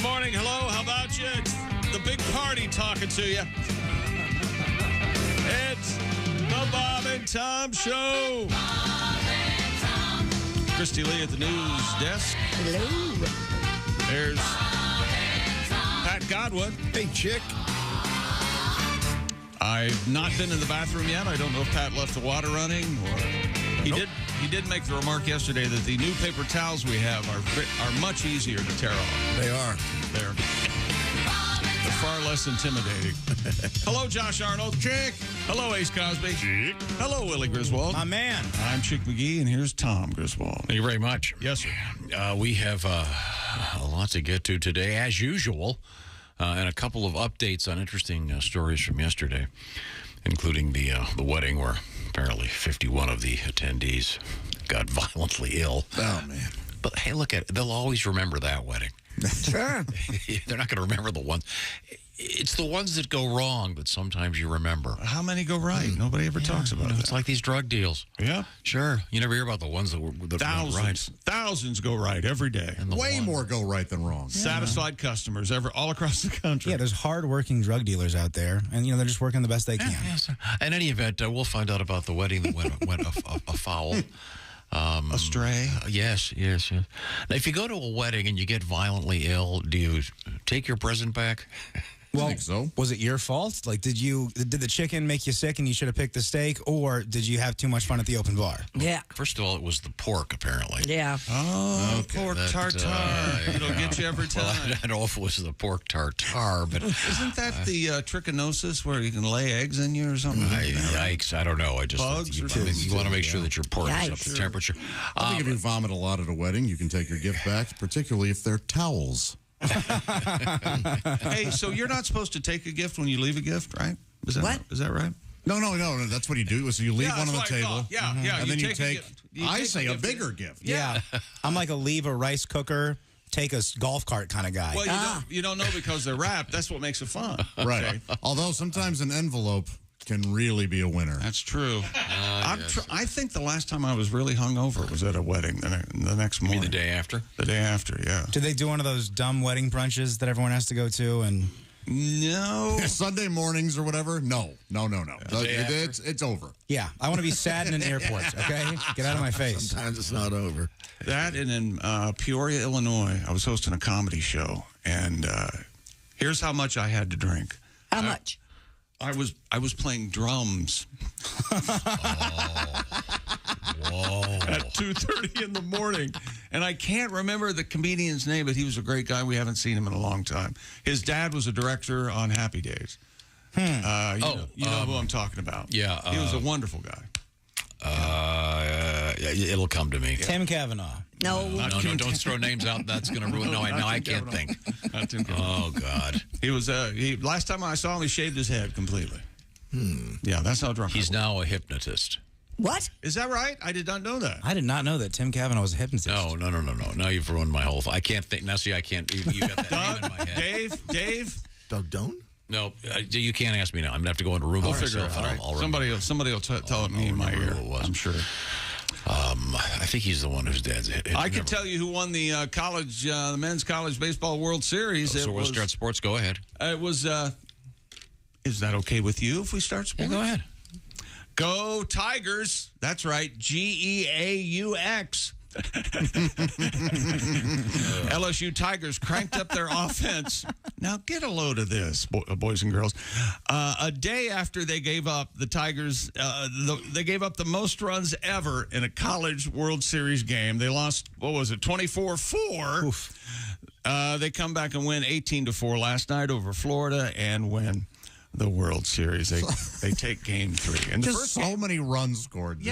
Good morning. Hello. How about you? It's the big party talking to you. It's the Bob and Tom Show. Christy Lee at the news desk. Hello. There's Pat Godwin. Hey, chick. I've not been in the bathroom yet. I don't know if Pat left the water running or he did. He did make the remark yesterday that the new paper towels we have are much easier to tear off. They are. They're far less intimidating. Hello, Josh Arnold. Chick. Hello, Ace Cosby. Chick. Hello, Willie Griswold. My man. I'm Chick McGee, and here's Tom Griswold. Thank you very much. Yes, sir. We have a lot to get to today, as usual, and a couple of updates on interesting stories from yesterday, including the wedding where apparently 51 of the attendees got violently ill. Oh, man. But hey, look at it. They'll always remember that wedding. Sure. They're not going to remember the ones. It's the ones that go wrong that sometimes you remember. How many go right? Nobody ever talks about It's that. like these drug deals. Yeah. Sure. You never hear about the ones that went right. Thousands go right every day. And the Way more go right than wrong. Satisfied customers all across the country. Yeah, there's hard-working drug dealers out there, and they're just working the best they can. Yes. In any event, we'll find out about the wedding that went afoul. Astray. Yes. Now, if you go to a wedding and you get violently ill, do you take your present back? Well, I think so. Was it your fault? Like, did the chicken make you sick and you should have picked the steak, or did you have too much fun at the open bar? Yeah. First of all, it was the pork, apparently. Yeah. Oh, pork tartare. It'll get you every time. Well, I don't know if it was the pork tartare, but Isn't that the trichinosis where you can lay eggs in you or something? yikes, I don't know. I just Bugs you, or something? you want to make sure that your pork is up Yikes. to temperature. I think if you vomit a lot at a wedding, you can take your gift back, particularly if they're towels. Hey, so you're not supposed to take a gift when you leave a gift, right? Is that right? No. That's what you do. So you leave one on the table. Yeah. And then you take, a gift. You I take say a gift. bigger gift. Yeah. I'm like a leave a rice cooker, take a golf cart kind of guy. Well, you don't know because they're wrapped. That's what makes it fun. Right. Okay. Although sometimes an envelope can really be a winner. That's true. Yes. I think the last time I was really hungover was at a wedding the next You morning. mean the day after? The day after, yeah. Did they do one of those dumb wedding brunches that everyone has to go to? And No. Sunday mornings or whatever? No. Day after? It's over. yeah, I want to be sad in an airport. Okay, get out of my face. Sometimes it's not over. That and in Peoria, Illinois, I was hosting a comedy show, and here's how much I had to drink. How much? I was playing drums at 2:30 in the morning, and I can't remember the comedian's name, but he was a great guy. We haven't seen him in a long time. His dad was a director on Happy Days. You know who I'm talking about. Yeah, he was a wonderful guy. It'll come to me. Tim Kavanaugh. No. No, don't throw names out. That's going to ruin. No, I can't think. Not Tim Kavanaugh. Oh God, He was. Last time I saw him, he shaved his head completely. Yeah, that's how drunk. he's I was. now a hypnotist. What? Is that right? I did not know that. I did not know that Tim Kavanaugh was a hypnotist. No. Now you've ruined my whole. I can't think. Now see, I can't. You got that name in my head. Dave. Doug Doan? No, you can't ask me now. I'm gonna have to go into a room I'll by figure it myself. out. And I'll remember. Somebody will tell it me in my ear. who it was. I'm sure. I think he's the one whose dad's. I can tell you who won the the men's college baseball World Series. So we'll start sports. Go ahead. It was. Is that okay with you if we start Yeah, sports? go ahead. Go Tigers! That's right, GEAUX. LSU Tigers cranked up their offense. Now get a load of this, boys and girls. A day after they gave up, the Tigers, they gave up the most runs ever in a college World Series game. They lost, 24-4. They come back and win 18-4 last night over Florida and win the World Series. They take game 3. And the Just so many runs scored.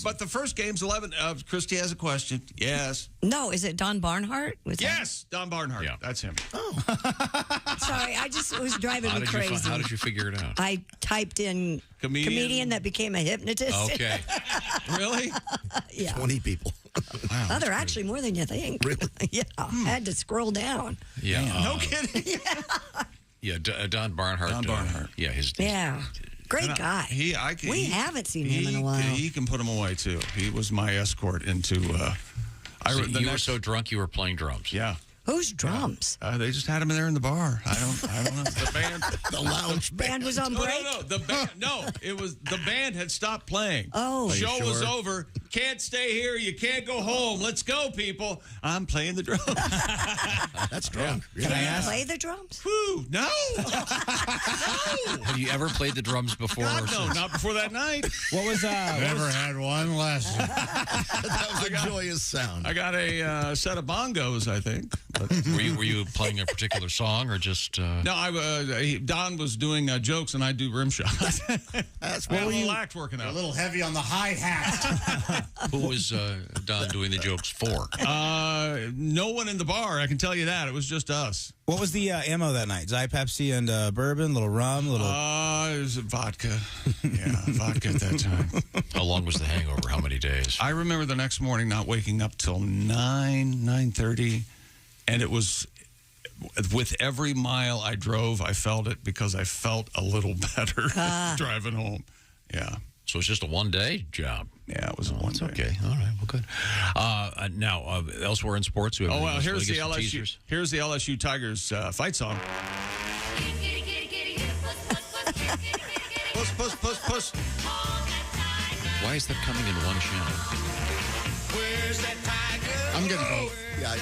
But the first game's 11. Christy has a question. Yes. No, is it Don Barnhart? Yes, Don Barnhart. Yeah. That's him. Sorry, it was driving me crazy. How did you figure it out? I typed in comedian that became a hypnotist. Okay. Really? Yeah. 20 people. Wow. Oh, they're actually more than you think. Really? Yeah. Had to scroll down. Yeah. No kidding. Yeah. Don Barnhart. Don Barnhart. Yeah. Yeah. Great guy. We haven't seen him in a while. He can put him away, too. He was my escort into... You were so drunk you were playing drums. Yeah. Whose drums? They just had them there in the bar. I don't know. The band, The lounge Band was on break? No. The band, no, it was the band had stopped playing. Oh. The Are you show was sure? over. Can't stay here. You can't go home. Let's go, people. I'm playing the drums. That's drunk. Can I play the drums? Whew, no. Have you ever played the drums before? God, no, not before that night. What was Never had one lesson. That was a joyous sound. I got a set of bongos, I think. But Were you playing a particular song or just? no, Don was doing jokes and I do rim shots. That's We had a little act working a out. little heavy on the hi-hat. Who was Don doing the jokes for? No one in the bar, I can tell you that. It was just us. What was the ammo that night? Dry Pepsi and bourbon, little rum, little. It was vodka. Yeah, vodka at that time. How long was the hangover? How many days? I remember the next morning not waking up till 9:30, and it was with every mile I drove, I felt it because I felt a little better driving home. Yeah. So it's just a one-day job. Yeah, it was a one day. Okay, all right, well, good. Now, elsewhere in sports, we have Oh, well, any here's the Vegas LSU. teasers? Here's the LSU Tigers fight song. Puss, puss, puss, puss. Why is that coming in one channel? I'm getting both. Yeah,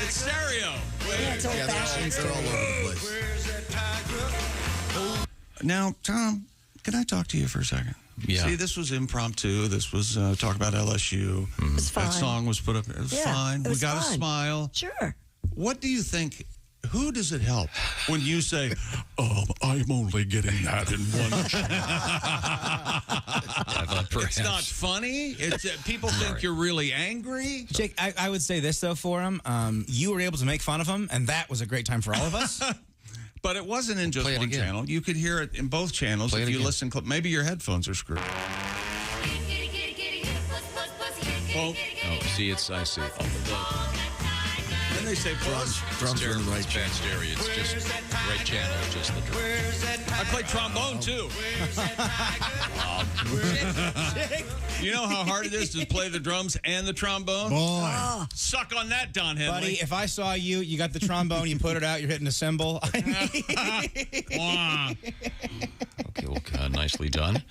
It's stereo. Yeah, it's old-fashioned. they're all over the place. Now, Tom, can I talk to you for a second? Yeah. See, this was impromptu. This was talk about LSU. It's fine. That song was put up. It was Yeah, fine. it was We got fun. a smile. Sure. What do you think? Who does it help when you say, I'm only getting that in one channel? I thought perhaps. It's not funny. It's people think you're really angry. Jake, I would say this, though, for him. You were able to make fun of him, and that was a great time for all of us. But it wasn't in just Play it one again. channel. You could hear it in both channels Play it if you again. listen. Maybe your headphones are screwed. Oh, Oh, see, I see. then they say plus. Drums are in the right It's bad stereo. It's just right channel, just the drums. I play trombone too. You know how hard it is to play the drums and the trombone? Boy. Suck on that, Don Henley. Buddy, if I saw you, you got the trombone, you put it out, you're hitting a cymbal. Wah. Okay, well, nicely done.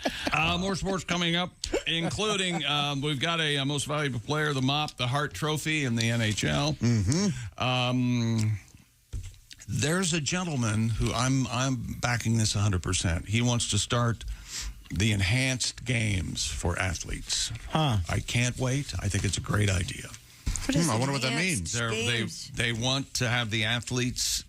More sports coming up, including we've got a most valuable player, the MOP, the Hart Trophy in the NHL. There's a gentleman who I'm backing this 100%. He wants to start the enhanced games for athletes. Huh. I can't wait. I think it's a great idea. What I wonder what that enhanced games? They want to have the athletes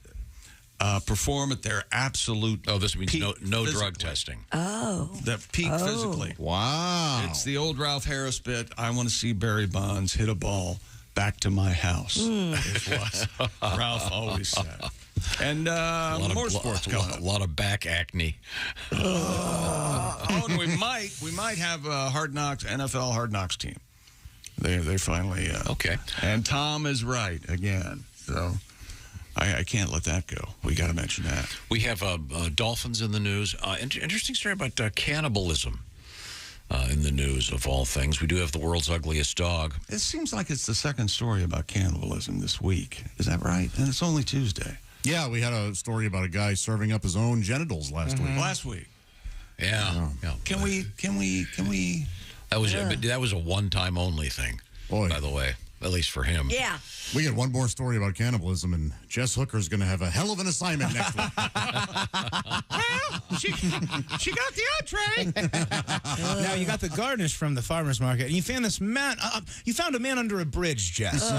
perform at their absolute Oh, this means peak no drug physically. testing. Oh. The peak physically. Wow. It's the old Ralph Harris bit. I want to see Barry Bonds hit a ball back to my house. Is what Ralph always said. And more sports coming up. A lot of back acne. Oh, and we might have a Hard Knocks NFL Hard Knocks team. They finally Okay. And Tom is right again. So I can't let that go. We got to mention that. We have dolphins in the news. Interesting story about cannibalism in the news, of all things. We do have the world's ugliest dog. It seems like it's the second story about cannibalism this week. Is that right? And it's only Tuesday. Yeah, we had a story about a guy serving up his own genitals last week. Last week. Yeah. Can we? That was a one-time only thing. Boy. By the way, at least for him. Yeah. We get one more story about cannibalism, and Jess Hooker's going to have a hell of an assignment next week. She got the entree. Now, you got the garnish from the farmer's market, and you found this man. You found a man under a bridge, Jess.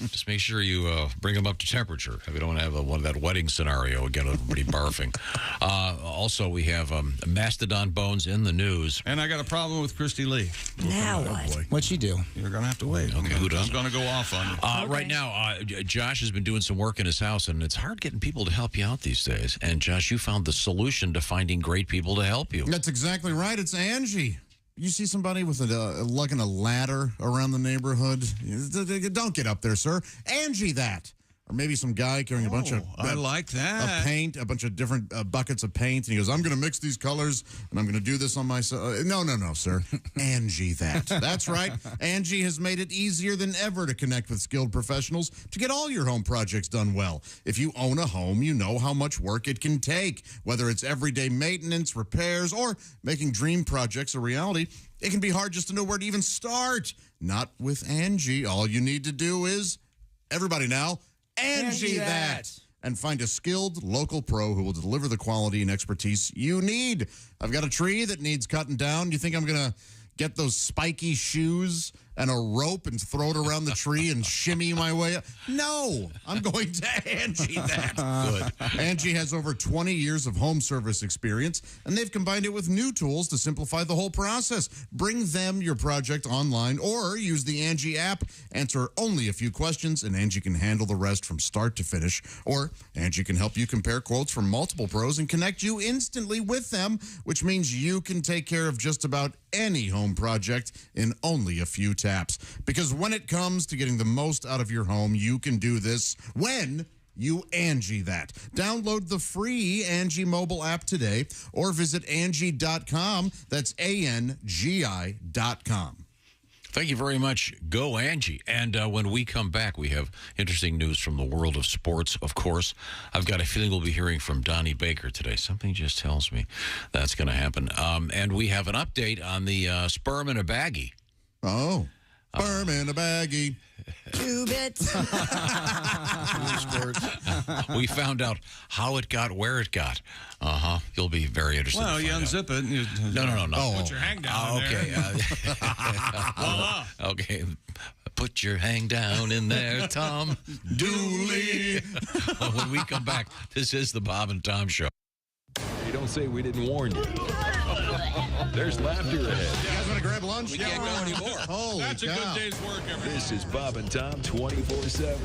Just make sure you bring him up to temperature. We don't have one of that wedding scenario again, everybody barfing. Also, we have mastodon bones in the news. And I got a problem with Christy Lee. Now what? What'd she do? You're going to have to wait. Okay, who I was doesn't? going to go off on you. Right now, Josh has been doing some work in his house, and it's hard getting people to help you out these days. And, Josh, you found the solution to finding great people to help you. That's exactly right. It's Angie. You see somebody with lugging a ladder around the neighborhood? Don't get up there, sir. Angie that. Or maybe some guy carrying a bunch of I like that. of paint, a bunch of different buckets of paint, and he goes, "I'm going to mix these colors, and I'm going to do this on myself." No, sir. Angie that. That's right. Angie has made it easier than ever to connect with skilled professionals to get all your home projects done well. If you own a home, you know how much work it can take. Whether it's everyday maintenance, repairs, or making dream projects a reality, it can be hard just to know where to even start. Not with Angie. All you need to do is, everybody now, Angie that. And find a skilled local pro who will deliver the quality and expertise you need. I've got a tree that needs cutting down. You think I'm going to get those spiky shoes and a rope and throw it around the tree and shimmy my way up? No, I'm going to Angie that. Good. Angie has over 20 years of home service experience, and they've combined it with new tools to simplify the whole process. Bring them your project online or use the Angie app. Answer only a few questions, and Angie can handle the rest from start to finish. Or Angie can help you compare quotes from multiple pros and connect you instantly with them, which means you can take care of just about any home project in only a few taps. Because when it comes to getting the most out of your home, you can do this when you Angie that. Download the free Angie mobile app today or visit Angie.com. That's ANGI.com. Thank you very much. Go Angie. And when we come back, we have interesting news from the world of sports, of course. I've got a feeling we'll be hearing from Donnie Baker today. Something just tells me that's going to happen. And we have an update on the sperm in a baggie. Oh, sperm in a baggie. 2 bits. We found out how it got, where it got. You'll be very interested. Well, you unzip it. And you, no. Put your hang down. Okay. Voila. Okay. Put your hang down in there, Tom Dooley. When we come back, this is the Bob and Tom Show. Hey, don't say we didn't warn you. There's laughter ahead. You guys want to grab lunch? We can't go anymore. Holy That's cow. a good day's work, everybody. This is Bob and Tom 24/7.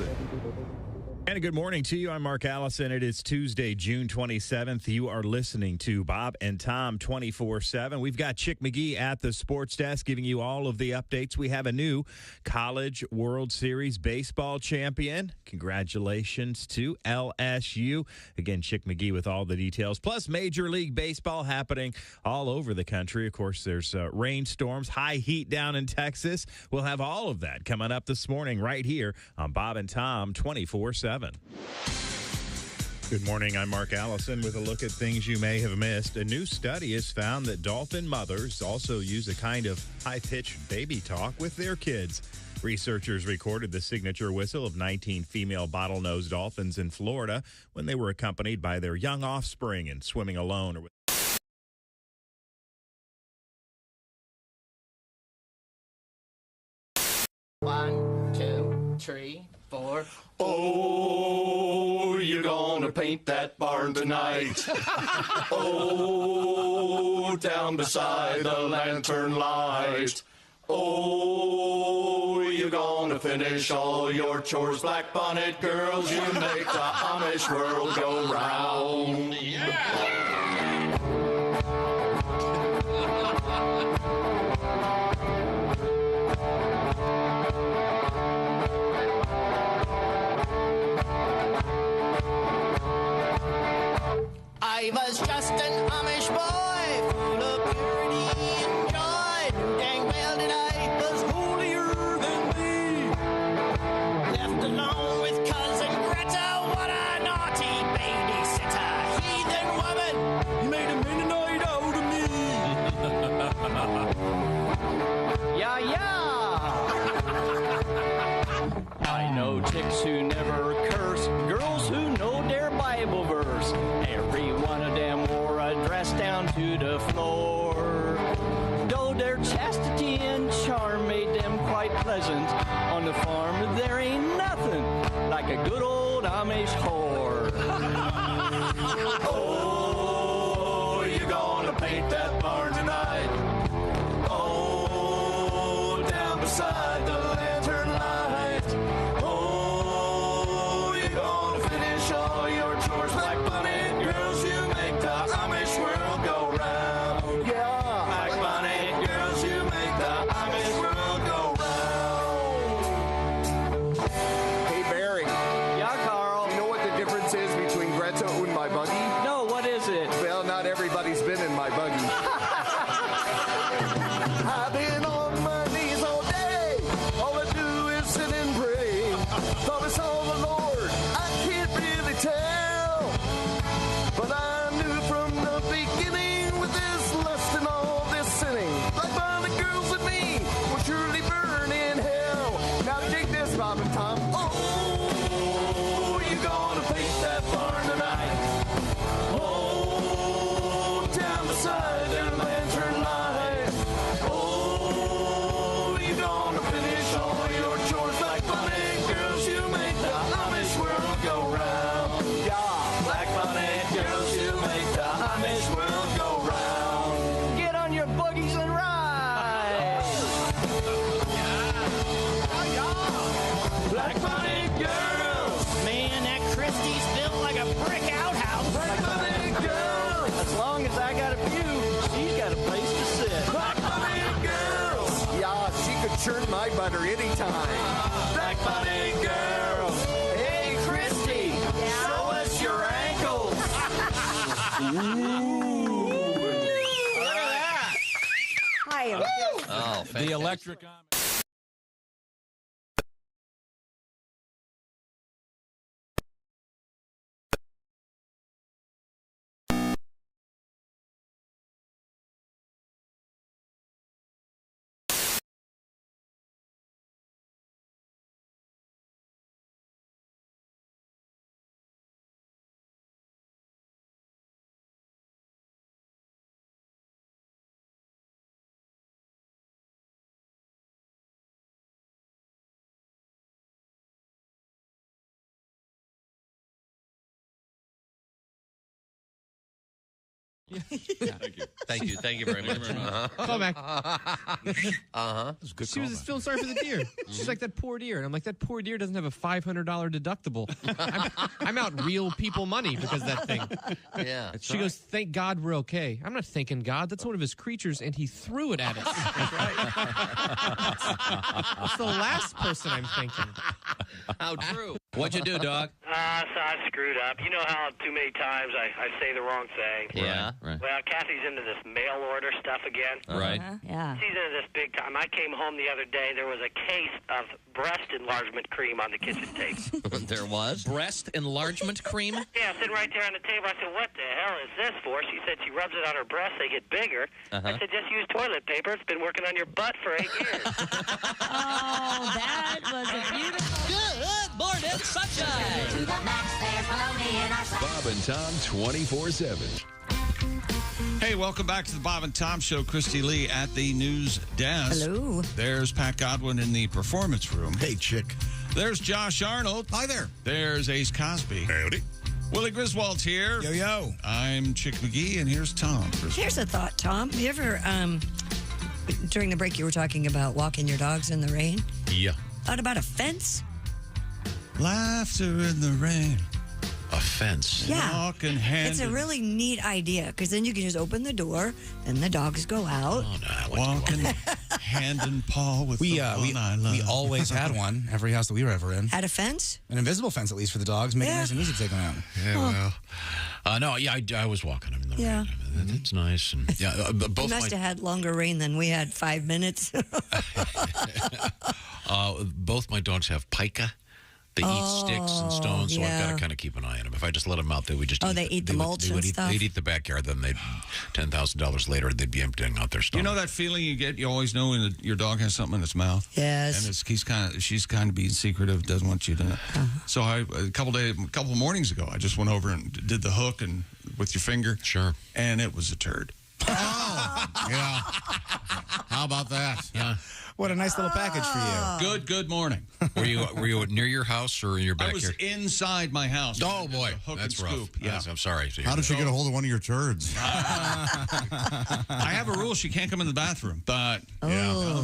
And a good morning to you. I'm Mark Allison. It is Tuesday, June 27th. You are listening to Bob and Tom 24/7. We've got Chick McGee at the sports desk giving you all of the updates. We have a new College World Series baseball champion. Congratulations to LSU. Again, Chick McGee with all the details. Plus, Major League Baseball happening all over the country. Of course, there's rainstorms, high heat down in Texas. We'll have all of that coming up this morning right here on Bob and Tom 24/7. Good morning. I'm Mark Allison with a look at things you may have missed. A new study has found that dolphin mothers also use a kind of high-pitched baby talk with their kids. Researchers recorded the signature whistle of 19 female bottlenose dolphins in Florida when they were accompanied by their young offspring and swimming alone or with 1, 2, 3, 4. Oh, you're gonna paint that barn tonight. Oh, down beside the lantern light. Oh, you're gonna finish all your chores, black bonnet girls. You make the Amish world go round. I was just an Amish boy, full of purity and joy. Knew dang well that I was holier than thee. Left alone with cousin Greta, what a naughty babysitter. Heathen woman, you made a Mennonite out of me. Yeah. I know chicks who never curse, girls who know their Bible verse. Every one of them wore a dress down to the floor. Though their chastity and charm made them quite pleasant, on the farm there ain't nothing like a good old Amish whore. Oh, you're gonna paint that barn tonight. Oh, down beside the lantern light. Oh, you're gonna finish all your chores like bonnet girls. You make the Amish world go round. Yeah, like bonnet girls, you make the Amish world go round. Hey Barry, yeah, Man, that Christie's built like a brick outhouse. Like my big girl. As long as I got a view, she's got a place to sit. Like my big girl. Yeah, she could churn my butter anytime. Like my big girl. Hey, Christy, show us your ankles. Look at that. Hi. Oh, The electric. Thank you very much. Call back. Good She was just feeling sorry for the deer. She's like, that poor deer. And I'm like, that poor deer doesn't have a $500 deductible. I'm out real people money because of that thing. Yeah. She goes, thank God we're okay. I'm not thanking God. That's one of his creatures, and he threw it at us. That's right. That's the last person I'm thinking. How true. What'd you do, dog? So I screwed up. You know how too many times I say the wrong thing? Yeah. Right. Well, Kathy's into this mail order stuff again. Right. Yeah. She's into this big time. I came home the other day. There was a case of breast enlargement cream on the kitchen table. There was. Breast enlargement cream? Yeah, sitting right there on the table. I said, what the hell is this for? She said she rubs it on her breasts. They get bigger. I said, just use toilet paper. It's been working on your butt for 8 years. Oh, that was a beautiful. Good morning, sunshine. To the max, there's baloney in our Bob and Tom 24/7. Hey, welcome back to the Bob and Tom Show. Christy Lee at the news desk. Hello. There's Pat Godwin in the performance room. Hey, chick. There's Josh Arnold. Hi there. There's Ace Cosby. Howdy. Willie Griswold's here. Yo, yo. I'm Chick McGee, and here's Tom. Here's a thought, Tom. You ever, during the break, you were talking about walking your dogs in the rain? Yeah. Thought about a fence? Laughter in the rain. A fence. Yeah. Walking hand It's a in- really neat idea because then you can just open the door and the dogs go out. Oh, no. I like Walking hand in paw with the one I love. We always had one, every house that we were ever in. Had a fence? An invisible fence, at least, for the dogs, make it Yeah. nice and easy to take them out. Yeah, well. No, yeah, I was walking them in the Yeah. rain. I mean, it's nice. And, yeah, You both must have had longer rain than we had, 5 minutes. both my dogs have pica. They eat sticks and stones, so I've got yeah. to kind of keep an eye on them. If I just let them out, they would just they eat the mulch and stuff? They'd eat the backyard, then they'd $10,000 later, they'd be emptying out their stomach. You know that feeling you get? You always know when your dog has something in its mouth. Yes. And she's kind of being secretive, doesn't want you to know. So a couple mornings ago, I just went over and did the hook and with your finger. Sure. And it was a turd. Oh, yeah. How about that? Yeah. What a nice little package for you. Good morning. Were you near your house or in your I was backyard? inside my house. Oh, boy. Hook That's and rough. scoop. Yeah. I'm sorry. How did she get a hold of one of your turds? I have a rule. She can't come in the bathroom. But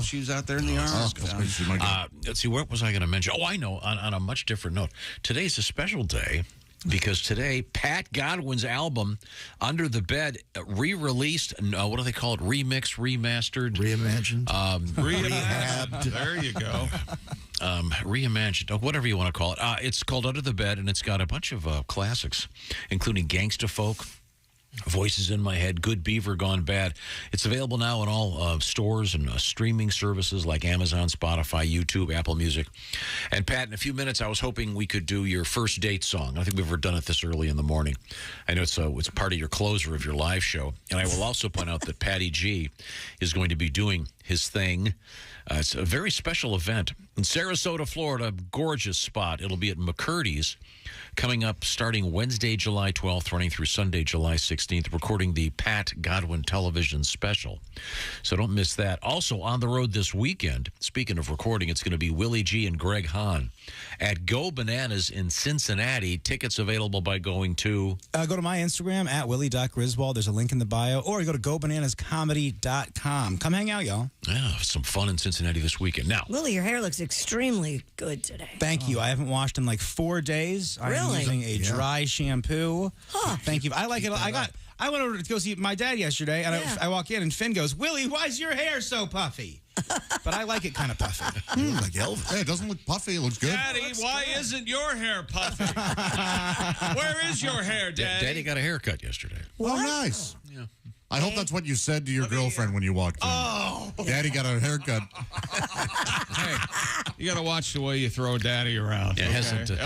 she was out there in the arms. Let's see, what was I going to mention? Oh, I know. On a much different note. Today's a special day because today, Pat Godwin's album, Under the Bed, re-released. What do they call it? Remixed, remastered? Reimagined? Rehabbed. There you go. Reimagined, or whatever you want to call it. It's called Under the Bed, and it's got a bunch of classics, including Gangsta Folk, Voices in My Head, Good Beaver Gone Bad. It's available now in all stores and streaming services like Amazon, Spotify, YouTube, Apple Music. And Pat, in a few minutes, I was hoping we could do your first date song. I don't think we've ever done it this early in the morning. I know it's part of your closer of your live show. And I will also point out that Patty G is going to be doing his thing. It's a very special event in Sarasota, Florida, gorgeous spot. It'll be at McCurdy's, coming up starting Wednesday, July 12th, running through Sunday, July 16th, recording the Pat Godwin television special. So don't miss that. Also on the road this weekend, speaking of recording, it's going to be Willie G and Greg Hahn. at Go Bananas in Cincinnati. Tickets available by going to... go to my Instagram, at Willie.Griswold. There's a link in the bio. Or you go to GoBananasComedy.com. Come hang out, y'all. Yeah, some fun in Cincinnati this weekend. Now, Willie, your hair looks extremely good today. Thank you. I haven't washed in like 4 days. I'm Really? using a dry shampoo. Huh. Thank you. I like it. I went over to go see my dad yesterday, and I walk in, and Finn goes, "Willie, why's your hair so puffy?" But I like it kind of puffy. Like Elvis. Hey, it doesn't look puffy. It looks good. Daddy, why isn't your hair puffy? Where is your hair, Daddy? Daddy got a haircut yesterday. Oh, nice. Yeah. I hope that's what you said to your girlfriend when you walked in. Oh. Daddy got a haircut. Hey, you got to watch the way you throw Daddy around. Yeah, hasn't you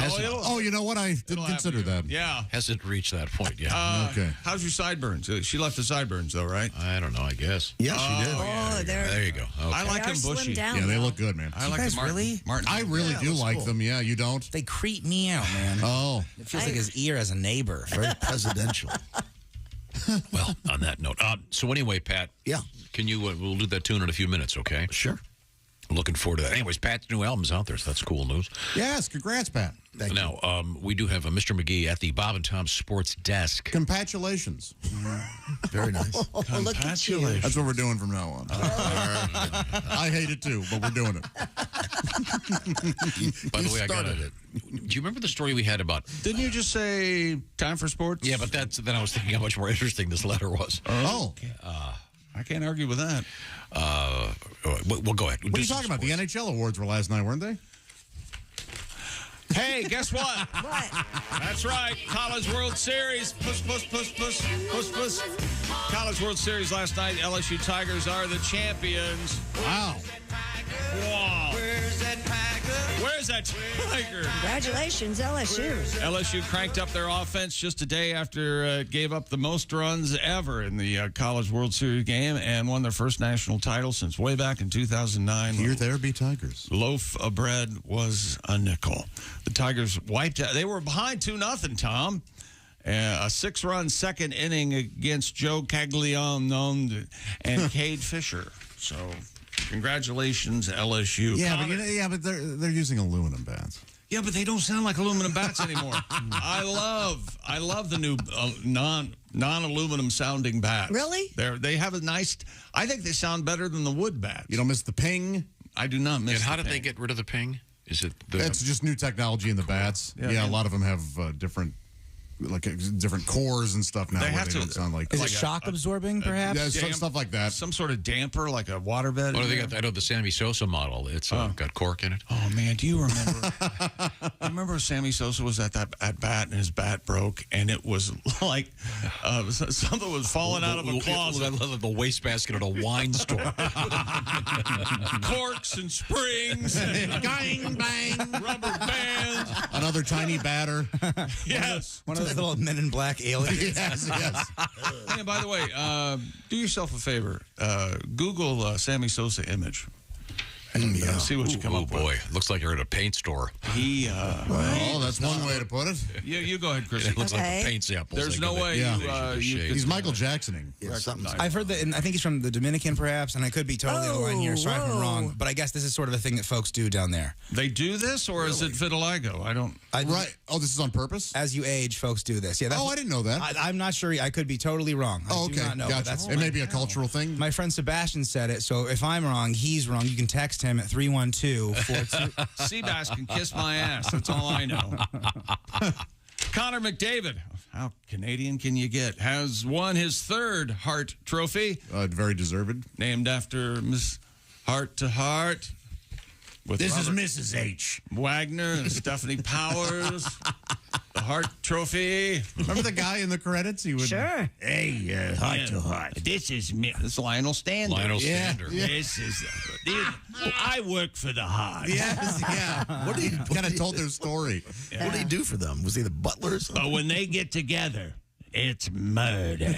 know what? I didn't consider that. Yeah. Hasn't reached that point yet. Okay. How's your sideburns? She left the sideburns, though, right? I don't know, I guess. Yes, she did. Oh, There you go. Okay. I like them bushy. Yeah, they look good, man. I like guys the Martin. really? Martin. I really do like them. Yeah, you don't? They creep me out, man. Oh. It feels like his ear has a neighbor. Very presidential. Well, on that note. So anyway, Pat. Yeah. Can you, we'll do that tune in a few minutes, okay? Sure. Looking forward to that. Anyways, Pat's new album's out there, so that's cool news. Yes, congrats, Pat. Thank you. Now, we do have Mr. McGee at the Bob and Tom Sports Desk. Congratulations. Very nice. Congratulations. That's what we're doing from now on. I hate it too, but we're doing it. By the way, I got started it. Do you remember the story we had about... Didn't you just say time for sports? Yeah, but then I was thinking how much more interesting this letter was. Oh. I can't argue with that. Well, go ahead. What are you talking about? The NHL awards were last night, weren't they? Hey, guess what? What? That's right. College World Series. Puss, puss, puss, puss, puss, puss. College World Series last night. LSU Tigers are the champions. Wow. Wow. Where's that Tiger? Congratulations, LSU. LSU cranked up their offense just a day after it gave up the most runs ever in the College World Series game and won their first national title since way back in 2009. Here there be Tigers. Loaf of bread was a nickel. The Tigers wiped out. They were behind 2-0, Tom. A 6-run second inning against Joe Caglianone and Cade Fisher. So, congratulations, LSU. Yeah, but they're using aluminum bats. Yeah, but they don't sound like aluminum bats anymore. I love the new non-aluminum sounding bats. Really? They have a nice. I think they sound better than the wood bats. You don't miss the ping? I do not miss. And how the did they ping. get rid of the ping? Is it the... It's just new technology in the bats. Yeah, a lot of them have different cores and stuff now. They where have they to. don't sound like. Is it shock absorbing, perhaps? Yeah, stuff like that. Some sort of damper, like a waterbed. What do they got? I know the Sammy Sosa model. It's got cork in it. Oh man, do you remember? I remember Sammy Sosa was at bat and his bat broke, and it was like something was falling out of a closet. The wastebasket at a wine store. Corks and springs, and Gang bang, rubber bands. Another tiny batter. Yes. One of those little Men in Black aliens. Yes. And by the way, do yourself a favor. Google Sammy Sosa image. And see what you come up with. Oh, boy. Looks like you're at a paint store. Oh, that's one way to put it. You go ahead, Chris. It looks like the paint samples. There's no way you He's Michael Jacksoning. I've heard that, and I think he's from the Dominican, perhaps, and I could be totally over line here. Sorry if I'm wrong, but I guess this is sort of a thing that folks do down there. They do this, or is it vitiligo? I don't. Right. Oh, this is on purpose? As you age, folks do this. Yeah. I didn't know that. I'm not sure. I could be totally wrong. I okay. do not know, Gotcha. It may be a cultural thing. My friend Sebastian said it, so if I'm wrong, he's wrong. You can text him at 312-42. Seabass can kiss my ass. That's all I know. Connor McDavid, how Canadian can you get, has won his third Hart Trophy. Very deserved. Named after Miss Heart to Heart. This is Mrs. H. Wagner and Stephanie Powers. The Hart Trophy. Remember the guy in the credits? He would. Sure. Hey, Heart to Heart. This is me. This is Lionel Stander. Stander. Yeah. This is. I work for the Heart. Yes, yeah. What did he kind of told their story? What did he do for them? Was he the butler or something? But when they get together, it's murder.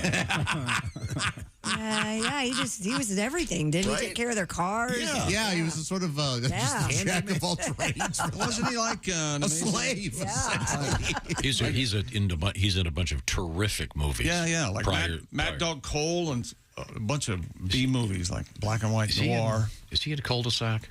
Yeah, he was everything. Didn't he take care of their cars? Yeah, he was a sort of just a jack of all trades. Wasn't he like a slave? Yeah. He's in a bunch of terrific movies. Yeah, like Mad Dog Cole and a bunch of B movies like Black and White Noir. Is he at a cul-de-sac?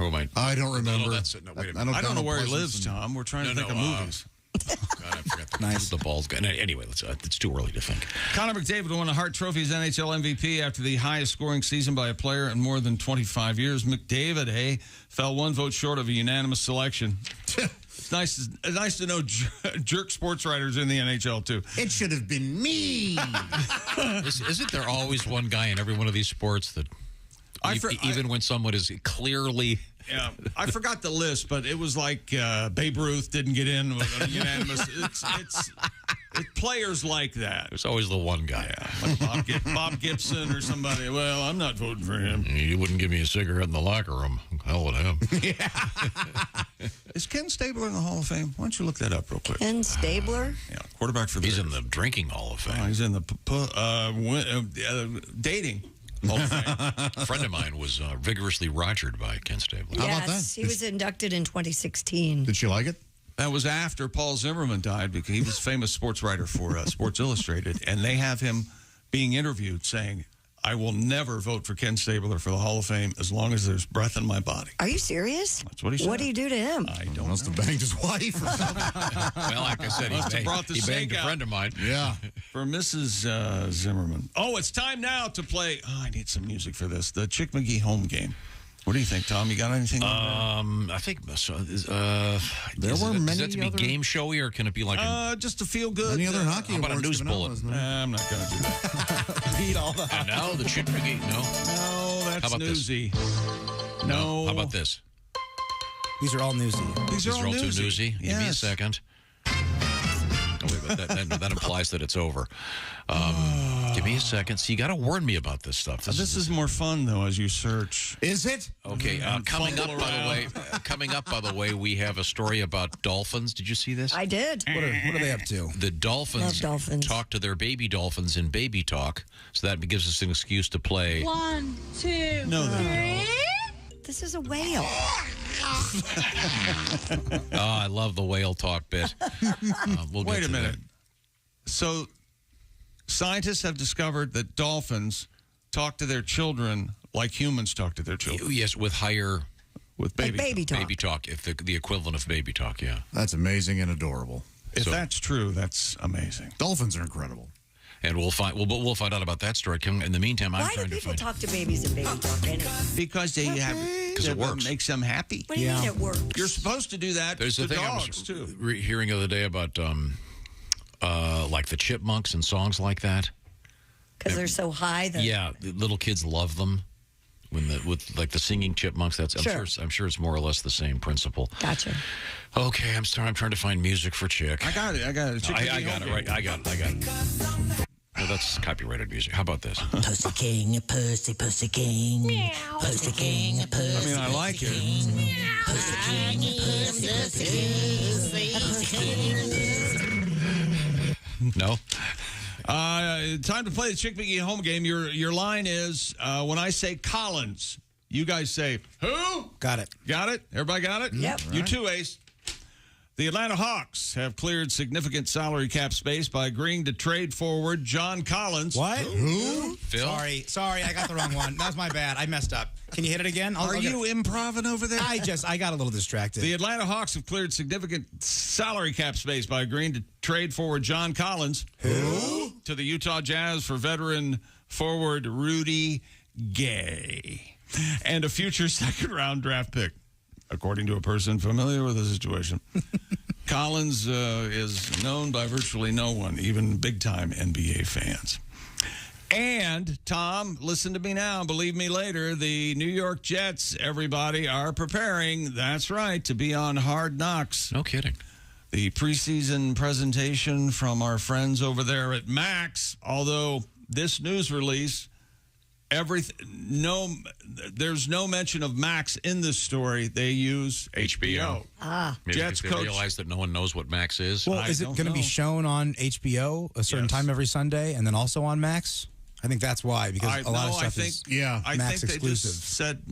Who am I? I don't remember. No, that's no, wait a minute. I don't know where he Pleasant lives, and- Tom. We're trying to think of movies. God, I forgot the ball's going. Anyway, it's too early to think. Connor McDavid won a Hart Trophy as NHL MVP after the highest scoring season by a player in more than 25 years. McDavid, fell one vote short of a unanimous selection. It's nice to know jerk sports writers in the NHL, too. It should have been me. Isn't there always one guy in every one of these sports that, even when someone is clearly... Yeah, I forgot the list, but it was like Babe Ruth didn't get in with a unanimous. It's players like that. There's always the one guy. Yeah, like Bob Gibson or somebody. Well, I'm not voting for him. He wouldn't give me a cigarette in the locker room. Hell with him. Is Ken Stabler in the Hall of Fame? Why don't you look that up real quick? Ken Stabler? Yeah, quarterback for the He's in the drinking Hall of Fame. he's in the dating. A friend of mine was vigorously rogered by Ken Stabler. How about that? Yes, he was inducted in 2016. Did she like it? That was after Paul Zimmerman died because he was a famous sports writer for Sports Illustrated, and they have him being interviewed saying, I will never vote for Ken Stabler for the Hall of Fame as long as there's breath in my body. Are you serious? That's what he said. What do you do to him? I don't Must have banged his wife or something. Well, like I said, Must have brought the he banged steak a out. friend of mine. Yeah. For Mrs. Zimmerman. Oh, it's time now to play. Oh, I need some music for this. The Chick McGee home game. What do you think, Tom? You got anything? I think so. There were many Does that to be other- game showy, or can it be like just to feel good. Any other hockey how about a awards news given out, bulletin? wasn't there? I'm not going to do that. Beat all the. And now the Chick McGee. No. No, that's How about this? newsy. No. How about this? These are all newsy. These These are all too newsy. Give me a Yes. second. Oh, wait, but that implies that it's over. Give me a second. See, you got to warn me about this stuff. This is more fun, though, as you search. Is it? Okay, coming up, by the way, we have a story about dolphins. Did you see this? I did. What are they up to? The dolphins, Love dolphins. talk to their baby dolphins in baby talk, so that gives us an excuse to play. 1, 2, No, they 3. This is a whale. Oh, I love the whale talk bit. We'll Wait get a to minute. that. So, scientists have discovered that dolphins talk to their children like humans talk to their children. Yes, with higher With Like baby. baby talk. baby talk, if the equivalent of baby talk, yeah. That's amazing and adorable. If So- that's true, that's amazing. Dolphins are incredible. And we'll find out about that story. In the meantime, I'm Why do trying to people find. talk to babies in baby talk anyway? Because they have. Because it works. Makes them happy. What do you mean it works? You're supposed to do that There's to the thing I dogs, was too. hearing the other day about like the chipmunks and songs like that. Because they're so high. That Yeah, the little kids love them. With like the singing chipmunks, I'm sure it's more or less the same principle. Gotcha. Okay, I'm trying to find music for Chick. I got it. I got it. Chick I McGee got home it right. game. I got it. No, that's copyrighted music. How about this? Pussy king, pussy, pussy king. Pussy king, pussy. I mean, I like it. Pussy king, pussy, pussy. No? Time to play the Chick McGee home game. Your line is when I say Collins, you guys say who? Got it. Got it? Everybody got it? Yep. You too, Ace. The Atlanta Hawks have cleared significant salary cap space by agreeing to trade forward John Collins. What? Who? Phil? Sorry, I got the wrong one. That was my bad. I messed up. Can you hit it again? Are you improving over there? I got a little distracted. The Atlanta Hawks have cleared significant salary cap space by agreeing to trade forward John Collins. Who? To the Utah Jazz for veteran forward Rudy Gay and a future second-round draft pick, according to a person familiar with the situation. Collins is known by virtually no one, even big-time NBA fans. And, Tom, listen to me now, believe me later, the New York Jets, everybody, are preparing, that's right, to be on Hard Knocks. No kidding. The preseason presentation from our friends over there at Max, although this news release, there's no mention of Max in this story. They use HBO. Maybe Jets they coach. realize that no one knows what Max is. Well, is it going to be shown on HBO a certain time every Sunday and then also on Max? I think that's why, because a lot of stuff is Max exclusive. Said,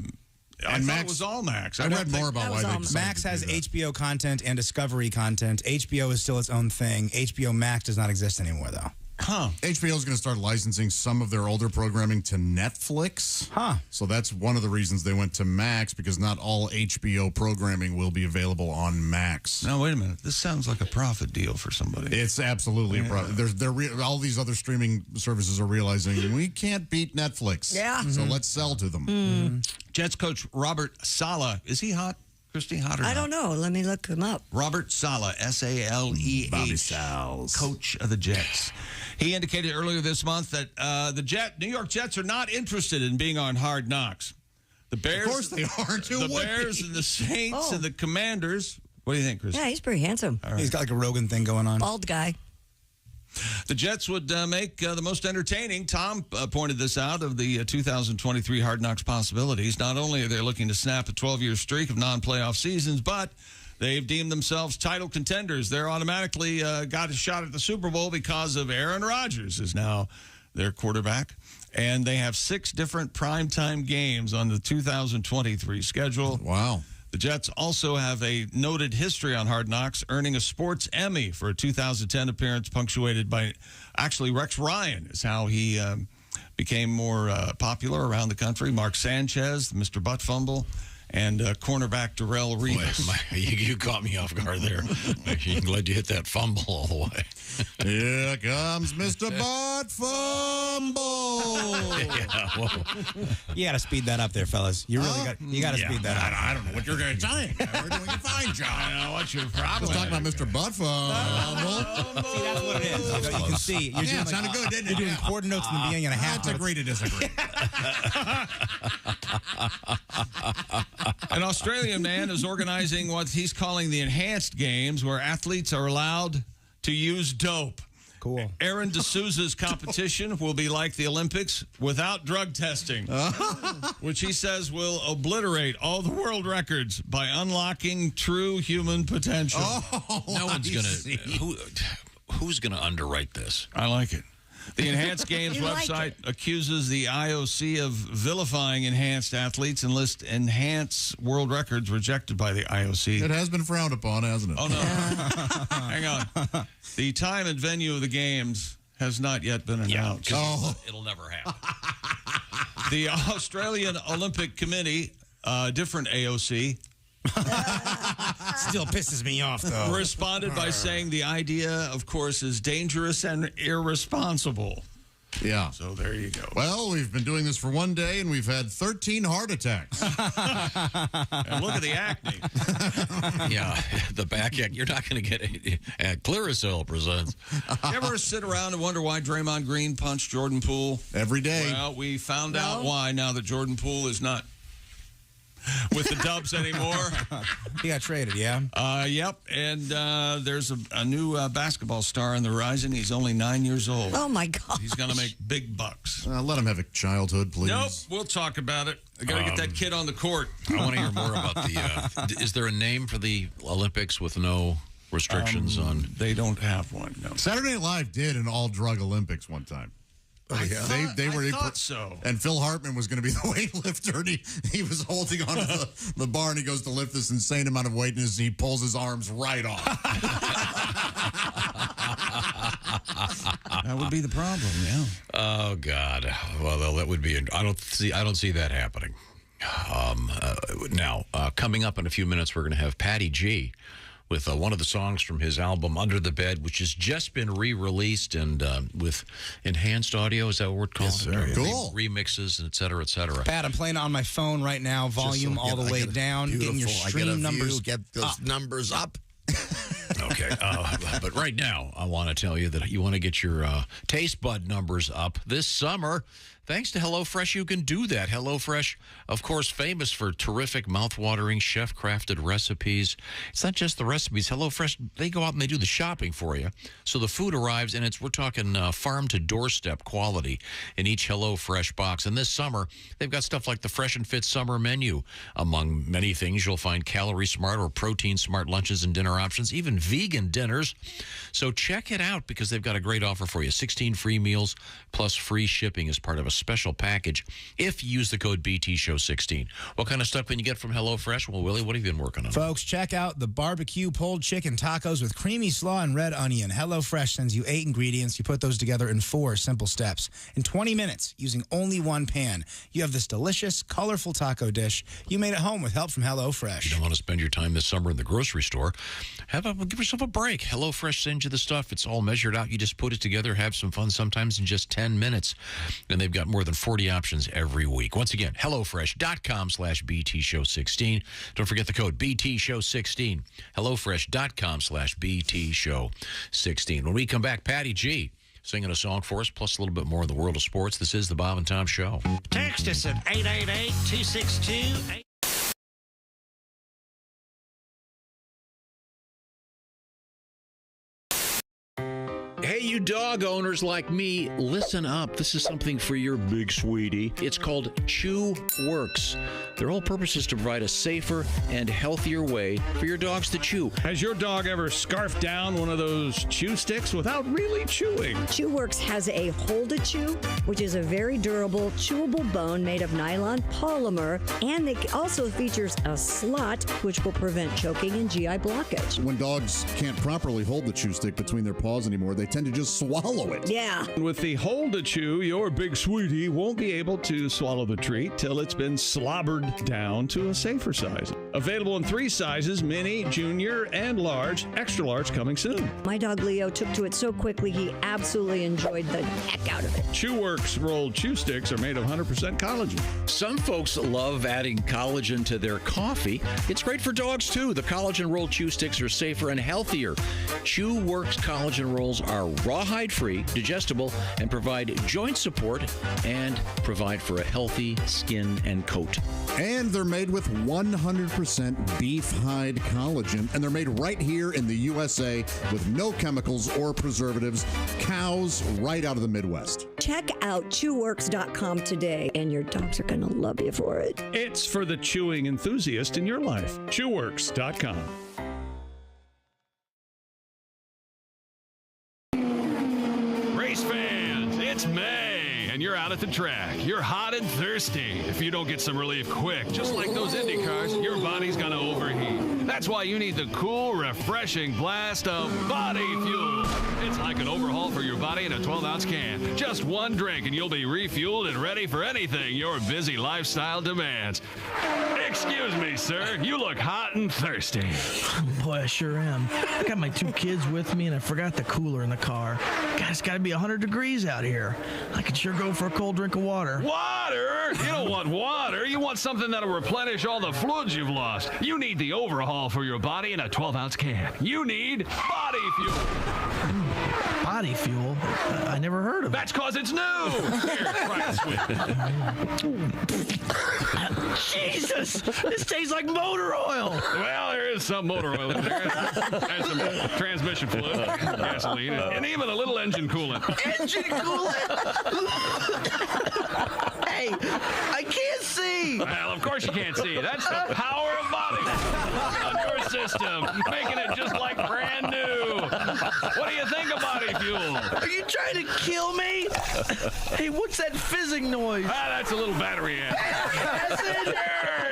I And thought Max it was all Max. I read more about why they decided Max to do has that. HBO content and Discovery content. HBO is still its own thing. HBO Max does not exist anymore, though. Huh. HBO is going to start licensing some of their older programming to Netflix. Huh. So that's one of the reasons they went to Max, because not all HBO programming will be available on Max. Now, wait a minute. This sounds like a profit deal for somebody. It's absolutely a profit. All these other streaming services are realizing we can't beat Netflix. Yeah. So let's sell to them. Jets coach Robert Saleh. Is he hot? Christy, hot or not? I don't know. Let me look him up. Robert Saleh, S-A-L-E-H, Bobby Sal's. coach of the Jets. He indicated earlier this month that the New York Jets are not interested in being on Hard Knocks. The Bears, Of course they aren't. Who the would Bears be? and the Saints and the Commanders. What do you think, Chris? Yeah, he's pretty handsome. All right. He's got like a Rogan thing going on. Bald guy. The Jets would make the most entertaining. Tom pointed this out of the 2023 Hard Knocks possibilities. Not only are they looking to snap a 12-year streak of non-playoff seasons, but they've deemed themselves title contenders. They're automatically got a shot at the Super Bowl because of Aaron Rodgers is now their quarterback. And they have 6 different primetime games on the 2023 schedule. Wow. The Jets also have a noted history on Hard Knocks, earning a Sports Emmy for a 2010 appearance punctuated by, actually, Rex Ryan is how he became more popular around the country. Mark Sanchez, Mr. Butt Fumble, and cornerback Darrell Revis. You caught me off guard there. I'm glad you hit that fumble all the way. Here comes Mr. Butt Fumble. Yeah, well, You got to speed that up there, fellas. You really got to speed that up. I don't know what you're going to say. We're doing a fine job. I know, what's your problem? Just talking about Mr. Butt Fumble. See, that's what it is. You can see. You're doing it sounded good, didn't it? You're doing quarter notes in the beginning and a half Let's notes. agree to disagree. An Australian man is organizing what he's calling the enhanced games, where athletes are allowed to use dope. Cool. Aaron D'Souza's competition will be like the Olympics without drug testing, which he says will obliterate all the world records by unlocking true human potential. no one's going to... Who's going to underwrite this? I like it. The Enhanced Games You like website it. accuses the IOC of vilifying enhanced athletes and lists enhanced world records rejected by the IOC. It has been frowned upon, hasn't it? Oh, no. Hang on. The time and venue of the games has not yet been announced. It'll never happen. The Australian Olympic Committee, different AOC, Still pisses me off, though. responded by saying the idea, of course, is dangerous and irresponsible. Yeah. So there you go. Well, we've been doing this for one day, and we've had 13 heart attacks. And look at the acne. Yeah, the back act. You're not going to get it. Clearasil presents. You ever sit around and wonder why Draymond Green punched Jordan Poole? Every day. Well, we found out why now that Jordan Poole is not with the Dubs anymore. He got traded, yeah? Yep. And there's a new basketball star on the horizon. He's only 9 years old. Oh, my God. He's going to make big bucks. Let him have a childhood, please. Nope. We'll talk about it. I got to get that kid on the court. I want to hear more about the... is there a name for the Olympics with no restrictions on... They don't have one, no. Saturday Night Live did an all-drug Olympics one time. Oh, yeah. They were. I thought so. And Phil Hartman was going to be the weightlifter, and he was holding onto the bar, and he goes to lift this insane amount of weight, and he pulls his arms right off. That would be the problem, yeah. Oh God! Well, that would be. I don't see that happening. Now, coming up in a few minutes, we're going to have Patty G with one of the songs from his album Under the Bed, which has just been re-released and with enhanced audio. Is that what we're calling Yes, it? sir. Cool. Remixes, et cetera, et cetera. Pat, I'm playing it on my phone right now, volume all the way down, getting your stream numbers Get those numbers up. Okay, but right now, I want to tell you that you want to get your taste bud numbers up this summer. Thanks to HelloFresh, you can do that. HelloFresh, of course, famous for terrific, mouth-watering, chef-crafted recipes. It's not just the recipes. HelloFresh, they go out and they do the shopping for you. So the food arrives, and we're talking farm-to-doorstep quality in each HelloFresh box. And this summer, they've got stuff like the Fresh and Fit Summer Menu. Among many things, you'll find calorie-smart or protein-smart lunches and dinner options, even vegan dinners. So check it out because they've got a great offer for you. 16 free meals plus free shipping as part of a a special package if you use the code BTShow16. What kind of stuff can you get from HelloFresh? Well, Willie, what have you been working on? Folks, check out the barbecue pulled chicken tacos with creamy slaw and red onion. HelloFresh sends you 8 ingredients. You put those together in 4 simple steps. In 20 minutes, using only one pan, you have this delicious, colorful taco dish you made at home with help from HelloFresh. You don't want to spend your time this summer in the grocery store. Give yourself a break. HelloFresh sends you the stuff. It's all measured out. You just put it together, have some fun, sometimes in just 10 minutes. And they've got more than 40 options every week. Once again, HelloFresh.com/BTShow16. Don't forget the code BTShow16. HelloFresh.com/BTShow16. When we come back, Patty G singing a song for us, plus a little bit more in the world of sports. This is the Bob and Tom Show. Text us at 888-262-8. Hey, you dog owners like me, listen up. This is something for your big sweetie. It's called Chew Works. Their whole purpose is to provide a safer and healthier way for your dogs to chew. Has your dog ever scarfed down one of those chew sticks without really chewing? Chew Works has a Hold a Chew, which is a very durable, chewable bone made of nylon polymer, and it also features a slot, which will prevent choking and GI blockage. When dogs can't properly hold the chew stick between their paws anymore, they tend to just swallow it. Yeah. With the Hold a Chew, your big sweetie won't be able to swallow the treat till it's been slobbered down to a safer size. Available in 3 sizes, mini, junior, and large. Extra large coming soon. My dog Leo took to it so quickly, he absolutely enjoyed the heck out of it. Chew Works rolled chew sticks are made of 100% collagen. Some folks love adding collagen to their coffee. It's great for dogs, too. The collagen rolled chew sticks are safer and healthier. Chew Works collagen rolls are rawhide-free, digestible, and provide joint support and provide for a healthy skin and coat. And they're made with 100% beef hide collagen, and they're made right here in the USA with no chemicals or preservatives. Cows right out of the Midwest. Check out chewworks.com today, and your dogs are going to love you for it. It's for the chewing enthusiast in your life. Chewworks.com. Race fans, it's May, and you're out at the track. You're hot and thirsty. If you don't get some relief quick, just like those Indy cars, your body's gonna overheat. That's why you need the cool, refreshing blast of body fuel. It's like an overhaul for your body in a 12-ounce can. Just one drink, and you'll be refueled and ready for anything your busy lifestyle demands. Excuse me, sir. You look hot and thirsty. Boy, I sure am. I got my 2 kids with me, and I forgot the cooler in the car. God, it's got to be 100 degrees out here. I could sure go for a cold drink of water. Water? You don't want water. You want something that'll replenish all the fluids you've lost. You need the overhaul for your body in a 12-ounce can. You need body fuel. Body fuel? I never heard of it. That's because it's new. Here, try it, sweet. Jesus! This tastes like motor oil. Well, there is some motor oil in there. There's some transmission fluid, gasoline, and even a little engine coolant. Engine coolant? Hey, I can't see. Well, of course you can't see. That's the power of body on your system, making it just like brand new. What do you think of body fuel? Are you trying to kill me? Hey, what's that fizzing noise? That's a little battery amp.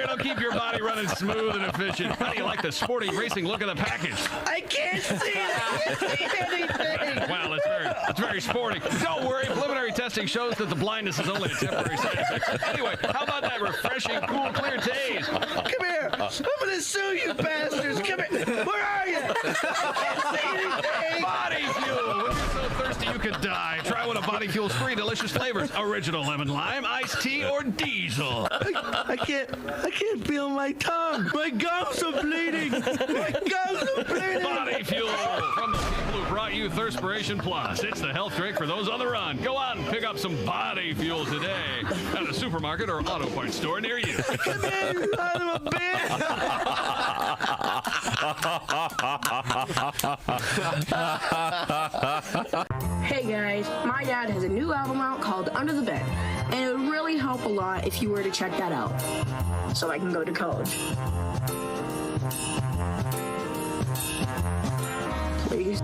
It'll keep your body running smooth and efficient. How do you like the sporty racing look of the package? I can't see it. I can't see anything. Well, it's very sporty. Don't worry, preliminary testing shows that the blindness is only a temporary side effect. Anyway, how about that refreshing, cool, clear taste? Come here. I'm going to sue you bastards. Come here. Where are you? I can't see anything. Body fuel. When you're so thirsty you could die, try one of Body Fuel's 3 delicious flavors: original lemon lime, iced tea, or diesel. I can't feel my tongue. My gums are bleeding. My gums are bleeding. Body Fuel from the people who brought you Thirspiration Plus. It's the health drink for those on the run. Go out and pick up some Body Fuel today at a supermarket or auto parts store near you. Come here, you son of a bitch. Hey guys, my dad has a new album out called Under the Bed, and it would really help a lot if you were to check that out so I can go to college. Please.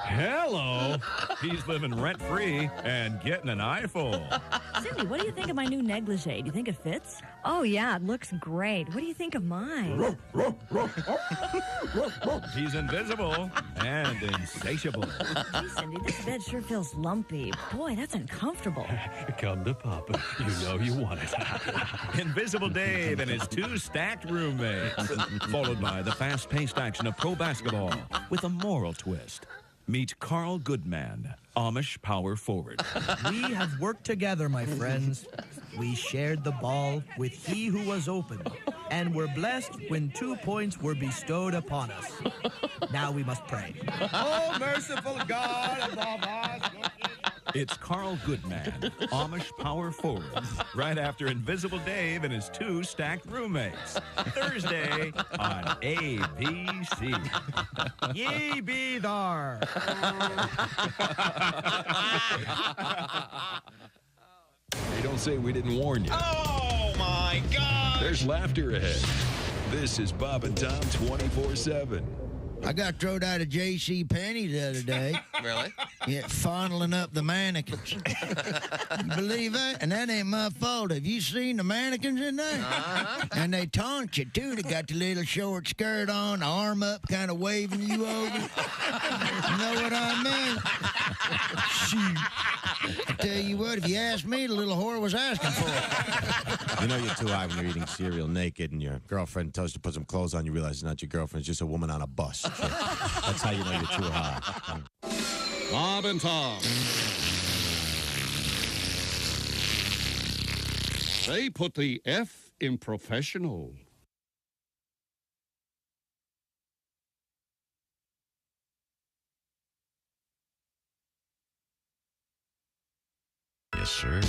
Hello. He's living rent-free and getting an eyeful. Cindy, what do you think of my new negligee? Do you think it fits? Oh, yeah, it looks great. What do you think of mine? He's invisible and insatiable. Gee, Cindy, this bed sure feels lumpy. Boy, that's uncomfortable. Come to Papa. You know you want it. Invisible Dave and his 2 stacked roommates. Followed by the fast-paced action of pro basketball with a moral twist. Meet Carl Goodman, Amish power forward. We have worked together, my friends. We shared the ball with he who was open, and were blessed when 2 points were bestowed upon us. Now we must pray. Oh, merciful God above us. It's Carl Goodman, Amish power forward, right after Invisible Dave and his 2 stacked roommates. Thursday on ABC. Ye be thar. Hey, don't say we didn't warn you. Oh, my God. There's laughter ahead. This is Bob and Tom 24/7. I got thrown out of J.C. Penney the other day. Really? Yeah, fondling up the mannequins. You believe that? And that ain't my fault. Have you seen the mannequins in there? And they taunt you, too. They got the little short skirt on, arm up, kind of waving you over. You know what I mean? Shoot. I tell you what, if you ask me, the little whore was asking for it. You know you're too high when you're eating cereal naked and your girlfriend tells you to put some clothes on. You realize it's not your girlfriend. It's just a woman on a bus. That's how you know you're too high. Bob and Tom. They put the F in professional. Yes, sir.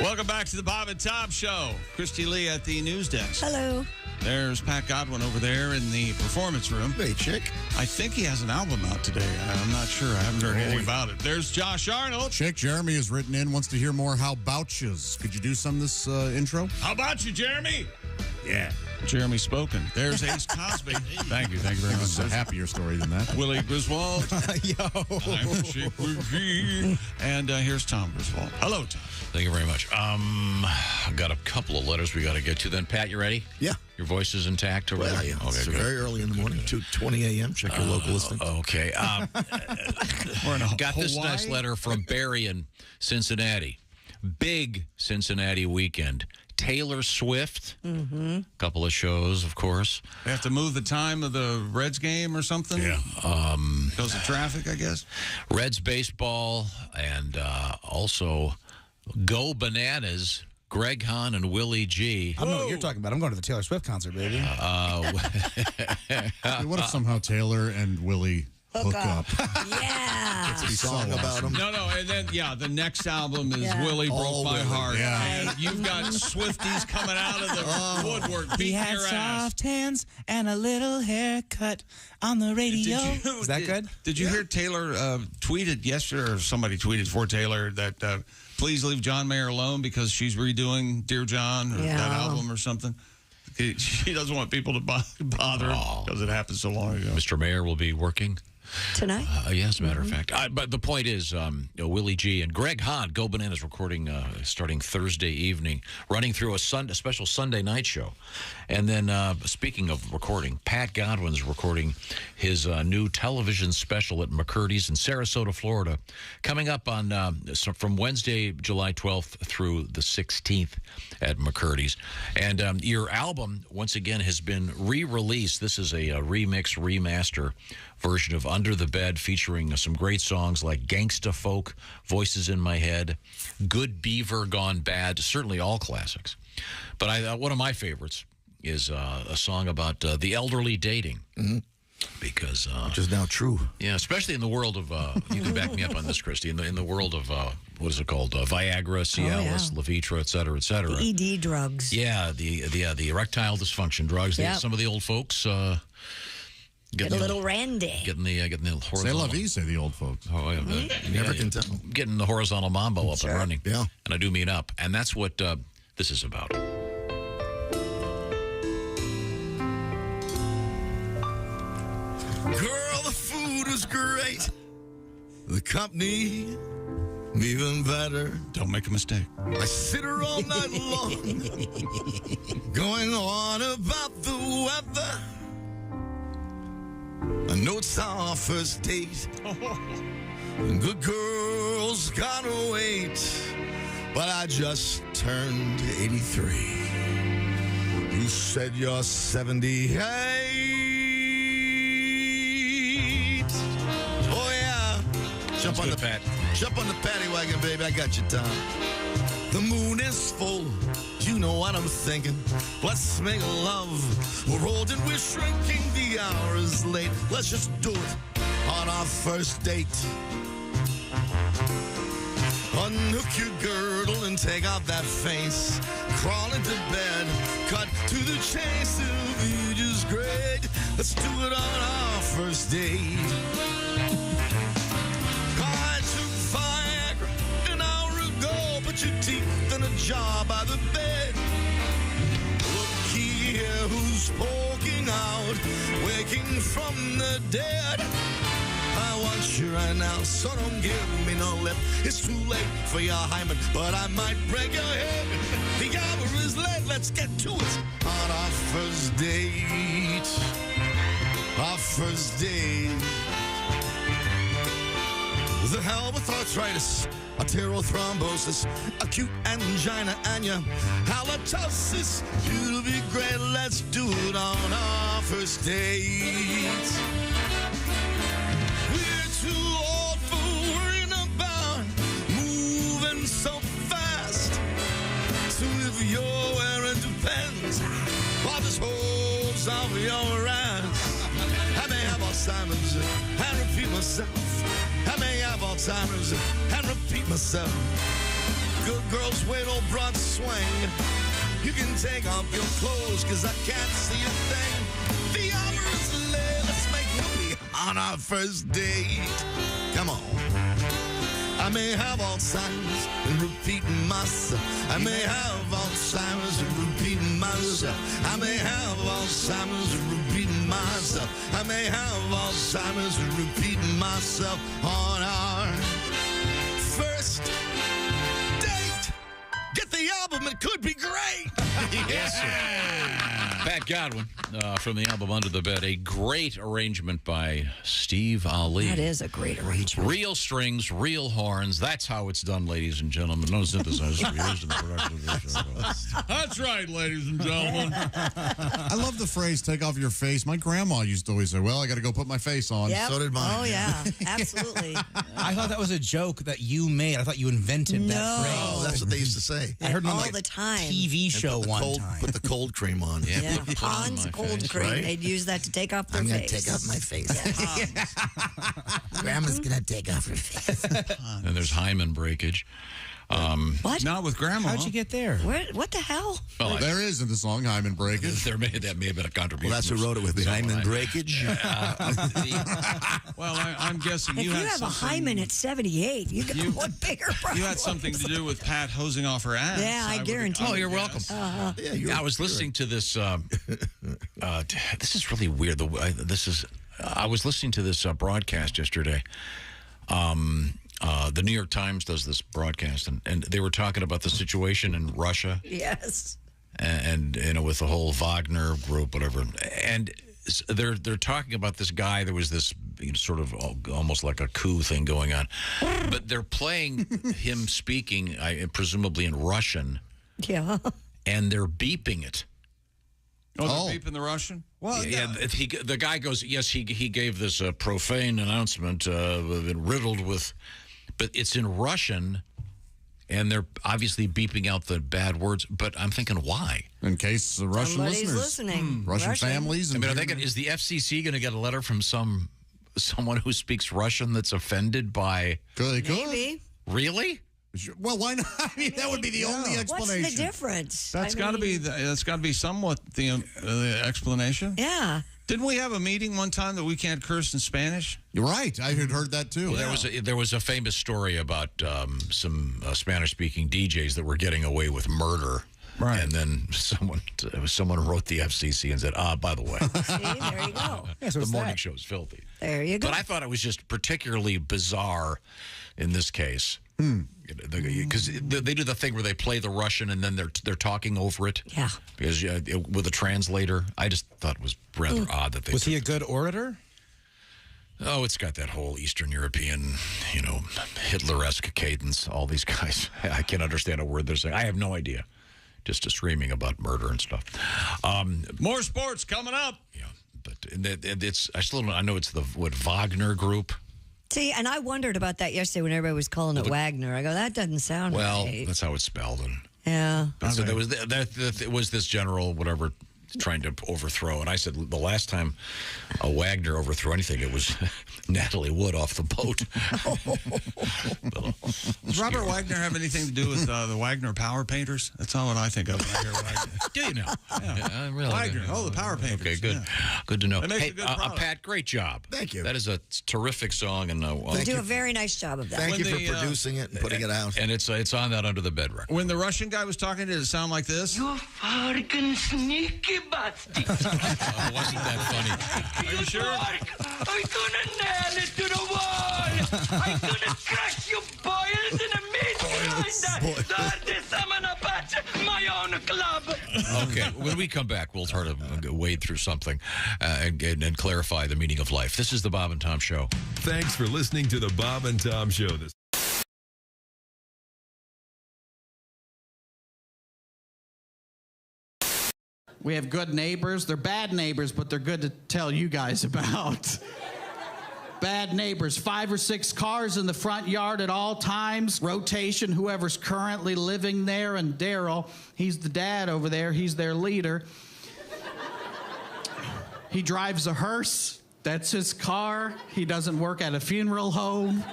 Welcome back to the Bob and Tom Show. Christy Lee at the news desk. Hello. There's Pat Godwin over there in the performance room. Hey, chick. I think he has an album out today. I'm not sure. I haven't heard anything about it. There's Josh Arnold. Chick Jeremy has written in, wants to hear more how about yous. Could you do some this intro? How about you, Jeremy? Yeah. Jeremy Spoken. There's Ace Cosby. Thank you very much. It's a happier story than that. Willie Griswold. Yo. I'm Chick McGee. And here's Tom Griswold. Hello, Tom. Thank you very much. I've got a couple of letters we got to get to. Then, Pat, you ready? Yeah. Your voice is intact already? Well, yeah. Okay, It's good. very early in the morning, 2:20 a.m. Check your local listing. Okay. We're in got this Hawaii? nice letter from Barry in Cincinnati. Big Cincinnati weekend. Taylor Swift. Mm-hmm. Couple of shows, of course. They have to move the time of the Reds game or something? Yeah. Because of traffic, I guess? Reds baseball and also Go Bananas. Greg Hahn and Willie G. I don't know what you're talking about. I'm going to the Taylor Swift concert, baby. What if somehow Taylor and Willie hook up? Yeah. It's a song about them. No, and then, the next album is Yeah. Willie Broke All My Willie, Heart. yeah. And you've got Swifties coming out of the woodwork He beating had your ass. soft hands and a little haircut on the radio. Is that good? Did you hear Taylor tweeted yesterday, or somebody tweeted for Taylor that please leave John Mayer alone because she's redoing Dear John or that album or something? She doesn't want people to bother her because it happened so long ago. Mr. Mayor will be working Tonight? yes, as a matter of fact. But the point is, Willie G and Greg Hahn, Go Bananas, recording starting Thursday evening, running through a special Sunday night show. And then, speaking of recording, Pat Godwin's recording his new television special at McCurdy's in Sarasota, Florida, coming up on from Wednesday, July 12th through the 16th at McCurdy's. And your album, once again, has been re-released. This is a remix, remaster version of Under the Bed, featuring some great songs like Gangsta Folk, Voices in My Head, Good Beaver Gone Bad, certainly all classics. But one of my favorites is a song about the elderly dating. Mm-hmm. Because which is now true. Yeah, especially in the world of you can back me up on this, Christy. In the world of what is it called? Viagra, Cialis, Levitra, et cetera, et cetera. The ED drugs. Yeah, the erectile dysfunction drugs. Yep. Some of the old folks Get a little randy. Getting the horizontal. Say la vie, say the old folks. Oh, yeah. You never can tell. Getting the horizontal mambo up and running. Yeah. And I do mean up. And that's what this is about. Girl, the food was great. The company, even better. Don't make a mistake. I sit her all night long, going on about the weather. I know it's our first date. Good girls gotta wait. But I just turned 83. You said you're 78. Oh, yeah. Jump on the paddy wagon, baby. I got you, Tom. The moon is full. You know what I'm thinking. Let's make love. We're old and we're shrinking. The hour is late. Let's just do it on our first date. Unhook your girdle and take off that face. Crawl into bed. Cut to the chase. The view's great. Let's do it on our first date. I took Viagra an hour ago. Put your teeth in a jar by the bed. Looky here who's poking out, waking from the dead. I want you right now, so don't give me no lip. It's too late for your hymen, but I might break your head. The hour is late, let's get to it on our first date. Our first date. The hell with arthritis, arterial thrombosis, acute angina, and your halitosis. It'll be great, let's do it on our first date. We're too old for worrying about moving so fast. So if you're wearing depends on the holes of your ass. I may have Alzheimer's and repeat myself. I may have Alzheimer's and repeat myself. Good girls, wait, old broad swing. You can take off your clothes, cause I can't see a thing. The hour is late, let's make whoopee on our first date. Come on. I may have Alzheimer's and repeating myself. I may have Alzheimer's and repeating myself. I may have Alzheimer's and repeating myself. I may have Alzheimer's and repeating myself on our first date. Get the album, it could be great. Yes, sir. Pat Godwin from the album Under the Bed. A great arrangement by Steve Ali. That is a great arrangement. Real strings, real horns. That's how it's done, ladies and gentlemen. No synthesizers to be used in the production of this show. That's right, ladies and gentlemen. I love the phrase, take off your face. My grandma used to always say, well, I got to go put my face on. Yep. So did mine. Oh, yeah. Absolutely. I thought that was a joke that you made. I thought you invented that phrase. Oh, that's what they used to say. I heard it on all like the time. TV show one time. Put the cold cream on. Yeah. Pond's cold cream. right? They'd use that to take off their I'm face. going to take off my face. Grandma's going to take off her face. And there's hymen breakage. What? Not with grandma. How'd you get there? What the hell? Well, There is in the song hymen breakage. that may have been a contribution. Well, that's who wrote it with me. Hymen breakage. Well, I'm guessing If you you had have a something. hymen at 78, you got one bigger problem. You had something to do with Pat hosing off her ass. Yeah, I guarantee. Oh, you're welcome. Yeah, I was listening to this. This is really weird. I was listening to this broadcast yesterday. The New York Times does this broadcast, and they were talking about the situation in Russia. Yes. And with the whole Wagner group, whatever. And they're talking about this guy. There was this sort of almost like a coup thing going on, but they're playing him speaking, presumably in Russian. Yeah. And they're beeping it. Oh, they're beeping the Russian? Well, yeah. The guy goes, yes, he gave this profane announcement, riddled with, but it's in Russian, and they're obviously beeping out the bad words. But I'm thinking, why? In case the Russian Somebody's listeners, listening. Russian families. I mean, I'm thinking, is the FCC going to get a letter from someone who speaks Russian that's offended by? Maybe. Really? Well, why not? I mean, that would be the only explanation. What's the difference? That's got to be somewhat the explanation. Yeah. Didn't we have a meeting one time that we can't curse in Spanish? You're right. I had heard that too. Well, there was a famous story about some Spanish-speaking DJs that were getting away with murder. Right. And then someone wrote the FCC and said, by the way. See, there you go. Yeah, so the it's morning that. show is filthy. There you go. But I thought it was just particularly bizarre in this case. Because they do the thing where they play the Russian and then they're talking over it. Yeah. Because with a translator, I just thought it was rather odd that they. Was he a good orator? Oh, it's got that whole Eastern European, Hitler-esque cadence. All these guys, I can't understand a word they're saying. I have no idea. Just screaming about murder and stuff. More sports coming up. Yeah, but it's I still don't. I know it's the Wagner Group. See, and I wondered about that yesterday when everybody was calling it Wagner. I go, that doesn't sound right. That's how it's spelled. And yeah. but so there was it was this general whatever trying to overthrow, and I said the last time a Wagner overthrew anything, it was Natalie Wood off the boat. Does Robert Wagner have anything to do with the Wagner power painters? That's all what I think of when I hear Wagner. Do you know? Yeah. Really? Wagner, the power painters. Okay, good. Yeah. Good to know. It makes Hey, a good product. Pat, great job. Thank you. That is a terrific song, and You do a very nice job of that. Thank you for producing it and putting it out. And it's on that Under the Bed record. When the Russian guy was talking, did it sound like this? You fucking sneaky bastard. Wasn't that funny? Are you sure? I'm gonna nail it to the wall. I'm gonna crack you boils in a meat grinder. I'm gonna bat my own club. Okay, when we come back, we'll try to wade through something and clarify the meaning of life. This is the Bob and Tom Show. Thanks for listening to the Bob and Tom Show. We have good neighbors. They're bad neighbors, but they're good to tell you guys about. Bad neighbors, 5 or 6 cars in the front yard at all times. Rotation, whoever's currently living there. And Daryl, he's the dad over there. He's their leader. He drives a hearse. That's his car. He doesn't work at a funeral home.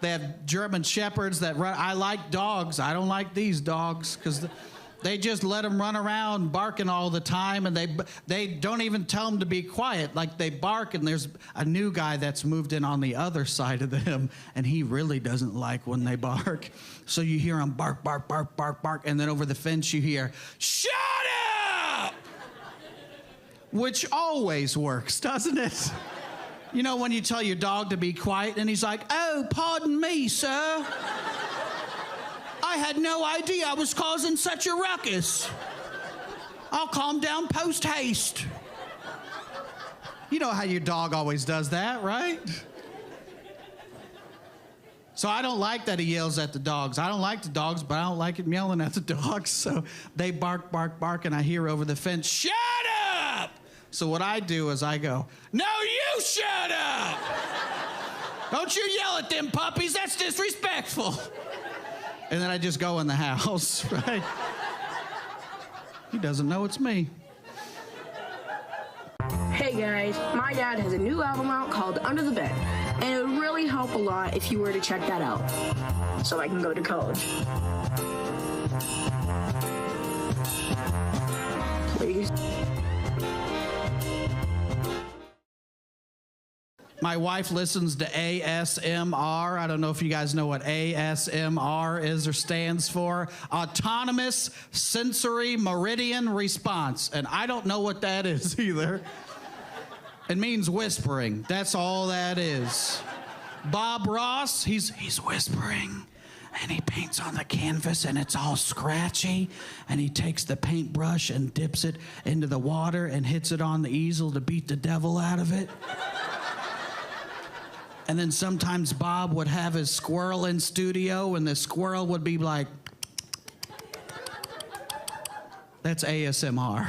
They have German shepherds that run. I like dogs. I don't like these dogs because they just let them run around barking all the time, and they don't even tell them to be quiet. Like, they bark, and there's a new guy that's moved in on the other side of them, and he really doesn't like when they bark. So you hear them bark, bark, bark, bark, bark, and then over the fence you hear, "Shut up!" Which always works, doesn't it? You know when you tell your dog to be quiet, and he's like, "Oh, pardon me, sir. I had no idea I was causing such a ruckus. I'll calm down post haste." You know how your dog always does that, right? So I don't like that he yells at the dogs. I don't like the dogs, but I don't like him yelling at the dogs. So they bark, bark, bark, and I hear over the fence, "Shut up!" So what I do is I go, "No, you shut up! Don't you yell at them puppies, that's disrespectful." And then I just go in the house, right? He doesn't know it's me. Hey guys, my dad has a new album out called Under the Bed, and it would really help a lot if you were to check that out, so I can go to college. Please. My wife listens to ASMR. I don't know if you guys know what ASMR is or stands for. Autonomous Sensory Meridian Response. And I don't know what that is either. It means whispering. That's all that is. Bob Ross, he's whispering. And he paints on the canvas, and it's all scratchy. And he takes the paintbrush and dips it into the water and hits it on the easel to beat the devil out of it. And then sometimes Bob would have his squirrel in studio, and the squirrel would be like, that's ASMR.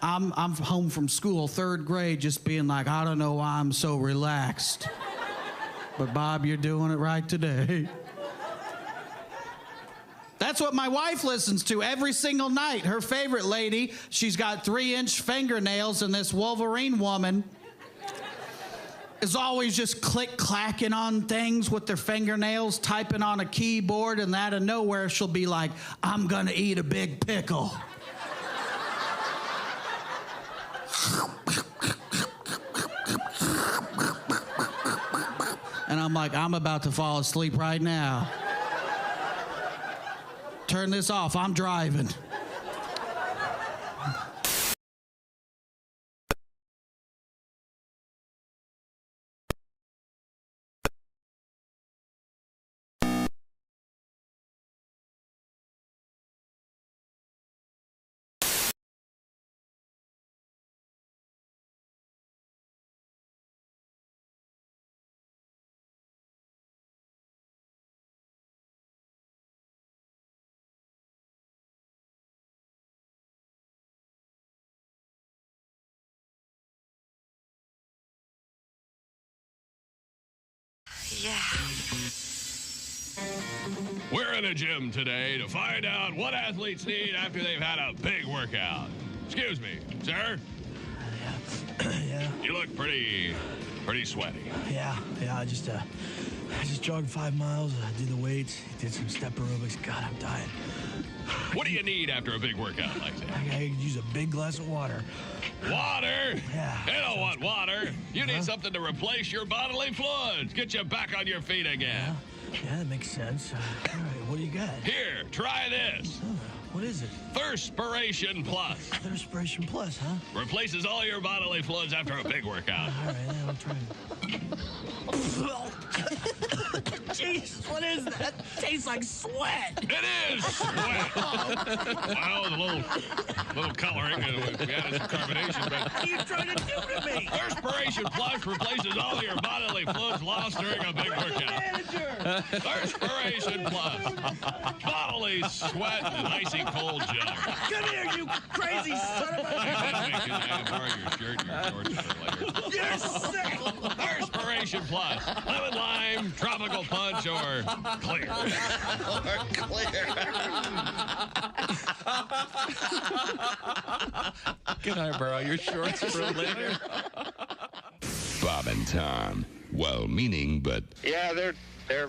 I'm home from school, 3rd grade, just being like, I don't know why I'm so relaxed. But Bob, you're doing it right today. That's what my wife listens to every single night. Her favorite lady, she's got 3-inch fingernails, and this Wolverine woman is always just click-clacking on things with their fingernails, typing on a keyboard, and out of nowhere she'll be like, "I'm gonna eat a big pickle." And I'm like, I'm about to fall asleep right now. Turn this off. I'm driving. Yeah. We're in a gym today to find out what athletes need after they've had a big workout. Excuse me, sir? Yeah. You look pretty sweaty. Yeah. I just jogged 5 miles. I did the weights. Did some step aerobics. God, I'm dying. What do you need after a big workout like that? I could use a big glass of water. Water? Yeah. You don't want water. You need something to replace your bodily fluids. Get you back on your feet again. Yeah, that makes sense. All right, what do you got? Here, try this. What is it? Thirspiration Plus. Thirspiration Plus, huh? Replaces all your bodily fluids after a big workout. All right, I'll try it. Jesus, what is that? Tastes like sweat. It is sweat. Well, the little coloring. We added some carbonation, but... What are you trying to do to me? Thirspiration Plus replaces all your bodily fluids lost during a big workout. Thirspiration Plus. Bodily sweat and icy cold jug. Come here, you crazy son of a... Can I borrow your shirt and your shorts for later? You're sick. Thirspiration Plus. Lemon lime, tropical punch, or clear. Can I borrow your shorts for later? Bob and Tom, well-meaning, but Yeah, they're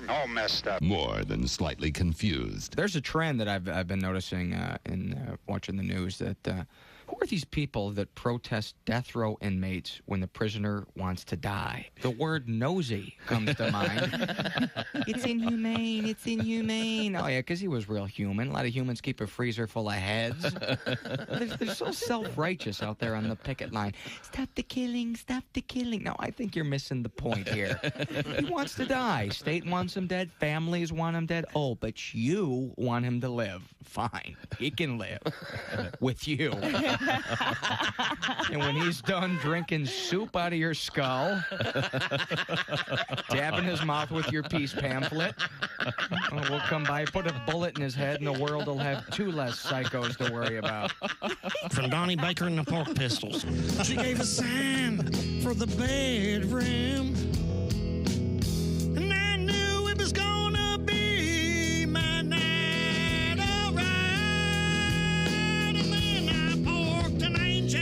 all messed up. more than slightly confused. There's a trend that I've been noticing in watching the news that who are these people that protest death row inmates when the prisoner wants to die? The word nosy comes to mind. It's inhumane. It's inhumane. Oh, yeah, because he was real human. A lot of humans keep a freezer full of heads. They're so self-righteous out there on the picket line. Stop the killing. Stop the killing. No, I think you're missing the point here. He wants to die. State wants him dead. Families want him dead. Oh, but you want him to live. Fine. He can live with you. And when he's done drinking soup out of your skull, dabbing his mouth with your peace pamphlet, we'll come by, put a bullet in his head, and the world will have 2 less psychos to worry about. From Donnie Baker and the Pork Pistols. She gave a sign for the bedroom, and I knew it was gonna be my night, all right. And then I porked an angel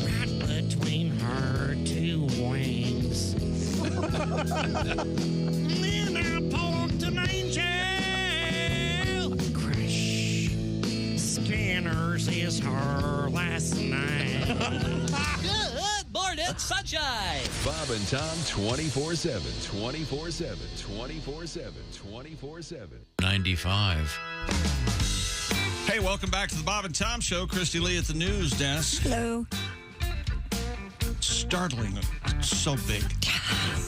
right between her 2 wings. And then I porked an angel. Crash. Scanners is her last night. Good morning, sunshine. Bob and Tom 24/7, 24/7, 24/7, 24/7. 95. Hey, welcome back to the Bob and Tom Show. Christy Lee at the news desk. Hello. Startling. So big.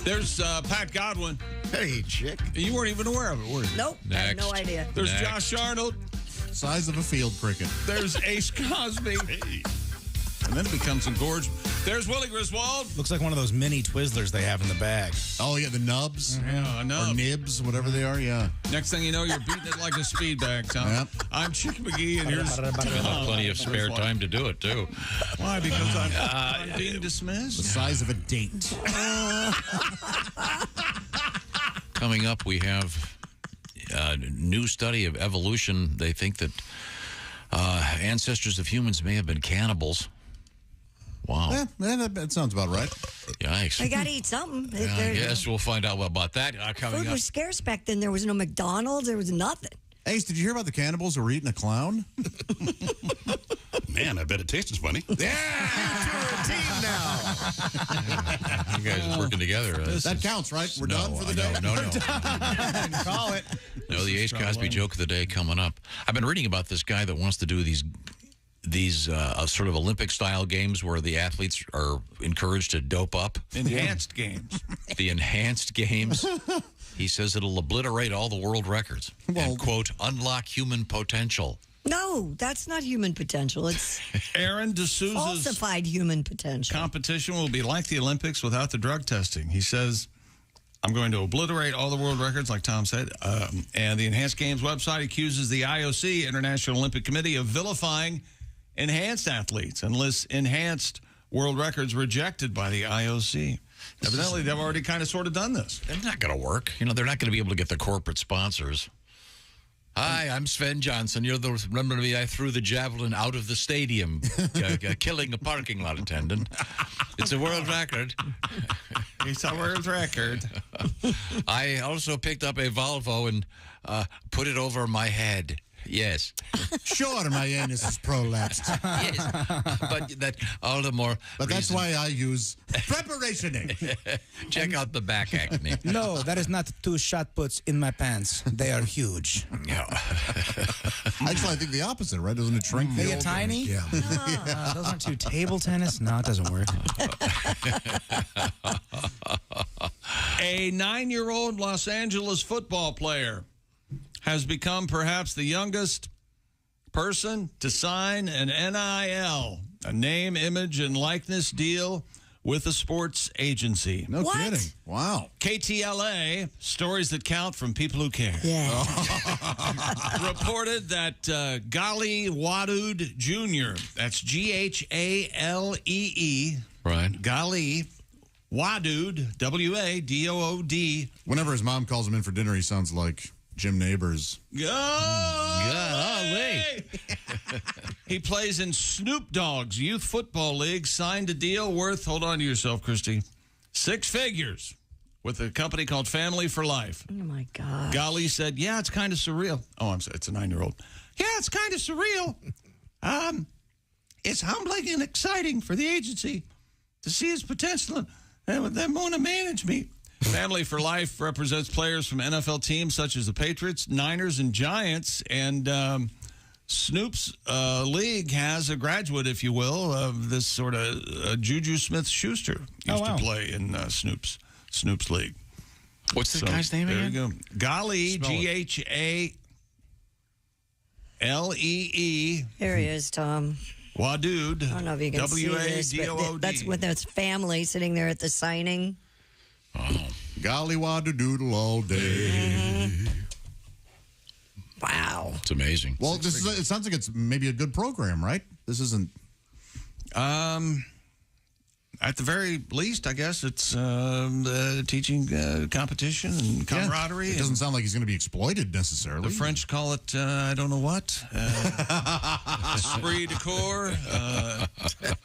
There's Pat Godwin. Hey, chick. You weren't even aware of it, were you? Nope. I had no idea. There's Josh Arnold. Size of a field cricket. There's Ace Cosby. Hey. And then it becomes engorged. There's Willie Griswold. Looks like one of those mini Twizzlers they have in the bag. Oh, yeah, the nubs. Yeah, a nub. Or nibs, whatever they are, yeah. Next thing you know, you're beating it like a speed bag, Tom. Yep. I'm Chick McGee, and here's You'll have plenty of spare time to do it, too. Why? Because I'm being dismissed? The size of a date. Coming up, we have a new study of evolution. They think that ancestors of humans may have been cannibals. Wow. Yeah, that sounds about right. Yikes. They got to eat something. Yeah, I guess we'll find out about that coming Food up. was scarce back then. There was no McDonald's. There was nothing. Ace, did you hear about the cannibals who were eating a clown? Man, I bet it tastes funny. Yeah, you two are a team now. You guys are working together. That counts, right? We're done for the day? No. Call it. No, the Ace Cosby joke of the day coming up. I've been reading about this guy that wants to do these sort of Olympic-style games where the athletes are encouraged to dope up. Enhanced games. The enhanced games. He says it'll obliterate all the world records and, quote, unlock human potential. No, that's not human potential. It's Aaron D'Souza's falsified human potential. competition will be like the Olympics without the drug testing. He says, I'm going to obliterate all the world records, like Tom said. And the Enhanced Games website accuses the IOC, International Olympic Committee, of vilifying enhanced athletes and lists enhanced world records rejected by the IOC. Evidently, they've already kind of sort of done this. It's not going to work. You know, they're not going to be able to get the corporate sponsors. Hi, I'm Sven Johnson. Remember me? I threw the javelin out of the stadium, killing a parking lot attendant. It's a world record. It's a world record. I also picked up a Volvo and put it over my head. Yes. Sure, my anus is prolapsed. Yes, but that all the more. But that's why I use preparation. Check out the back acne. No, that is not 2 shot puts in my pants. They are huge. Yeah. Actually, I think the opposite, right? Doesn't it shrink? They get tiny? Yeah. Those aren't 2 table tennis? No, it doesn't work. A 9-year-old Los Angeles football player has become perhaps the youngest person to sign an NIL, a name, image, and likeness deal with a sports agency. No kidding. Wow. KTLA, stories that count from people who care. Yeah. Reported that Gali Wadud Jr., that's Ghalee. Right. Gali Wadud, W-A-D-O-O-D. Whenever his mom calls him in for dinner, he sounds like Jim Neighbors. Golly! He plays in Snoop Dogg's youth football league, signed a deal worth, hold on to yourself, Christy, 6 figures with a company called Family for Life. Oh, my God. Gali said, yeah, it's kind of surreal. Oh, I'm sorry, it's a 9-year-old. Yeah, it's kind of surreal. It's humbling and exciting for the agency to see its potential and them want to manage me. Family for Life represents players from NFL teams such as the Patriots, Niners, and Giants. And Snoop's league has a graduate, if you will, of this sort of Juju Smith-Schuster used to play in Snoop's league. What's the guy's name again? There you go. Gali, Ghalee. Here he is, Tom. Wadud. I don't know if you can see this, but that's with its family sitting there at the signing. Oh. Golly wad-a-doodle all day. Wow. It's amazing. Well, it sounds like it's maybe a good program, right? This isn't... At the very least, I guess it's teaching competition and camaraderie. It doesn't sound like he's going to be exploited necessarily. The French call it, I don't know what, esprit de corps,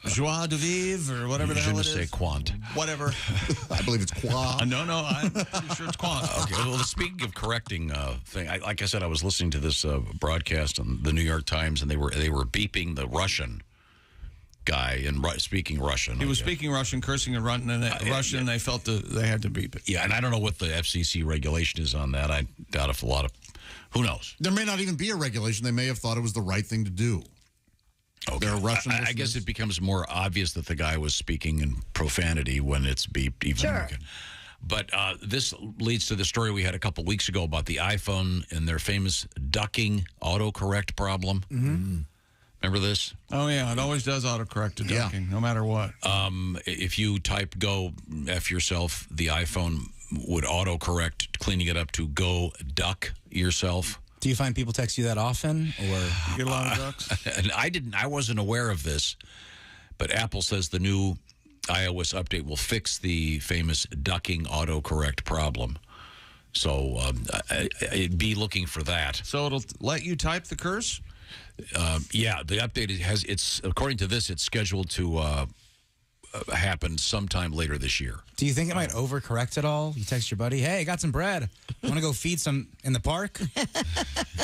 joie de vivre, or whatever the hell it is. Je ne sais quant. Whatever. I believe it's qua. No, I'm pretty sure it's quant. Okay, well, speaking of correcting thing, like I said, I was listening to this broadcast on the New York Times, and they were beeping the Russian guy and speaking Russian. He was speaking Russian, cursing and Russian, and they felt they had to beep it. Yeah, and I don't know what the FCC regulation is on that. I doubt if a lot of... Who knows? There may not even be a regulation. They may have thought it was the right thing to do. Okay. There are Russian I guess it becomes more obvious that the guy was speaking in profanity when it's beeped. Even Sure. But this leads to the story we had a couple weeks ago about the iPhone and their famous ducking autocorrect problem. Mm-hmm. Remember this? Oh, yeah. It always does autocorrect to ducking, no matter what. If you type go F yourself, the iPhone would autocorrect, cleaning it up to go duck yourself. Do you find people text you that often? Or you get a lot of ducks? And I wasn't aware of this, but Apple says the new iOS update will fix the famous ducking autocorrect problem. So I'd be looking for that. So it'll let you type the curse? Yeah, the update it's according to this, it's scheduled to happen sometime later this year. do you think it might overcorrect it all? You text your buddy, hey, I got some bread. Want to go feed some in the park?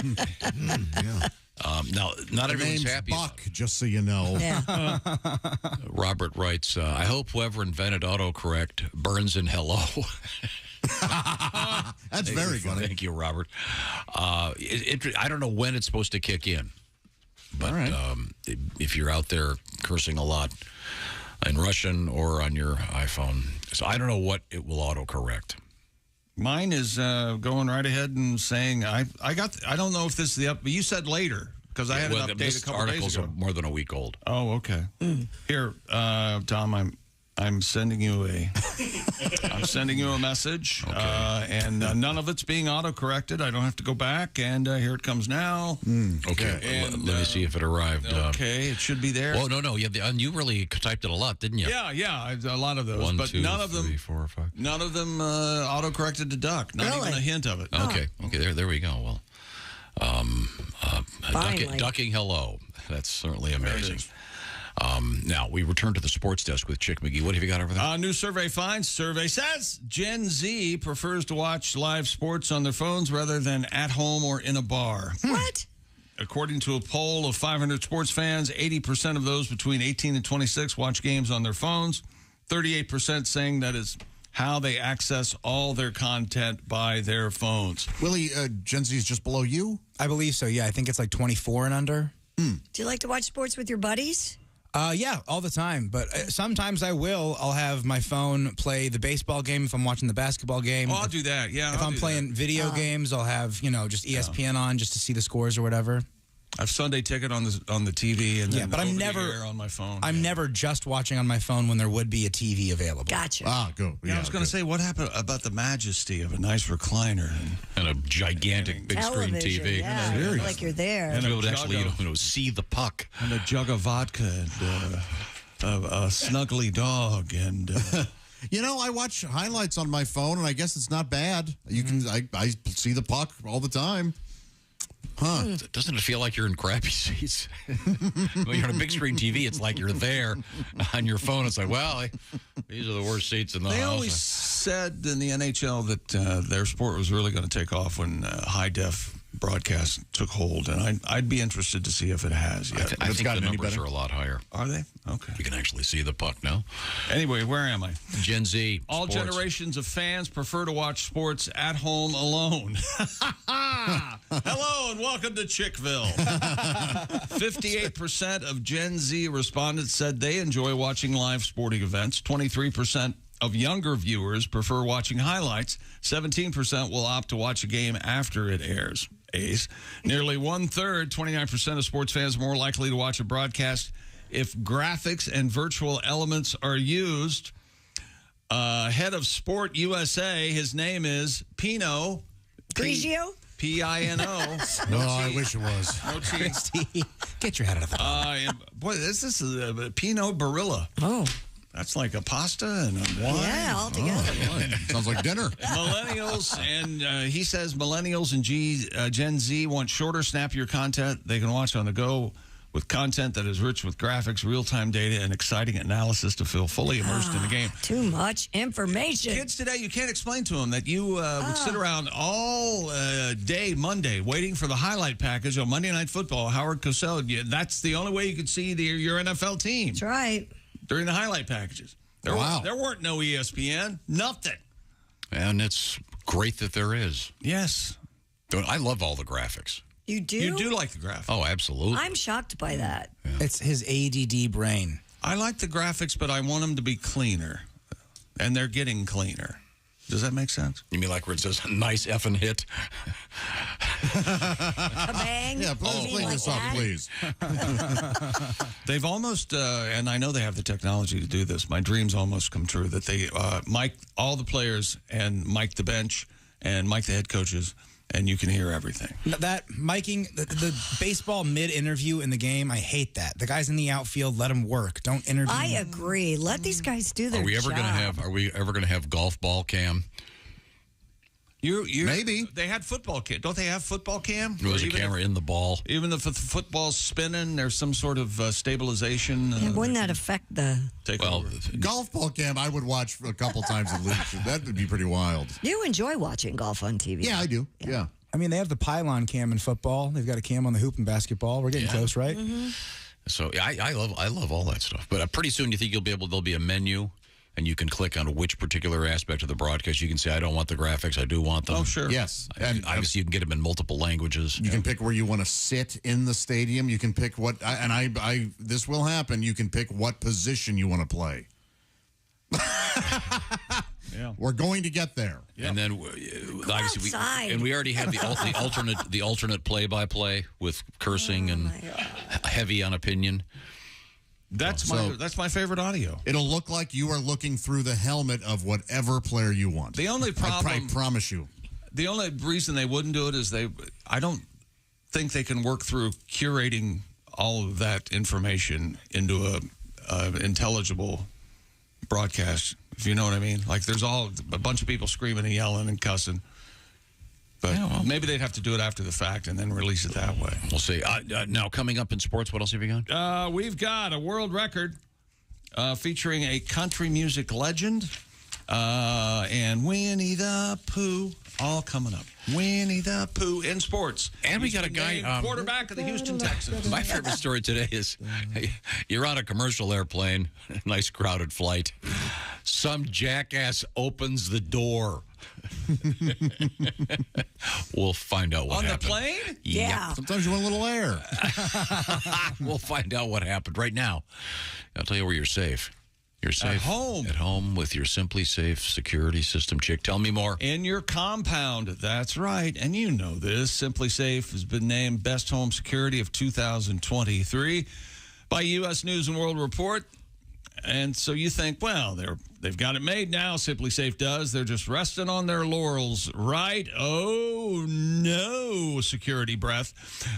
Yeah. Now, not The everyone's name's happy. Buck, just so you know. Yeah. Robert writes, I hope whoever invented autocorrect burns in hello. That's very funny. Thank you, Robert. I don't know when it's supposed to kick in, but if you're out there cursing a lot in Russian or on your iPhone, so I don't know what it will autocorrect. Mine is going right ahead and saying I don't know if this is but you said later because I had an update a couple days ago. More than a week old. Oh, okay. Here, Tom, I'm sending you a message, and none of it's being autocorrected. I don't have to go back, and here it comes now. Okay, and, let me see if it arrived. Okay, it should be there. Oh no, you really typed it a lot, didn't you? Yeah, a lot of those, 1, but 2, none of them. 3, 4, 5. None of them autocorrected to duck. Not even a hint of it. Okay, there we go. Well, ducking hello. That's certainly amazing. Now, we return to the sports desk with Chick McGee. What have you got over there? New survey finds. Survey says Gen Z prefers to watch live sports on their phones rather than at home or in a bar. What? According to a poll of 500 sports fans, 80% of those between 18 and 26 watch games on their phones. 38% saying that is how they access all their content by their phones. Willie, Gen Z is just below you? I believe so, yeah. I think it's like 24 and under. Do you like to watch sports with your buddies? Yeah, all the time. But sometimes I'll have my phone play the baseball game if I'm watching the basketball game. Oh, I'll do that, yeah. If I'm playing video games, I'll have, just ESPN on just to see the scores or whatever. I have Sunday Ticket on the TV and then but I'm over the never air on my phone. I'm never just watching on my phone when there would be a TV available. Gotcha. Go. Yeah, I was going to say, what happened about the majesty of a nice recliner and a gigantic big screen TV? Yeah, I feel like you're there. And you would actually see the puck. And a jug of vodka and a snuggly dog and... I watch highlights on my phone, and I guess it's not bad. You can I see the puck all the time. Huh. Doesn't it feel like you're in crappy seats? When you're on a big screen TV, it's like you're there. On your phone, it's like, well, these are the worst seats in the house. They always said in the NHL that their sport was really going to take off when high-def broadcast took hold, and I'd be interested to see if it has yet. I think the numbers are a lot higher. Are they? Okay. You can actually see the puck now. Anyway, where am I? Gen Z. All sports. generations of fans prefer to watch sports at home alone. Hello and welcome to Chickville. 58% of Gen Z respondents said they enjoy watching live sporting events. 23% of younger viewers prefer watching highlights. 17% will opt to watch a game after it airs. Nearly one-third, 29% of sports fans are more likely to watch a broadcast if graphics and virtual elements are used. Head of Sport USA, his name is Pino. Grigio? P-I-N-O. No, I wish it was. No T. Get your head out of the box. Boy, this is a Pinot Barilla. Oh. That's like a pasta and a wine. Yeah, all together. Sounds like dinner. Millennials, and he says millennials and Gen Z want shorter, snappier content they can watch on the go with content that is rich with graphics, real-time data, and exciting analysis to feel fully immersed in the game. Too much information. Kids today, you can't explain to them that you would sit around all day Monday waiting for the highlight package on Monday Night Football. Howard Cosell, that's the only way you could see your NFL team. That's right. During the highlight packages. There weren't no ESPN. Nothing. And it's great that there is. Yes. I love all the graphics. You do? You do like the graphics. Oh, absolutely. I'm shocked by that. Yeah. It's his ADD brain. I like the graphics, but I want them to be cleaner. And they're getting cleaner. Does that make sense? You mean like where it says, nice effing hit? A bang? Yeah, please clean this up, please. They've almost, and I know they have the technology to do this, my dreams almost come true, that they mic all the players and mic the bench and mic the head coaches, and you can hear everything. That miking, the baseball mid-interview in the game, I hate that. The guys in the outfield, let them work. Don't interview. I agree. Let these guys do their Are we ever job. going to have golf ball cam? Maybe. They had football cam. Don't they have football cam? There's a camera in the ball. Even if the football's spinning, there's some sort of stabilization. Wouldn't that affect the... Golf ball cam I would watch a couple times at least. That would be pretty wild. You enjoy watching golf on TV. Yeah, I do. Yeah. I mean, they have the pylon cam in football. They've got a cam on the hoop in basketball. We're getting close, right? So I love all that stuff. But pretty soon, you think there'll be a menu, and you can click on which particular aspect of the broadcast. You can say, I don't want the graphics, I do want them. Oh, sure. Yes. And obviously, you can get them in multiple languages. You can pick where you want to sit in the stadium. You can pick what, this will happen. You can pick what position you want to play. Yeah. We're going to get there. And then obviously we already have the alternate play-by-play with cursing and heavy on opinion. That's my favorite audio. It'll look like you are looking through the helmet of whatever player you want. The only problem, I promise you. The only reason they wouldn't do it is I don't think they can work through curating all of that information into a intelligible broadcast, if you know what I mean. Like, there's a bunch of people screaming and yelling and cussing. But maybe they'd have to do it after the fact and then release it that way. We'll see. Now, coming up in sports, what else have you got? We've got a world record featuring a country music legend and Winnie the Pooh, all coming up. Winnie the Pooh in sports. And we got a guy, quarterback of the Houston Texans. My favorite story today is you're on a commercial airplane, nice crowded flight. Some jackass opens the door. We'll find out what happened. On the plane? Yeah. Sometimes you want a little air. We'll find out what happened right now. I'll tell you where you're safe. You're safe. At home. At home with your Simply Safe security system, chick. Tell me more. In your compound. That's right. And you know this. Simply Safe has been named Best Home Security of 2023 by U.S. News and World Report. And so you think, well, they've got it made now. Simply Safe does. They're just resting on their laurels, right? Oh, no, security breath.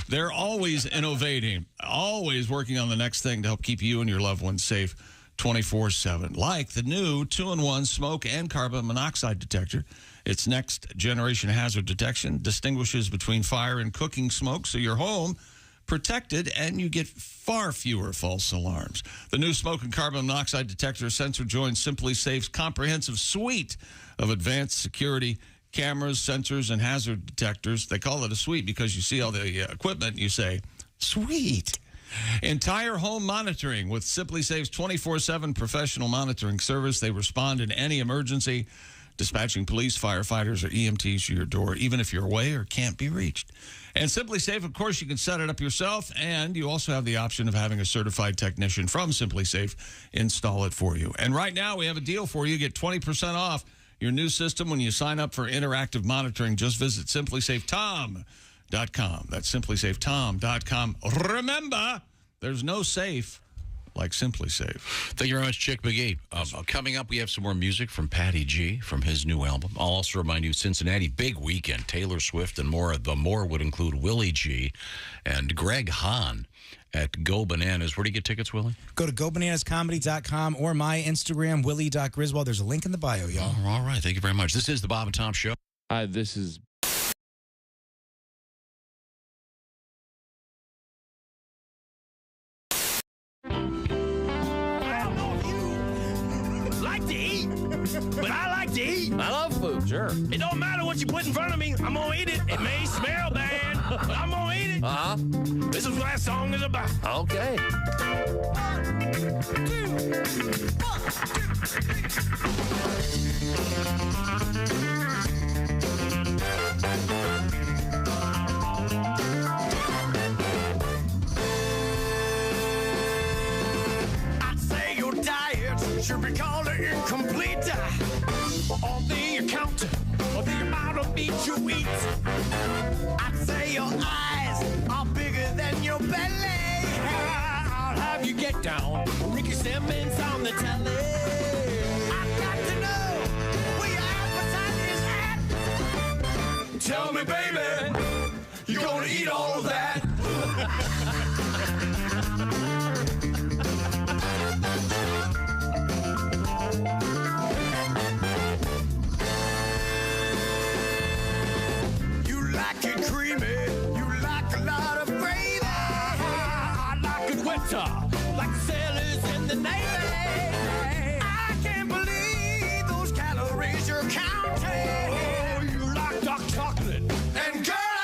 They're always innovating, always working on the next thing to help keep you and your loved ones safe 24/7. Like the new 2-in-1 smoke and carbon monoxide detector. Its next generation hazard detection distinguishes between fire and cooking smoke, so your home protected, and you get far fewer false alarms. The new smoke and carbon monoxide detector sensor joins Simply Safe's comprehensive suite of advanced security cameras, sensors, and hazard detectors. They call it a suite because you see all the equipment and you say, sweet. Entire home monitoring with Simply Safe's 24/7 professional monitoring service. They respond in any emergency, dispatching police, firefighters, or EMTs to your door, even if you're away or can't be reached. And Simply Safe, of course, you can set it up yourself, and you also have the option of having a certified technician from Simply Safe install it for you. And right now, we have a deal for you. Get 20% off your new system when you sign up for interactive monitoring. Just visit simplysafetom.com. That's simplysafetom.com. Remember, there's no safe like Simply Safe. Thank you very much, Chick McGee. Coming up, we have some more music from Patty G from his new album. I'll also remind you, Cincinnati, big weekend. Taylor Swift and more. The more would include Willie G and Greg Hahn at Go Bananas. Where do you get tickets, Willie? Go to gobananascomedy.com or my Instagram, willie.griswold. There's a link in the bio, y'all. All right. Thank you very much. This is the Bob and Tom Show. Hi, this is but I like to eat. I love food, sure. It don't matter what you put in front of me. I'm going to eat it. It may smell bad, but I'm going to eat it. Uh-huh. This is what that song is about. Okay. 1, 2, 3. I'd say your diet should be called incomplete. On the account of the amount of meat you eat. I'd say your eyes are bigger than your belly. I'll have you get down. Ricky Simmons on the telly. I've got to know where your appetite is at. Tell me, baby, you're gonna eat all of that. Like the sailors in the Navy. I can't believe those calories you're counting. Oh, you like dark chocolate and girl.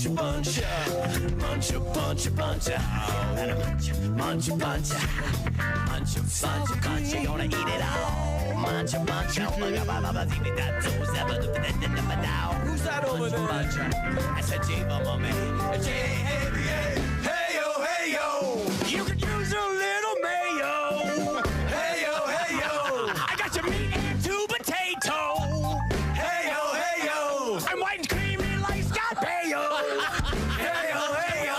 munch, munch, munch, munch, munch, and a munch, munch, munch, munch, munch, munch, you gonna eat it all. Munch, munch, who's that over there? I said, J, Mama, J, hey, yo, hey, yo. You could use a little mayo. Hey, yo, hey, yo. I got your meat and 2 potato. Hey, yo, hey, yo. I'm white and creamy like Scott Bayo. Hey, yo, hey, yo.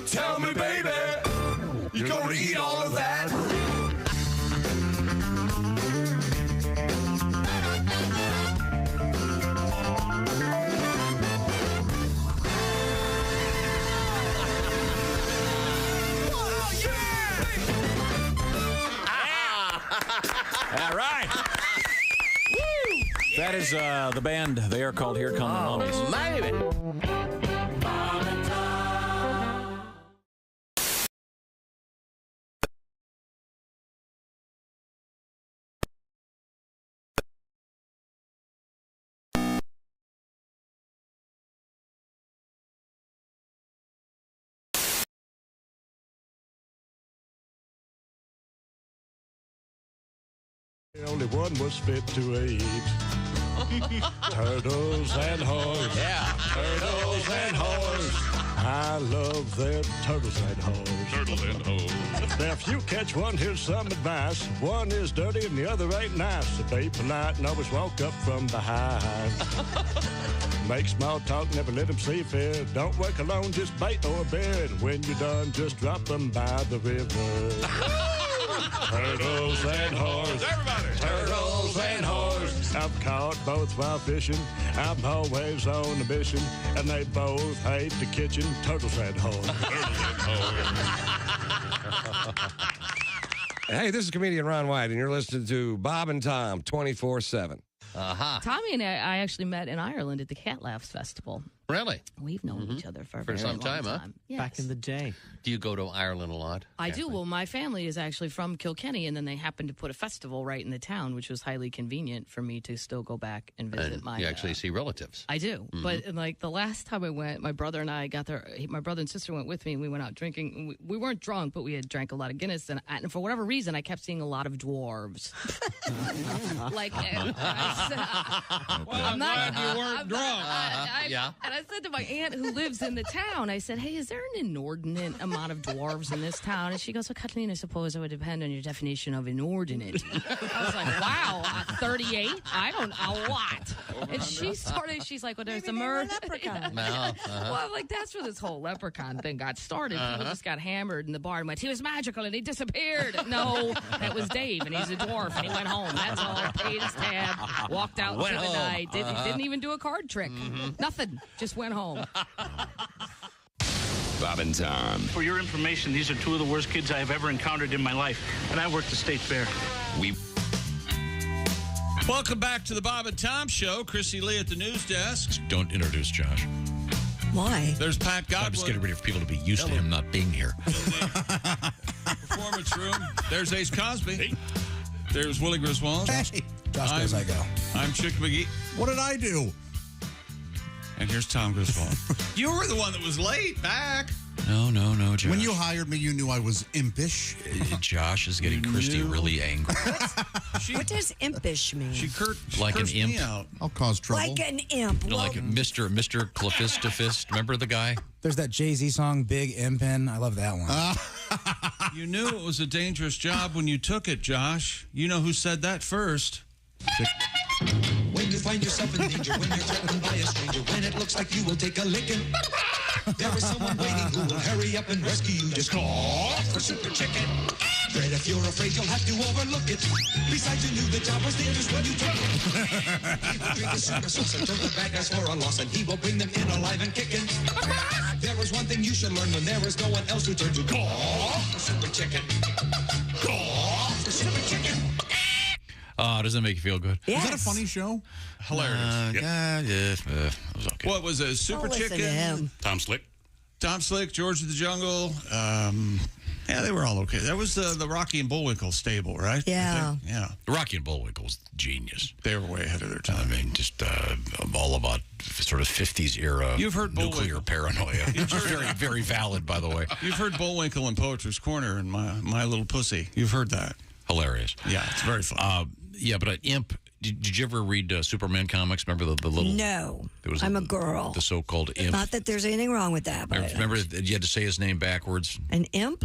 Tell me, baby, you gonna eat all of that? All right. That is the band. They are called Here Come the Mummies. Maybe. Only one was fit to eat. Turtles and whores. Yeah. Turtles and whores. I love them turtles and whores. Turtle and hose. Now, if you catch one, here's some advice. One is dirty and the other ain't nice. So be polite and always walk up from behind. Make small talk, never let them see fear. Don't work alone, just bait or bear. And when you're done, just drop them by the river. Turtles and whores. Everybody. Turtles and whores. I've caught both while fishing. I'm always on a mission. And they both hate the kitchen. Turtles and whores. Hey, this is comedian Ron White, and you're listening to Bob and Tom 24/7. Tommy and I actually met in Ireland at the Cat Laughs Festival. Really? We've known each other for a very some long time, huh? Yes. Back in the day. Do you go to Ireland a lot? I do. Well, my family is actually from Kilkenny, and then they happened to put a festival right in the town, which was highly convenient for me to still go back and visit And my. you actually see relatives. I do, but like the last time I went, my brother and I got there. My brother and sister went with me, and we went out drinking. We weren't drunk, but we had drank a lot of Guinness, and for whatever reason, I kept seeing a lot of dwarves. Like, I'm not. glad you weren't drunk. Yeah. And I said to my aunt who lives in the town, I said, hey, is there an inordinate amount of dwarves in this town? And she goes, well, Kathleen, I suppose it would depend on your definition of inordinate. I was like, wow, 38? I don't know what. And she's like, well, there's the leprechaun. Well, I'm like, that's where this whole leprechaun thing got started. People just got hammered in the bar and went, he was magical and he disappeared. No, that was Dave, and he's a dwarf, and he went home. That's all. Paid his tab, walked out for the night. Didn't even do a card trick. Nothing. Just went home. Bob and Tom. For your information, these are two of the worst kids I have ever encountered in my life, and I work the state fair. Welcome back to the Bob and Tom Show. Chrissy Lee at the news desk. Don't introduce Josh. Why? There's Pat Godwin. I'm just getting ready for people to be used to him not being here. Performance room. There's Ace Cosby. There's Willie Griswold. Hey, Josh goes, I go. I'm Chick McGee. What did I do? And here's Tom Griswold. You were the one that was late back. No, Josh. When you hired me, you knew I was impish. Josh is getting Christy really angry. What does impish mean? Like an cursed imp. me out. I'll cause trouble. Like an imp. Like Mr. Clefist. Remember the guy? There's that Jay-Z song, Big Impin'. I love that one. You knew it was a dangerous job when you took it, Josh. You know who said that first. find yourself in danger, when you're threatened by a stranger, when it looks like you will take a licking. There is someone waiting who will hurry up and rescue you. Just call for Super Chicken. Fred, if you're afraid, you'll have to overlook it. Besides, you knew the job was dangerous when you took it. He will drink the super sauce and turn the bad guys for a loss, and he will bring them in alive and kicking. There is one thing you should learn when there is no one else to turn to. Call for Super Chicken. Call for Super Chicken. Does that make you feel good? Yes. Is that a funny show? Hilarious. It was okay. What was it? Super listen Chicken? to him. Tom Slick. Tom Slick, George of the Jungle. Yeah, they were all okay. That was the Rocky and Bullwinkle stable, right? Yeah. Yeah. Rocky and Bullwinkle's genius. They were way ahead of their time. I mean, just all about sort of 50s era You've heard nuclear paranoia. It's very, very valid, by the way. You've heard Bullwinkle and Poetry's Corner and My Little Pussy. You've heard that. Hilarious. Yeah, it's very fun. Yeah, but Imp, did you ever read Superman comics? Remember the little... No, there was I'm a girl. The so-called Imp. Not that there's anything wrong with that. But Remember you had to say his name backwards? An imp?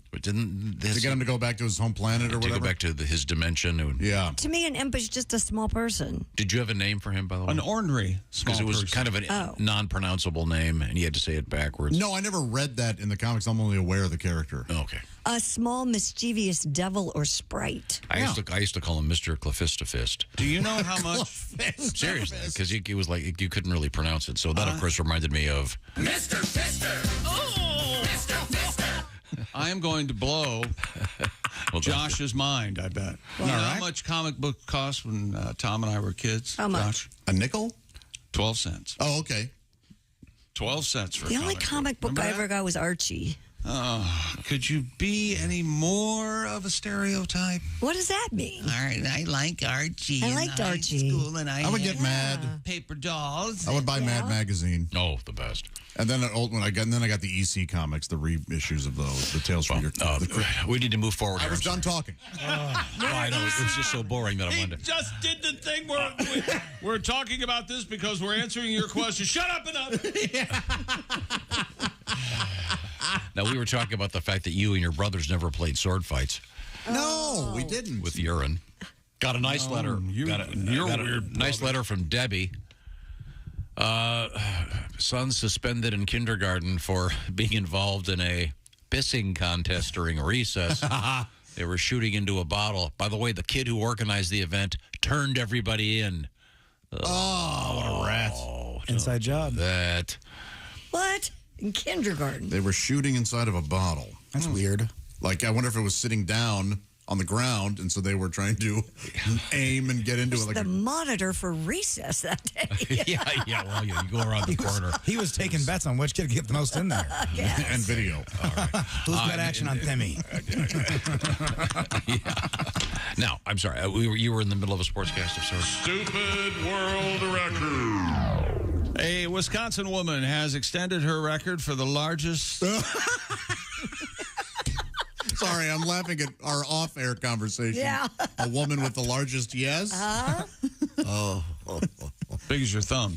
But didn't to get him to go back to his home planet or whatever? To go back to his dimension. Yeah. To me, an imp is just a small person. Did you have a name for him, by the way? An ornery small Because it was person. kind of a non-pronounceable name, and you had to say it backwards. No, I never read that in the comics. I'm only aware of the character. Okay. A small, mischievous devil or sprite. I used to call him Mr. Clefistofist. Do you know how much? Seriously, because he was like, you couldn't really pronounce it. So that, of course, reminded me of... Mr. Fister. Oh, Mr. Fister. I am going to blow Josh's mind, I bet. You know how much comic book cost when Tom and I were kids? How much? Josh? A nickel? 12 cents. Oh, okay. 12 cents for The a only comic book I ever got was Archie. Oh, could you be any more of a stereotype? What does that mean? All right, I like Archie. I liked Archie. School and I would get mad. Paper dolls. I would buy Mad Magazine. Oh, the best. And then I got the EC comics, the reissues of those, the Tales from Your... we need to move forward. I was done talking. I know, it was just so boring that I wanted to... Just did the thing where we're talking about this because we're answering your question. Shut up enough. Now, we were talking about the fact that you and your brothers never played sword fights. No, we didn't. With urine. Got a nice letter. Got a nice letter from Debbie. Son suspended in kindergarten for being involved in a pissing contest during recess. They were shooting into a bottle. By the way, the kid who organized the event turned everybody in. Oh, what a rat. Inside job. That. What? In kindergarten? They were shooting inside of a bottle. That's weird. Like, I wonder if it was sitting down on the ground, and so they were trying to aim and get into it. Like the monitor for recess that day. Well, you go around the corner. He was taking bets on which kid could get the most in there. Yes. And video. All right. Who's got action on Themi? Now, I'm sorry. You were in the middle of a sportscast of sorts. Stupid world record. A Wisconsin woman has extended her record for the largest... Sorry, I'm laughing at our off-air conversation. Yeah. A woman with the largest yes? Big as your thumb.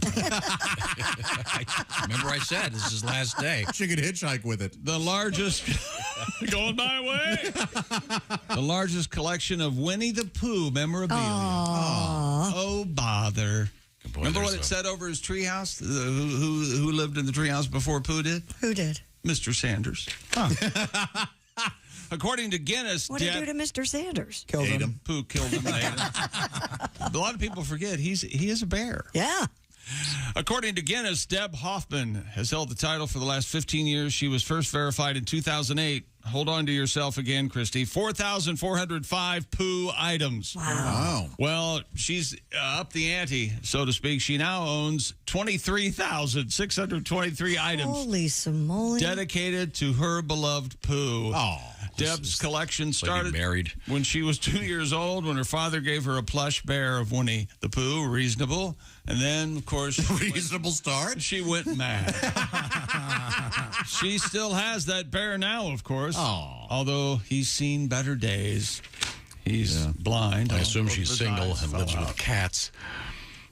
Remember I said this is his last day. She could hitchhike with it. The largest... Going my way. The largest collection of Winnie the Pooh memorabilia. Oh, bother. Boy, remember what it said over his treehouse? Who lived in the treehouse before Pooh did? Who did? Mr. Sanders. According to Guinness... What did he do to Mr. Sanders? Killed him. Pooh killed him. A lot of people forget he is a bear. Yeah. According to Guinness, Deb Hoffman has held the title for the last 15 years. She was first verified in 2008. Hold on to yourself again, Christy. 4,405 Pooh items. Wow. Well, she's up the ante, so to speak. She now owns 23,623 items. Holy simoleon. Dedicated to her beloved Pooh. Oh. Deb's collection started married when she was 2 years old, when her father gave her a plush bear of Winnie the Pooh, reasonable. And then, of course... Reasonable start? She went mad. She still has that bear now, of course. Oh. Although he's seen better days. He's blind. I assume she's His single eyes and fell lives out. with cats.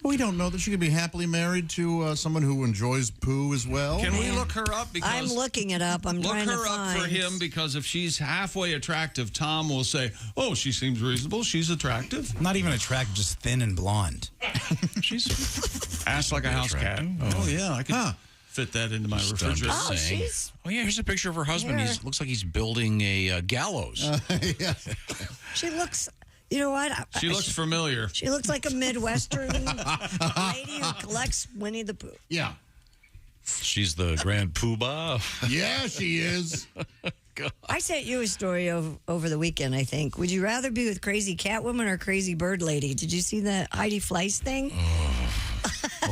We don't know that she could be happily married to someone who enjoys Pooh as well. Can we look her up? Because I'm looking it up. I'm look trying to her find. up for him, because if she's halfway attractive, Tom will say, oh, she seems reasonable. She's attractive. Not even attractive, just thin and blonde. She's ass like a house cat. Oh yeah, I could fit that into my refrigerator. Oh, yeah, here's a picture of her husband. He looks like he's building a gallows. Yeah. She looks. You know what? She looks familiar. She looks like a Midwestern lady who collects Winnie the Pooh. Yeah. She's the grand poobah. Yeah, she is. I sent you a story over the weekend, I think. Would you rather be with crazy Catwoman or crazy bird lady? Did you see the Heidi Fleiss thing?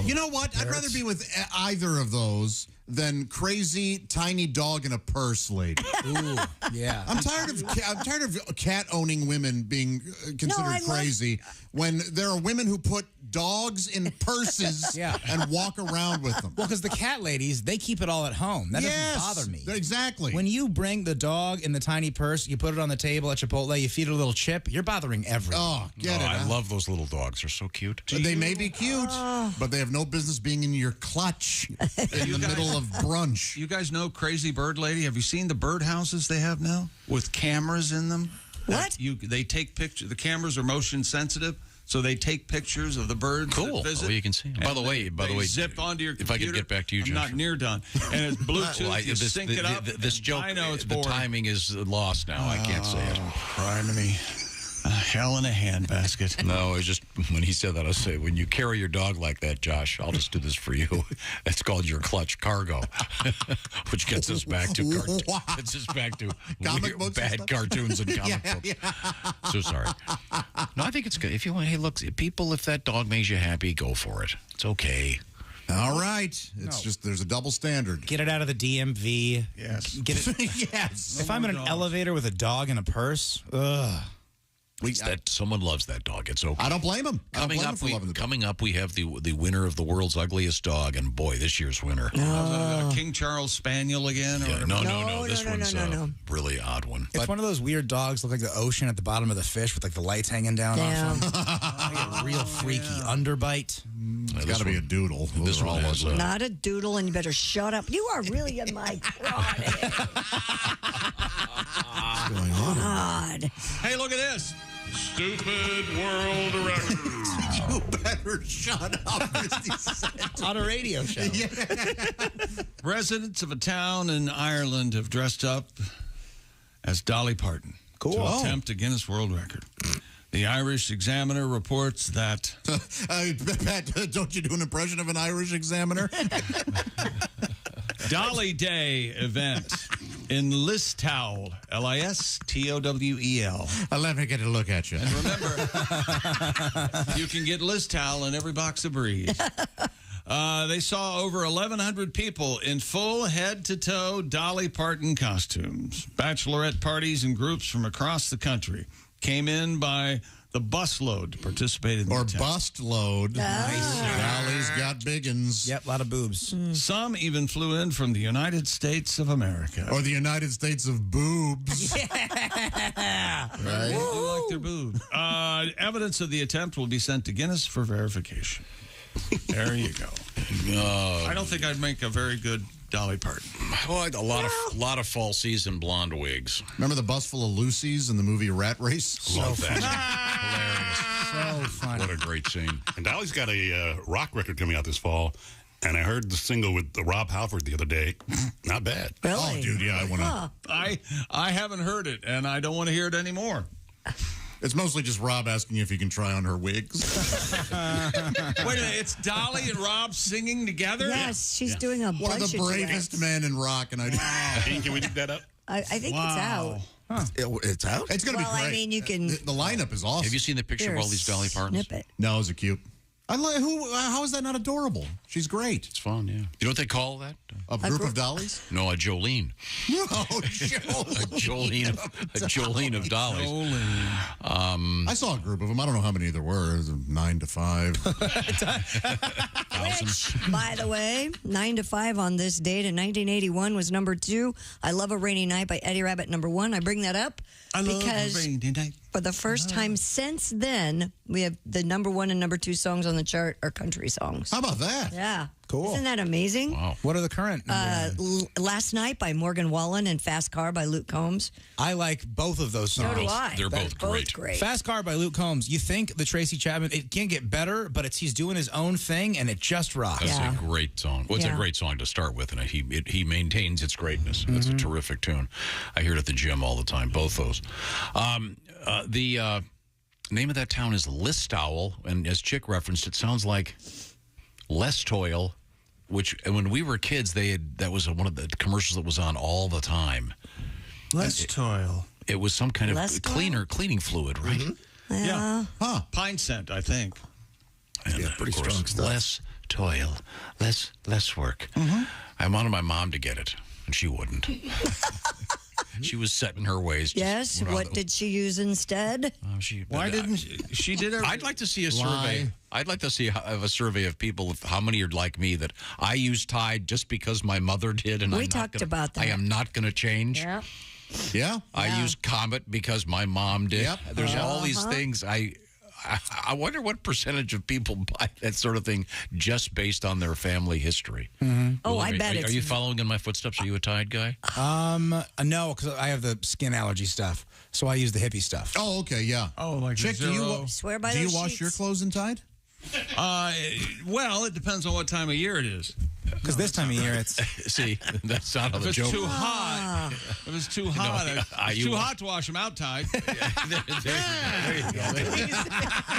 You know what? I'd rather be with either of those than crazy tiny dog in a purse lady. Ooh, yeah. I'm tired of cat owning women being considered crazy when there are women who put dogs in purses and walk around with them. Well, because the cat ladies, they keep it all at home. That doesn't bother me. Exactly. When you bring the dog in the tiny purse, you put it on the table at Chipotle, you feed it a little chip, you're bothering everyone. Oh, get it. I love those little dogs. They're so cute. They may be cute, but they have no business being in your clutch in the middle of brunch. You guys know Crazy Bird Lady? Have you seen the bird houses they have now with cameras in them? What? They take pictures. The cameras are motion sensitive, so they take pictures of the birds. Cool. That visit. Oh, you can see them. By the way, zip onto your computer. If I could get back to you, I'm Josh. not near done. And it's Bluetooth. You sync it up. This joke, I know it's the boring. timing is lost now. I can't say it. Criminy. A hell in a handbasket. No, it's just when he said that, I say, when you carry your dog like that, Josh, I'll just do this for you. That's called your clutch cargo, which gets us back to comic books, bad cartoons and comic books. Yeah. So sorry. No, I think it's good. If you want, hey, look, people, if that dog makes you happy, go for it. It's okay. All right. It's just there's a double standard. Get it out of the DMV. Yes. Get it. Yes. If I'm in an elevator with a dog in a purse, ugh. That someone loves that dog. It's okay. I don't blame him. Coming up, we have the winner of the world's ugliest dog, and boy, this year's winner. King Charles Spaniel again? Or whatever? No. This one's a really odd one. It's one of those weird dogs, look like the ocean at the bottom of the fish with like the lights hanging down off them. Real freaky underbite. It's got to be a doodle. This one was not a doodle, and you better shut up. You are really in my chronic. What's going on? God. Hey, look at this. Stupid world record. You better shut up, Christy said. On a radio show. Yeah. Residents of a town in Ireland have dressed up as Dolly Parton to attempt a Guinness World Record. The Irish Examiner reports that... Pat, don't you do an impression of an Irish Examiner? Dolly Day event in Listowel, Listowel. Let me get a look at you. And remember, you can get Listowel in every box of Breeze. They saw over 1,100 people in full head-to-toe Dolly Parton costumes. Bachelorette parties and groups from across the country came in by the busload to participate in the attempt. Bust load. Nice. Dolly's got biggins. Yep, a lot of boobs. Some even flew in from the United States of America. Or the United States of boobs. Yeah. Right? They do like their boobs. Evidence of the attempt will be sent to Guinness for verification. There you go. I don't think I'd make a very good Dolly Parton. Oh, a lot of fall season blonde wigs. Remember the bus full of Lucy's in the movie Rat Race? Love that. So funny. What a great scene. And Dolly's got a rock record coming out this fall. And I heard the single with Rob Halford the other day. Not bad. Really? Oh, dude, yeah, I want to. I haven't heard it, and I don't want to hear it anymore. It's mostly just Rob asking if he can try on her wigs. Wait a minute, it's Dolly and Rob singing together? Yes, she's doing a bunch One of the bravest duets. men in rock. And Can we dig that up? I think it's out. Huh. It's out? It's going to be great. I mean, you can... The lineup is awesome. Have you seen the picture of all these Dolly Partons? Snippet. No, is it cute? How is that not adorable? She's great. It's fun, yeah. You know what they call that? A group of dollies? No, a Jolene. No, Jolene. A Jolene of dollies. I saw a group of them. I don't know how many there were. It was 9 to 5. Which, by the way, 9 to 5 on this date in 1981 was number 2. I Love a Rainy Night by Eddie Rabbitt, number 1. I bring that up because... I love a rainy night. for the first time since then, we have the number 1 and number 2 songs on the chart are country songs. How about that? Yeah. Cool. Isn't that amazing? Wow. What are the current? Last Night by Morgan Wallen and Fast Car by Luke Combs. I like both of those songs. So do I. They're both great. Fast Car by Luke Combs. You think the Tracy Chapman, it can't get better, but he's doing his own thing, and it just rocks. That's a great song. Well, it's a great song to start with, and he maintains its greatness. That's a terrific tune. I hear it at the gym all the time, both those. The name of that town is Listowel, and as Chick referenced, it sounds like Less Toil, which when we were kids, that was one of the commercials that was on all the time. Less Toil. It was some kind of cleaning fluid, right? Yeah. Huh. Pine scent, I think. And pretty strong stuff. Less toil, less work. I wanted my mom to get it, and she wouldn't. She was set in her ways. Yes. What did she use instead? Why didn't she did it? I'd like to see a survey. I'd like to see a survey of people, how many are like me, that I use Tide just because my mother did, and we talked about that. I am not going to change. Yeah. Yeah. I use Comet because my mom did. Yep. There's all these things. I wonder what percentage of people buy that sort of thing just based on their family history. Oh, I bet Are you following in my footsteps? Are you a Tide guy? No, because I have the skin allergy stuff, so I use the hippie stuff. Oh, okay, yeah. Oh, like Chick, do you swear by do you those wash sheets? your clothes in Tide? Well, it depends on what time of year it is. Because this time of year, it's... See, that's not how the If joke... it's too hot, if it's too hot, it's too hot to wash them out, Tide. there you go.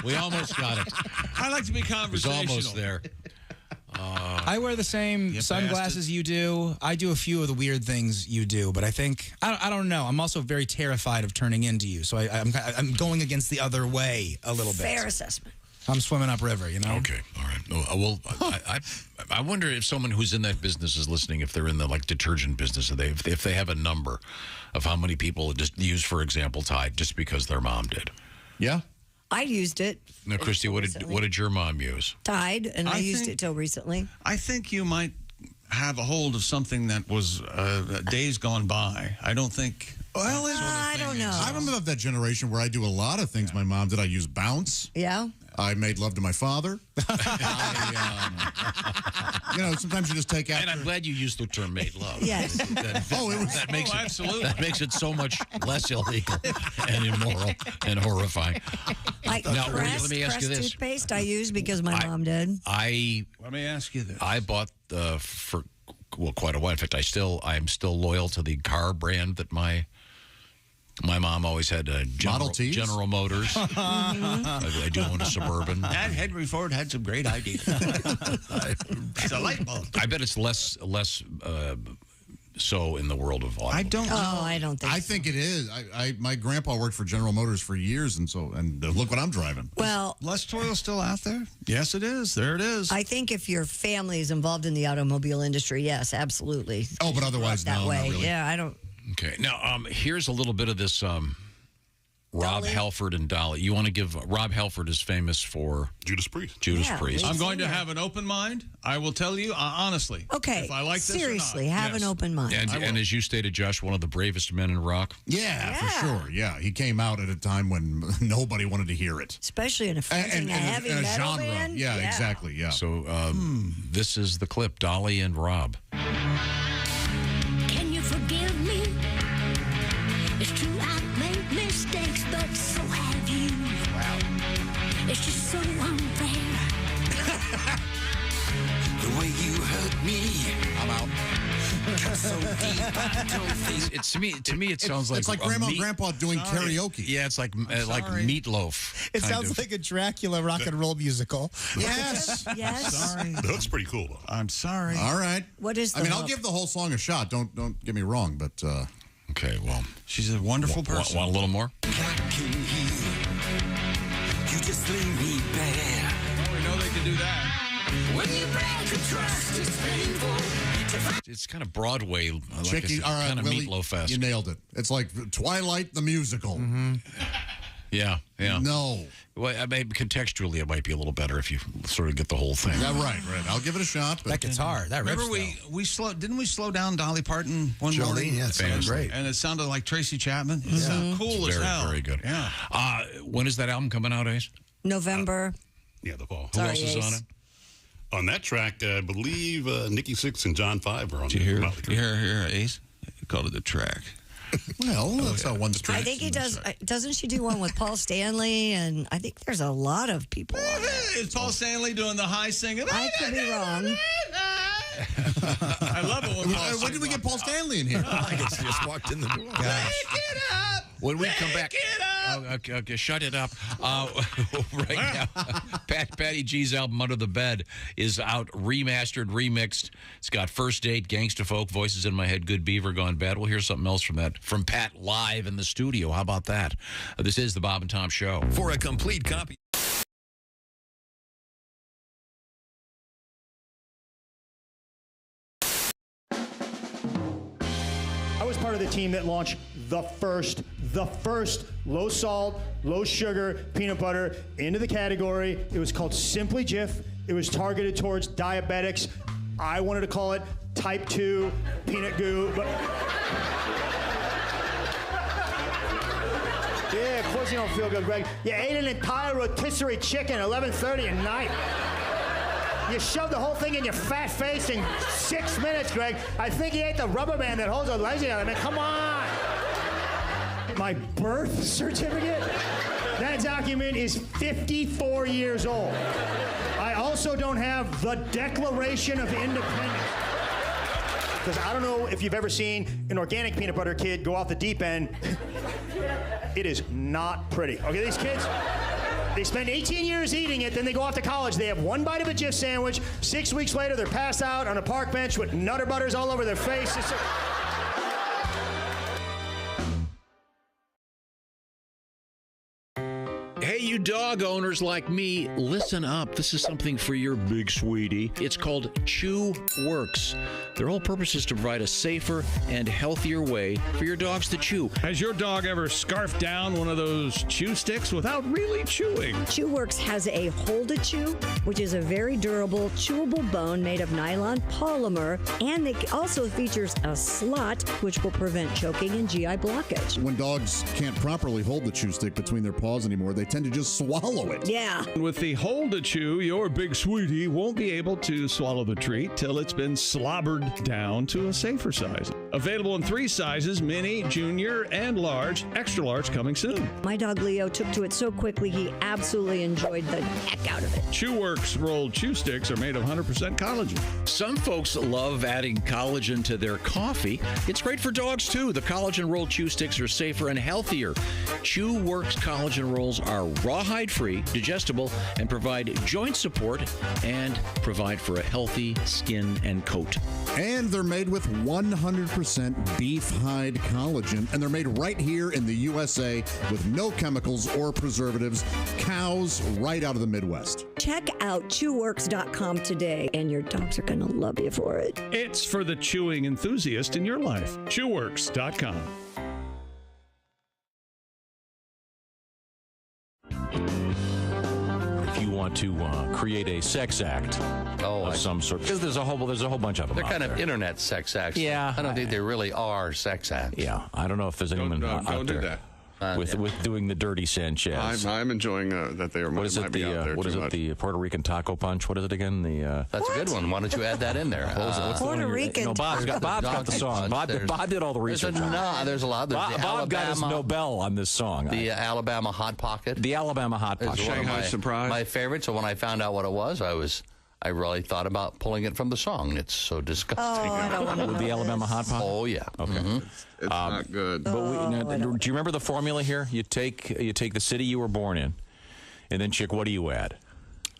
We almost got it. I like to be It was conversational. almost there. I wear the same sunglasses you do. I do a few of the weird things you do, but I think I don't know. I'm also very terrified of turning into you, so I'm going against the other way a little bit. Fair assessment. I'm swimming upriver, you know. Okay, all right. Well, I wonder if someone who's in that business is listening. If they're in the detergent business, if they have a number of how many people just use, for example, Tide just because their mom did. Yeah. I used it. Now, Christy, what did your mom use? Tide, and I used it till recently. I think you might have a hold of something that was days gone by. I don't think. Well, I don't know. I'm of that generation where I do a lot of things my mom did. I use Bounce. Yeah. I made love to my father. Sometimes you just take after. And I'm glad you used the term "made love." Yes. That makes it absolutely. That makes it so much less illegal and immoral and horrifying. Now, let me ask you this: toothpaste I use because my mom did. Let me ask you this: I bought for quite a while. In fact, I'm still loyal to the car brand that my mom always had, General Motors. I do own a Suburban. That Henry Ford had some great ideas. It's a light bulb. I bet it's less so in the world of automobiles. I don't know. Oh, I don't think I think it is. My grandpa worked for General Motors for years, and look what I'm driving. Well, Less Toil still out there? Yes, it is. There it is. I think if your family is involved in the automobile industry, yes, absolutely. Oh, but otherwise, that no, way. not really. Yeah, I don't. Okay. Now, here's a little bit of this Rob Halford and Dolly. You want to give... Rob Halford is famous for... Judas Priest. Priest. I'm going to have an open mind. I will tell you, honestly. Okay. If I like this seriously, or not. have an open mind. And as you stated, Josh, one of the bravest men in rock. Yeah, for sure. Yeah, he came out at a time when nobody wanted to hear it. Especially in a heavy in a metal genre. band. Yeah, exactly. Yeah. So this is the clip, Dolly and Rob. Can you forgive me? It's true, I've made mistakes, but so have you. Wow. It's just so unfair. The way you hurt me. I'm out. So deep, I don't think. To me, it sounds like it's like Grandma and Grandpa doing karaoke. Yeah, it's like Meatloaf. It sounds like a Dracula rock and roll musical. Yes. Yes. Sorry. The hook's pretty cool, though. I'm sorry. All right. What is the I'll hook? give the whole song a shot. Don't get me wrong, but Okay, well, she's a wonderful person. Want a little more? You just leave me bare. We know they can do that. When you break a trust, it's painful. It's kind of Broadway, Chicky, all right, kind of Willie, Meatloaf-esque. you nailed it. It's like Twilight the musical. Yeah. No. Well, maybe contextually, it might be a little better if you sort of get the whole thing. Yeah, right. I'll give it a shot. But that guitar, that rips. Remember didn't we slow down Dolly Parton one morning? Yeah, it sounded great. And it sounded like Tracy Chapman. It sounded cool as hell. Very good. Yeah. When is that album coming out, Ace? November. Yeah, the fall. Who else is on it? On that track, I believe Nikki Sixx and John Five are on. Did you hear Ace? He called it the track. Well, that's how one's track. I think he does. Doesn't she do one with Paul Stanley? And I think there's a lot of people on it. Is Paul Stanley doing the high singing? I could be wrong. I love it when did we get Paul Stanley in here? I just walked in the door. Get up! When we come back, okay, shut it up. Right now, Patty G's album "Under the Bed" is out, remastered, remixed. It's got First Date, Gangsta Folk, Voices in My Head, Good Beaver, Gone Bad. We'll hear something else from that from Pat live in the studio. How about that? This is the Bob and Tom Show. For a complete copy. I was part of the team that launched the first low salt, low sugar peanut butter into the category. It was called Simply Jif. It was targeted towards diabetics. I wanted to call it Type 2 Peanut Goo, but yeah, of course you don't feel good, Greg. You ate an entire rotisserie chicken at 11:30 at night. You shoved the whole thing in your fat face in 6 minutes, Greg. I think he ate the rubber band that holds the legs together. I mean, come on. My birth certificate? That document is 54 years old. I also don't have the Declaration of Independence. Because I don't know if you've ever seen an organic peanut butter kid go off the deep end. It is not pretty. Okay, these kids, they spend 18 years eating it, then they go off to college. They have one bite of a Jif sandwich. 6 weeks later, they're passed out on a park bench with Nutter Butters all over their face. Hey, you dog owners like me, listen up. This is something for your big sweetie. It's called Chew Works. Their whole purpose is to provide a safer and healthier way for your dogs to chew. Has your dog ever scarfed down one of those chew sticks without really chewing? Chew Works has a Hold a Chew, which is a very durable, chewable bone made of nylon polymer, and it also features a slot, which will prevent choking and GI blockage. When dogs can't properly hold the chew stick between their paws anymore, they tend to just swallow it. Yeah. With the Hold a Chew, your big sweetie won't be able to swallow the treat till it's been slobbered down to a safer size. Available in 3 sizes, mini, junior, and large. Extra large coming soon. My dog Leo took to it so quickly, he absolutely enjoyed the heck out of it. Chew Works rolled chew sticks are made of 100% collagen. Some folks love adding collagen to their coffee. It's great for dogs, too. The collagen rolled chew sticks are safer and healthier. Chew Works collagen rolls are rawhide-free, digestible, and provide joint support and provide for a healthy skin and coat. And they're made with 100% beef hide collagen, and they're made right here in the USA with no chemicals or preservatives. Cows right out of the Midwest. Check out chewworks.com today, and your dogs are going to love you for it. It's for the chewing enthusiast in your life. Chewworks.com. If you want to create a sex act of some sort, because there's a whole bunch of them. They're out kind there. of internet sex acts. Yeah. I don't think they really are sex acts. Yeah, I don't know if there's anyone out don't do there that. with doing the dirty Sanchez. I'm enjoying that they are. What is might it? be out there What too is it? much. The Puerto Rican taco punch. What is it again? That's a good one. Why don't you add that in there? What's the one Puerto you're- Rican No, Bob's got the song. Bob did all the research. There's a lot. There's the Bob got his Alabama- Nobel on this song. The Alabama Hot Pocket. The Alabama Hot Pocket. Is one of Shanghai Surprise. My favorite. So when I found out what it was, I really thought about pulling it from the song. It's so disgusting. Oh, I don't want to With the Alabama Hot Pocket. Oh yeah. Okay. Mm-hmm. It's not good. But do you remember the formula here? You take the city you were born in, and then chick, what do you add?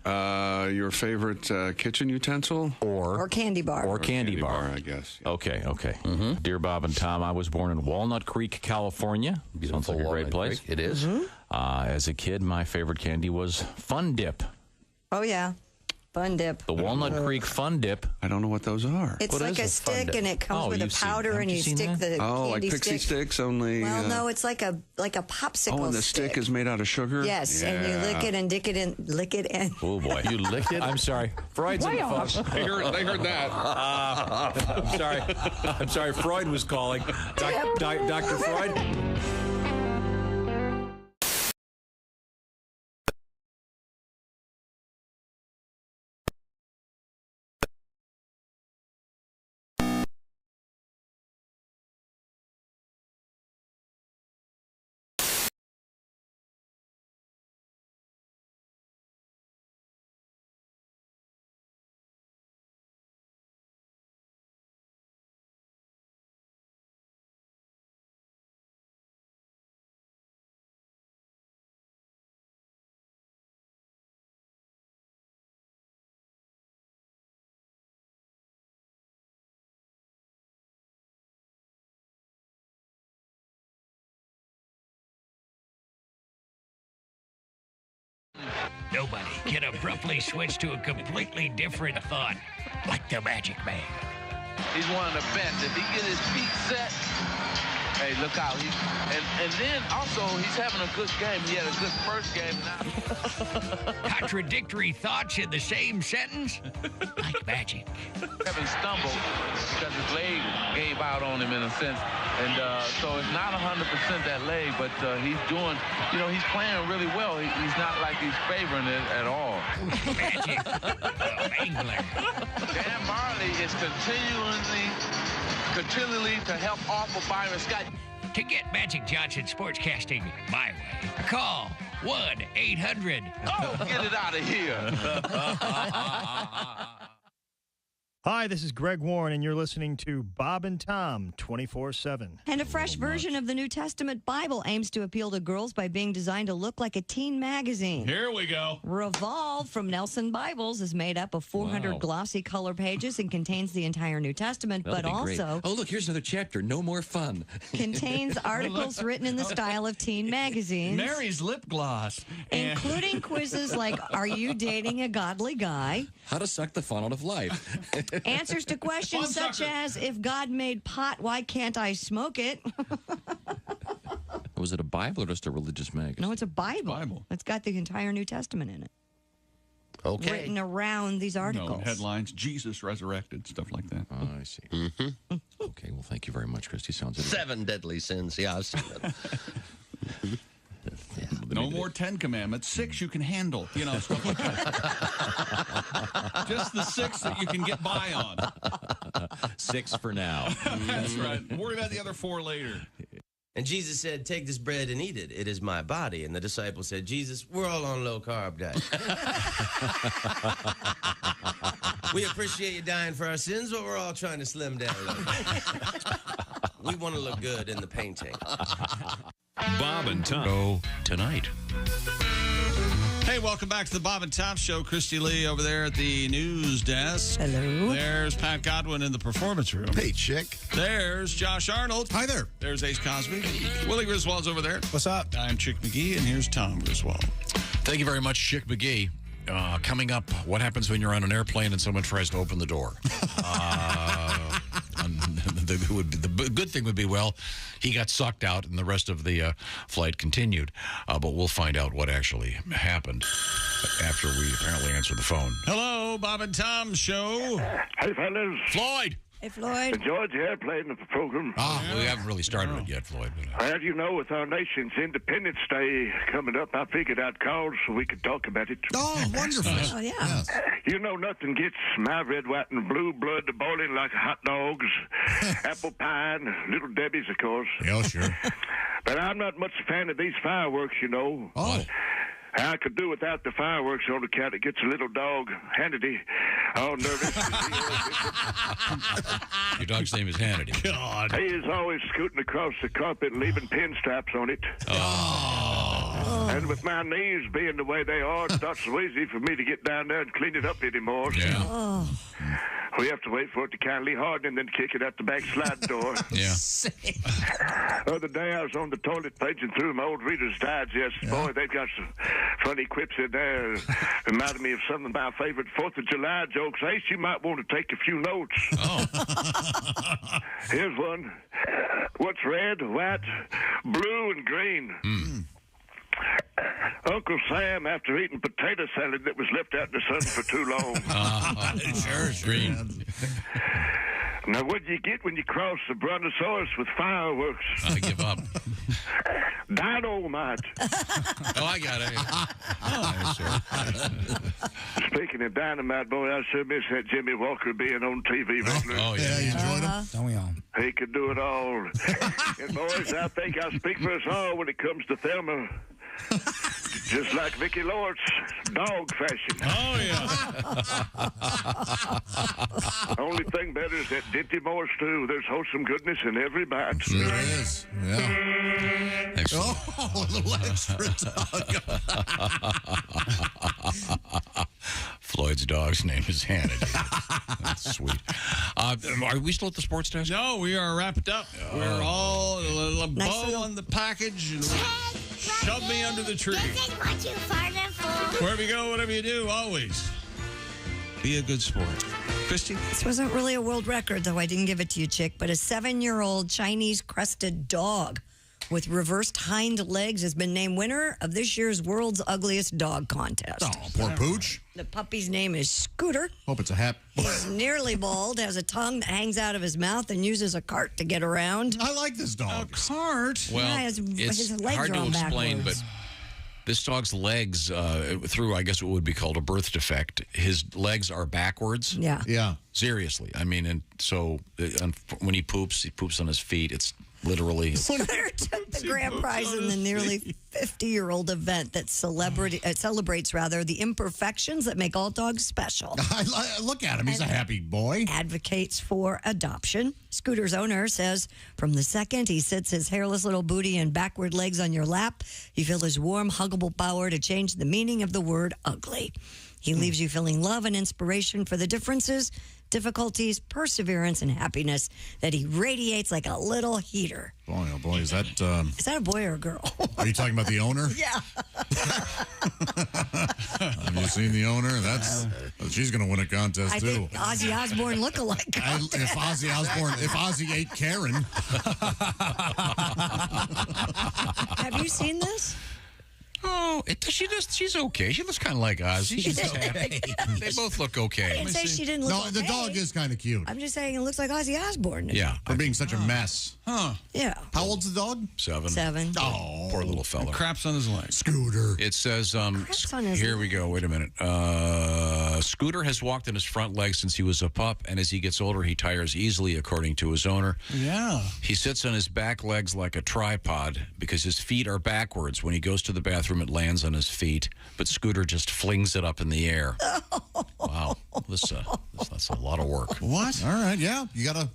Your favorite kitchen utensil? Or candy bar. Or candy bar. I guess. Yeah. Okay. Mm-hmm. Dear Bob and Tom, I was born in Walnut Creek, California. Sounds like a great place. It is. As a kid, my favorite candy was Fun Dip. Oh, yeah. Fun dip. The Walnut Creek Fun Dip. I don't know what those are. It's like a stick, and it comes with a powder, and you stick the like candy pixie stick. sticks, only. Well, no, it's like a popsicle. Oh, and the stick is made out of sugar. Yes, and you lick it and dick it in, lick it in. Oh boy, you licked it. I'm sorry, Freud's in the phone. They heard that. I'm sorry. Freud was calling. Dr. Freud. Nobody can abruptly switch to a completely different thought, like the Magic Man. He's one of the best. If he get his feet set, hey, look out. And then also, he's having a good game. He had a good first game. Contradictory thoughts in the same sentence? Like magic. Kevin stumbled because his leg gave out on him in a sense. And so it's not 100% that leg, but he's doing, he's playing really well. He's not like he's favoring it at all. Magic. Mangler. Dan Marley is continually to help offer Byron Scott. To get Magic Johnson sportscasting my way, call 1-800. Oh, get it out of here. Hi, this is Greg Warren, and you're listening to Bob and Tom 24/7. And a fresh version of the New Testament Bible aims to appeal to girls by being designed to look like a teen magazine. Here we go. Revolve from Nelson Bibles is made up of 400 glossy color pages and contains the entire New Testament, but also... Oh, look, here's another chapter. No more fun. Contains articles written in the style of teen magazines. Mary's lip gloss. Including quizzes like, are you dating a godly guy? How to suck the fun out of life. Answers to questions such as, if God made pot, why can't I smoke it? Was it a Bible or just a religious magazine? No, it's a Bible. It's got the entire New Testament in it. Okay. Written around these articles. No, headlines, Jesus resurrected, stuff like that. Oh, I see. Mm-hmm. Okay, well, thank you very much, Christy. Sounds interesting. 7 deadly sins. Yeah, I've seen that. No more 10 commandments. 6 you can handle. Stuff like that. Just the 6 that you can get by on. 6 for now. That's right. Worry about the other 4 later. And Jesus said, take this bread and eat it. It is my body. And the disciples said, Jesus, we're all on low-carb diet. We appreciate you dying for our sins, but we're all trying to slim down a little bit. We want to look good in the painting. Bob and Tom tonight. Hey, welcome back to the Bob and Tom Show. Christy Lee over there at the news desk. Hello. There's Pat Godwin in the performance room. Hey, chick. There's Josh Arnold. Hi there. There's Ace Cosby. Willie Griswold's over there. What's up? I'm Chick McGee, and here's Tom Griswold. Thank you very much, Chick McGee. Coming up, what happens when you're on an airplane and someone tries to open the door? The good thing would be, well, he got sucked out and the rest of the flight continued. But we'll find out what actually happened after we apparently answer the phone. Hello, Bob and Tom Show. Hey, fellas. Floyd. Hey, Floyd. Enjoyed the airplane of the program. We haven't really started it yet, Floyd. Well, with our nation's Independence Day coming up, I figured I'd call so we could talk about it. Oh, wonderful. Oh, yeah. Yes. Nothing gets my red, white, and blue blood to boiling like hot dogs, apple pie, and Little Debbie's, of course. Yeah, sure. But I'm not much a fan of these fireworks, Oh. I could do without the fireworks on account it gets a little dog, Hannity, all nervous. Your dog's name is Hannity. God. He is always scooting across the carpet, leaving pinstripes on it. Oh. And with my knees being the way they are, it's not so easy for me to get down there and clean it up anymore. So. Yeah. Oh. We have to wait for it to kindly harden and then kick it out the back slide door. Yeah. The other day I was on the toilet paging through my old Reader's Digest. Boy, they've got some funny quips in there. Reminded me of some of my favorite 4th of July jokes. Ace, you might want to take a few notes. Oh. Here's one. What's red, white, blue, and green? Uncle Sam, after eating potato salad that was left out in the sun for too long. Sure. Green. Now, what do you get when you cross the brontosaurus with fireworks? I give up. Dynamite. Oh, I got it. Speaking of dynamite, boy, I sure miss that Jimmy Walker being on TV regularly. Oh, yeah. You enjoyed him? Don't we all? He could do it all. And boys, I think I speak for us all when it comes to Thelma. Just like Vicky Lawrence, dog fashion. Oh, yeah. Only thing better is that Dinty Moore stew. There's wholesome goodness in every bite. There is. Yeah. Excellent. Oh, a little extra dog. Floyd's dog's name is Hannity. That's sweet. Are we still at the sports desk? No, we are wrapped up. We're all a Nice bow little- on the package. And shove me under the tree. This is what you farted for. Wherever you go, whatever you do, always be a good sport. Christy? This wasn't really a world record, though I didn't give it to you, Chick, but a 7-year-old Chinese crested dog with reversed hind legs has been named winner of this year's World's Ugliest Dog Contest. Oh, poor Pooch. The puppy's name is Scooter. Hope it's a hat. He's nearly bald, has a tongue that hangs out of his mouth, and uses a cart to get around. I like this dog. A cart? Well, Yeah, his legs hard are to on explain, backwards. but this dog's legs, through, I guess, what would be called a birth defect, his legs are backwards. Yeah. Yeah. Seriously. I mean, and so when he poops on his feet. It's literally... Scooter took the grand prize in the nearly 50-year-old event that celebrates the imperfections that make all dogs special. Look at him. He's a happy boy. Advocates for adoption. Scooter's owner says from the second he sits his hairless little booty and backward legs on your lap, you feel his warm, huggable power to change the meaning of the word ugly. He leaves you feeling love and inspiration for the differences, difficulties, perseverance, and happiness that he radiates like a little heater. Boy, oh boy, is that a boy or a girl? Are you talking about the owner? Yeah. Have you seen the owner? She's going to win a contest, I too. think Ozzy Osbourne look-alike. If Ozzy ate Karen. Have you seen this? Oh, she's okay. She looks kind of like Ozzy. She's okay. They both look okay. I didn't say she didn't look No, the okay. dog is kind of cute. I'm just saying it looks like Ozzy Osbourne. Yeah. For being such a mess. Huh. Yeah. How old's the dog? 7. 7. Oh. Poor little fella. Craps on his legs. Scooter. It says, Craps on his here we go. Wait a minute. Scooter has walked on his front legs since he was a pup, and as he gets older, he tires easily, according to his owner. Yeah. He sits on his back legs like a tripod because his feet are backwards. When he goes to the bathroom, it lands on his feet, but Scooter just flings it up in the air. Wow. That's a lot of work. What? All right, yeah. You got to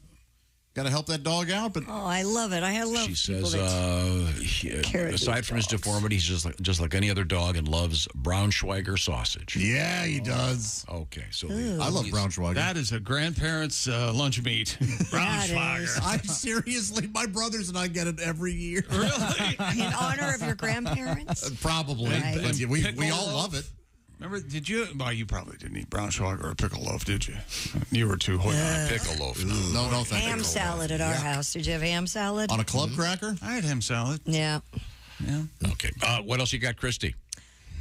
help that dog out, but Oh, I love it. I love She people says, that carry aside from his dogs. deformity, he's just like any other dog and loves Braunschweiger sausage. yeah, he does. Okay, so I love Braunschweiger. That is a grandparent's lunch meat. Braunschweiger. Seriously, my brothers and I get it every year. Really? In honor of your grandparents? Probably. Right. But we all love it. Remember, did you? Well, you probably didn't eat Braunschweiger or pickle loaf, did you? You were too hooked on Pickle loaf. No, thank you. Ham salad at our house. Did you have ham salad? On a club cracker? I had ham salad. Yeah. Yeah. Okay. What else you got, Christy?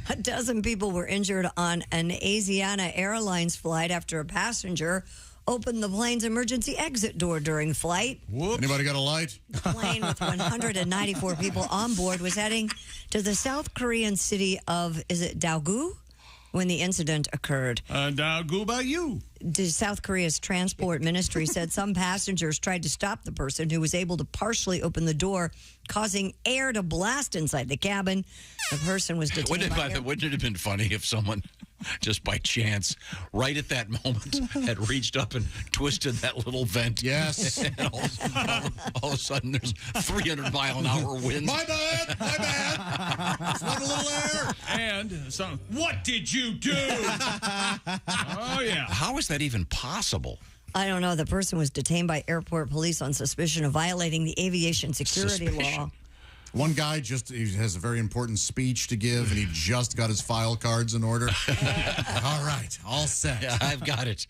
A dozen people were injured on an Asiana Airlines flight after a passenger opened the plane's emergency exit door during flight. Anybody got a light? The plane with 194 people on board was heading to the South Korean city of, is it Daegu? When the incident occurred. Daegu by you. The South Korea's transport ministry said some passengers tried to stop the person who was able to partially open the door, causing air to blast inside the cabin. The person was detained Wouldn't it have been funny if someone just by chance, right at that moment, had reached up and twisted that little vent. Yes. And all of a sudden, there's 300-mile-an-hour winds. My bad. Just want a little air. And some. What did you do? Oh yeah. How is that even possible? I don't know. The person was detained by airport police on suspicion of violating the aviation security law. One guy he has a very important speech to give, and he just got his file cards in order. All right, all set. Yeah, I've got it.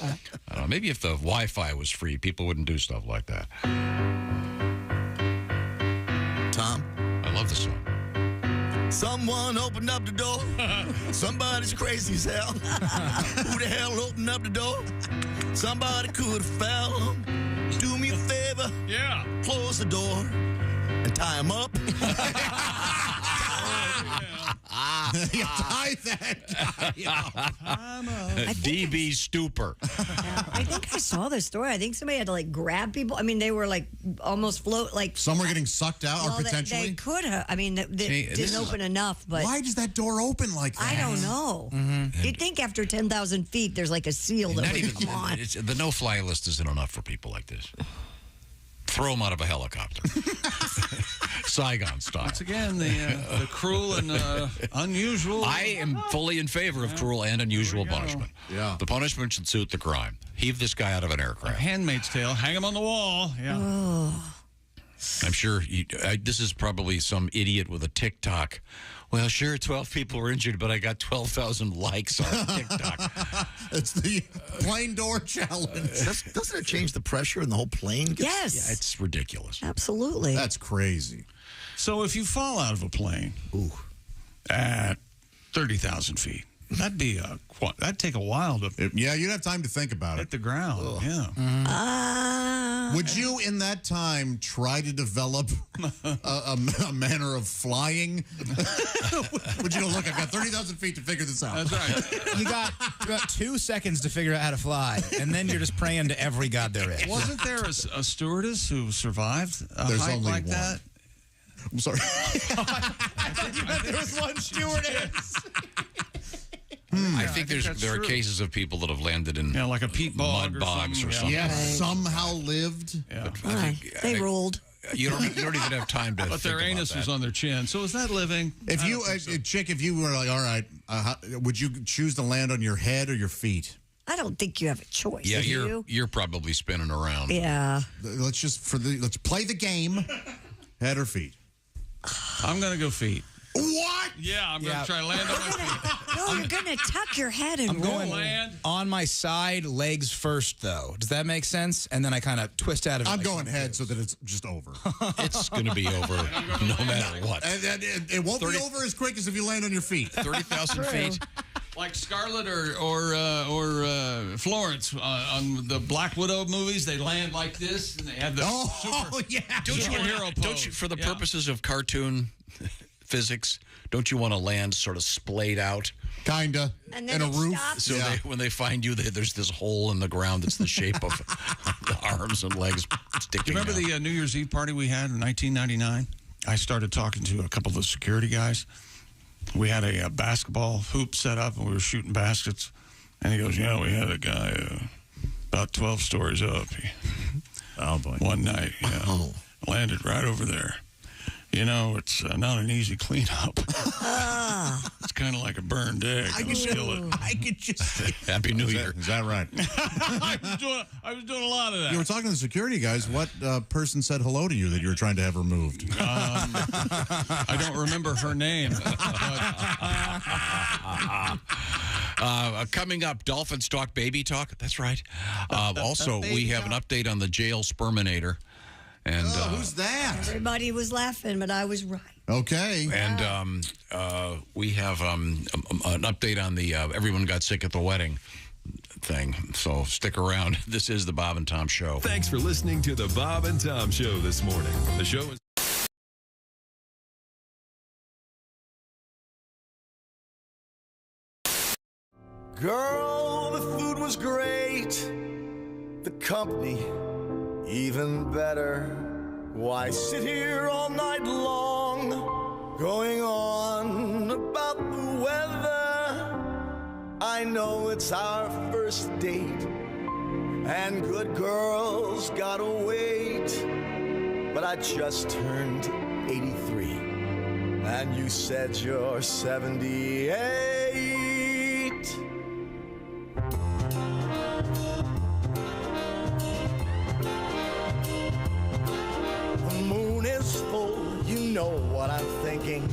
I don't know, maybe if the Wi-Fi was free, people wouldn't do stuff like that. Tom? I love the song. Someone opened up the door. Somebody's crazy as hell. Who the hell opened up the door? Somebody could have fell. Do me a favor. Yeah. Close the door and tie him up. You tie that guy. DB Stupor. I think I saw this story. I think somebody had to like grab people. I mean, they were like almost float like. Some were getting sucked out, Well, or potentially. they could have. I mean, they didn't open enough. But why does that door open like that? I don't know. You'd think after 10,000 feet, there's like a seal that Not would even, come on. the no-fly list isn't enough for people like this. Throw them out of a helicopter. Saigon style. Once again, the cruel and unusual. I am fully in favor of cruel and unusual punishment. Yeah. The punishment should suit the crime. Heave this guy out of an aircraft. Handmaid's Tale. Hang him on the wall. Yeah. I'm sure this is probably some idiot with a TikTok. Well, sure, 12 people were injured, but I got 12,000 likes on TikTok. It's the plane door challenge. Doesn't it change the pressure and the whole plane? Yes. Yeah, it's ridiculous. Absolutely. That's crazy. So if you fall out of a plane at 30,000 feet, that'd take a while to Yeah, you'd have time to think about hit it. the ground. Yeah. Would you, in that time, try to develop a manner of flying? Would you go, look, I've got 30,000 feet to figure this out. That's right. You got 2 seconds to figure out how to fly, and then you're just praying to every god there is. Wasn't there a stewardess who survived a There's height only like one. that? I'm sorry. You bet there was one stewardess. I think there are cases of people that have landed in like a peat bog mud bogs or something. Yeah, somehow lived. Yeah. They rolled. You don't even have time to. But their think anus about was that. on their chin. So is that living? If you, Chick, if you were like, all right, would you choose to land on your head or your feet? I don't think you have a choice. Yeah, do you're probably spinning around. Yeah. Let's play the game. Head or feet? I'm gonna go feet. What? Yeah, I'm gonna try to land on my feet. No, you're going to tuck your head and I'm roll. going on my side, legs first, though. Does that make sense? And then I kind of twist out of it. I'm like going head so that it's just over. It's going to be over no matter what. And it won't be over as quick as if you land on your feet. 30,000 feet. Like Scarlett or Florence on the Black Widow movies, they land like this and they have the superhero pose. Don't you, for the purposes of cartoon physics, don't you want to land sort of splayed out? Kinda. And then in a it roof. stops. So when they find you, there's this hole in the ground that's the shape of the arms and legs sticking Do you remember out. the New Year's Eve party we had in 1999? I started talking to a couple of the security guys. We had a basketball hoop set up, and we were shooting baskets. And he goes, we had a guy about 12 stories up. Oh, boy. One night, landed right over there. It's not an easy cleanup. It's kind of like a burned egg on a skillet. I could just say. Happy New Year. Is that right? I was doing a lot of that. You were talking to the security guys. What person said hello to you that you were trying to have removed? I don't remember her name. Coming up, Dolphins Talk, Baby Talk. That's right. Also, we have an update on the jail sperminator. And who's that? Everybody was laughing, but I was right. Okay. And we have an update on the everyone got sick at the wedding thing. So stick around. This is the Bob and Tom Show. Thanks for listening to the Bob and Tom Show this morning. The show is... Girl, the food was great. The company even better. Why sit here all night long going on about the weather. I know it's our first date, and good girls gotta wait. But I just turned 83, and you said you're 78. The moon is full, you know what I'm thinking.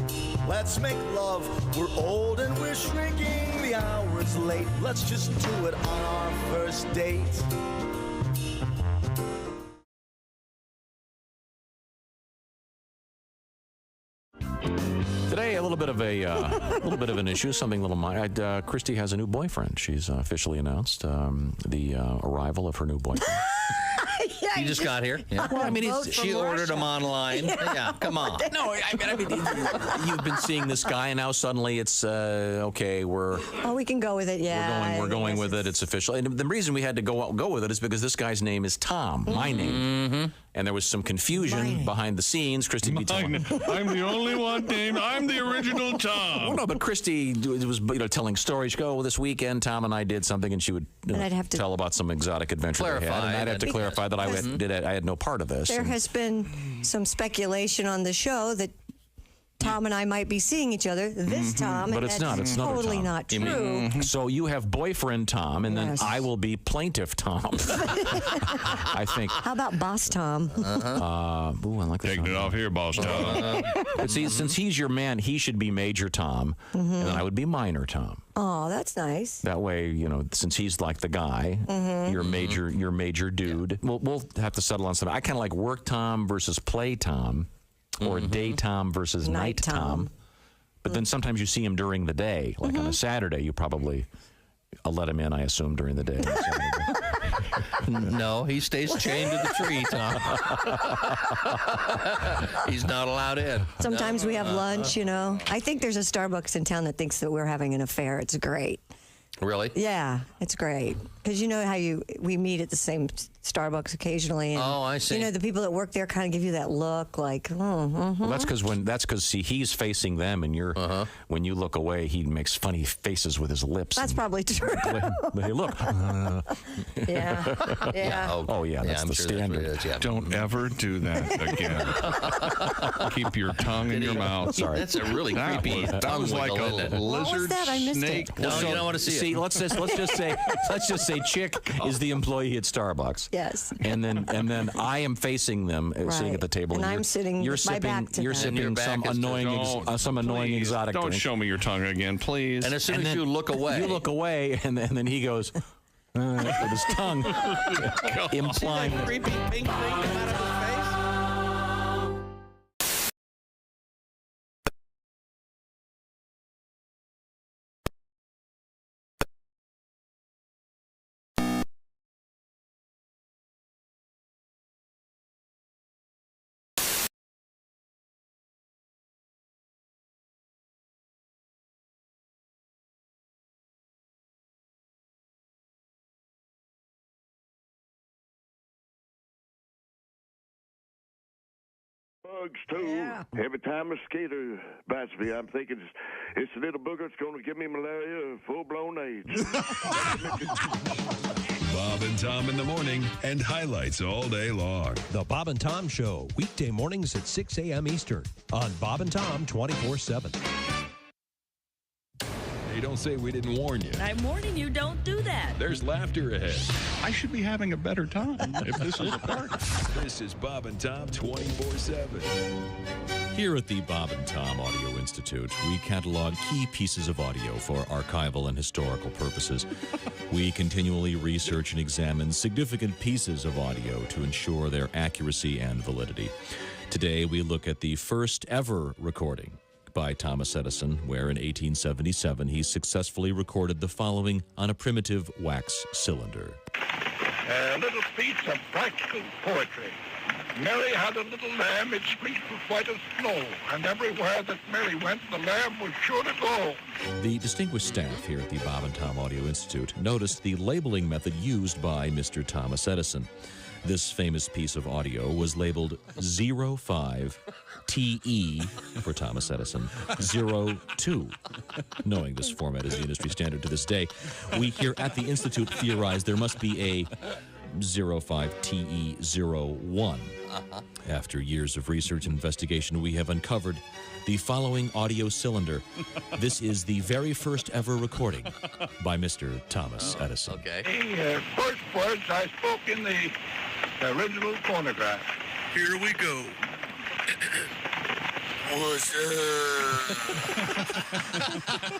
Let's make love, we're old and we're shrinking. The hour's late, let's just do it on our first date. Today, a little bit of an issue, something a little minor. Christy has a new boyfriend. She's officially announced the arrival of her new boyfriend. He just got here. Yeah. Well, I mean, she ordered him online. Yeah, come on. No, I mean, you've been seeing this guy, and now suddenly it's okay. We can go with it. Yeah, we're going with it. It's official. And the reason we had to go with it is because this guy's name is Tom, my name, and there was some confusion behind the scenes. Christy, I'm the only one named. I'm the original Tom. Well, no, but Christy was telling stories. She go, well, this weekend Tom and I did something, and she would tell about some exotic adventure they had, and I'd have to clarify that I had no part of this. There has been some speculation on the show that Tom and I might be seeing each other this Tom, but and it's that's not. It's totally not true. So you have boyfriend Tom, and then I will be plaintiff Tom. I think. How about Boss Tom? I like taking it off here, Boss Tom. But see, since he's your man, he should be Major Tom, and then I would be Minor Tom. Oh, that's nice. That way, since he's like the guy, you're major dude. Yeah. We'll have to settle on something. I kind of like work Tom versus play Tom. Or day Tom versus night Tom. But then sometimes you see him during the day. Like on a Saturday, you probably let him in, I assume, during the day. No, he stays chained to the tree, Tom. He's not allowed in. Sometimes we have lunch, I think there's a Starbucks in town that thinks that we're having an affair. It's great. Really? Yeah, it's great. Because you know how we meet at the same Starbucks occasionally. And, I see. The people that work there kind of give you that look like, Well, that's because see, he's facing them, and when you look away, he makes funny faces with his lips. That's probably true. Hey, look. Yeah. That's the standard. Don't ever do that again. Keep your tongue in your mouth. Sorry. That's a really creepy that was like a lizard snake. No, you don't want to see it. Let's just say Chick is the employee at Starbucks. Yes. And then I am facing them, sitting at the table, and I'm sitting with my back to them. You're sipping some annoying exotic Don't drink. show me your tongue again, please. And as soon as you look away, and then he goes with his tongue, implying that creepy pink thing come out of his face. Bugs too. Yeah. Every time a mosquito bites me, I'm thinking it's a little booger that's going to give me malaria, full-blown AIDS. Bob and Tom in the morning, and highlights all day long. The Bob and Tom Show, weekday mornings at 6 a.m. Eastern on Bob and Tom 24/7. Hey, don't say we didn't warn you. I'm warning you, don't do that. There's laughter ahead. I should be having a better time if this is a party. This is Bob and Tom 24/7. Here at the Bob and Tom Audio Institute, we catalog key pieces of audio for archival and historical purposes. We continually research and examine significant pieces of audio to ensure their accuracy and validity. Today, we look at the first ever recording by Thomas Edison, where in 1877 he successfully recorded the following on a primitive wax cylinder. A little piece of practical poetry. Mary had a little lamb, its fleece was white as snow, and everywhere that Mary went, the lamb was sure to go. The distinguished staff here at the Bob and Tom Audio Institute noticed the labeling method used by Mr. Thomas Edison. This famous piece of audio was labeled 05TE for Thomas Edison, 02. Knowing this format is the industry standard to this day, we here at the Institute theorize there must be a 05TE01. After years of research and investigation, we have uncovered the following audio cylinder. This is the very first ever recording by Mr. Thomas Edison. Okay. The first words I spoke in the original phonograph. Here we go. What's up?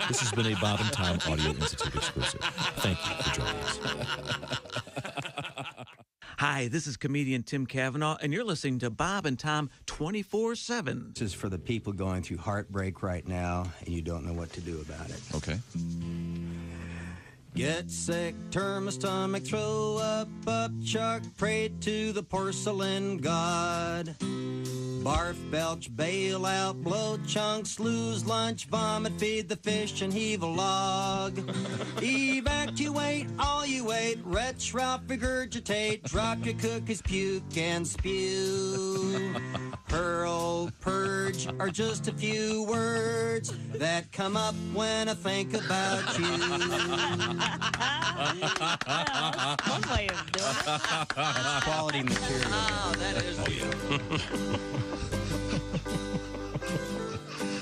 This has been a Bob and Tom Audio Institute exclusive. Thank you for joining us. Hi, this is comedian Tim Cavanaugh, and you're listening to Bob and Tom 24/7. This is for the people going through heartbreak right now, and you don't know what to do about it. Okay. Get sick, turn my stomach, throw up, chuck, pray to the porcelain god. Barf, belch, bail out, blow chunks, lose lunch, vomit, feed the fish, and heave a log. Evacuate all you ate, retch, ralph, regurgitate, drop your cookies, puke, and spew. Hurl, purge are just a few words that come up when I think about you. One way of doing it. That's quality material. Oh, that is.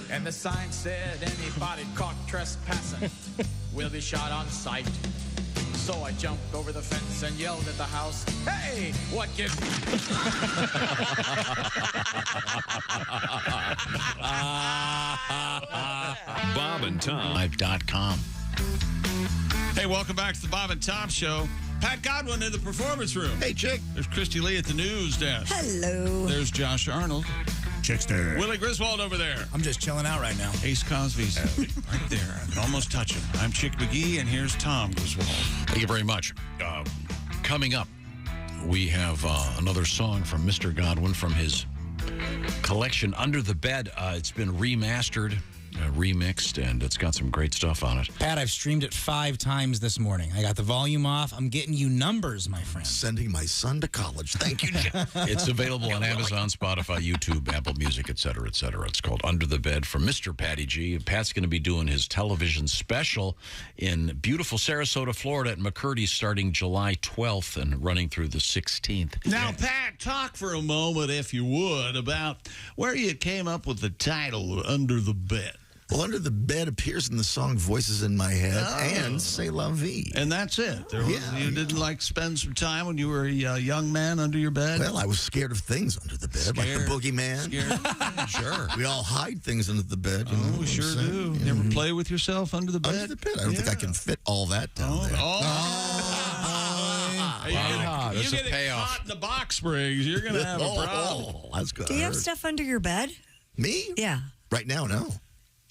And the sign said anybody caught trespassing will be shot on sight. So I jumped over the fence and yelled at the house, "Hey, what gives?" BobandTom.com. Hey, welcome back to the Bob and Tom Show. Pat Godwin in the performance room. Hey, Chick. There's Christy Lee at the news desk. Hello. There's Josh Arnold. Chickster. Willie Griswold over there. I'm just chilling out right now. Ace Cosby's right there. I can almost touch him. I'm Chick McGee, and here's Tom Griswold. Thank you very much. Coming up, we have another song from Mr. Godwin from his collection Under the Bed. It's been remastered, remixed, and it's got some great stuff on it. Pat, I've streamed it 5 times this morning. I got the volume off. I'm getting you numbers, my friend. Sending my son to college. Thank you, Jeff. It's available on Amazon, Spotify, YouTube, Apple Music, etc., etc. It's called Under the Bed from Mr. Patty G. Pat's going to be doing his television special in beautiful Sarasota, Florida at McCurdy starting July 12th and running through the 16th. Now, Pat, talk for a moment, if you would, about where you came up with the title Under the Bed. Well, Under the Bed appears in the song Voices in My Head and C'est La Vie. And that's it. You didn't spend some time when you were a young man under your bed? Well, I was scared of things under the bed, like the boogeyman. Scared? Sure. We all hide things under the bed. We sure do. You ever play with yourself under the bed? Under the bed. I don't think I can fit all that down there. You get it caught in the box springs, you're going to have a problem. That's good. Do you have stuff under your bed? Me? Yeah. Right now, no.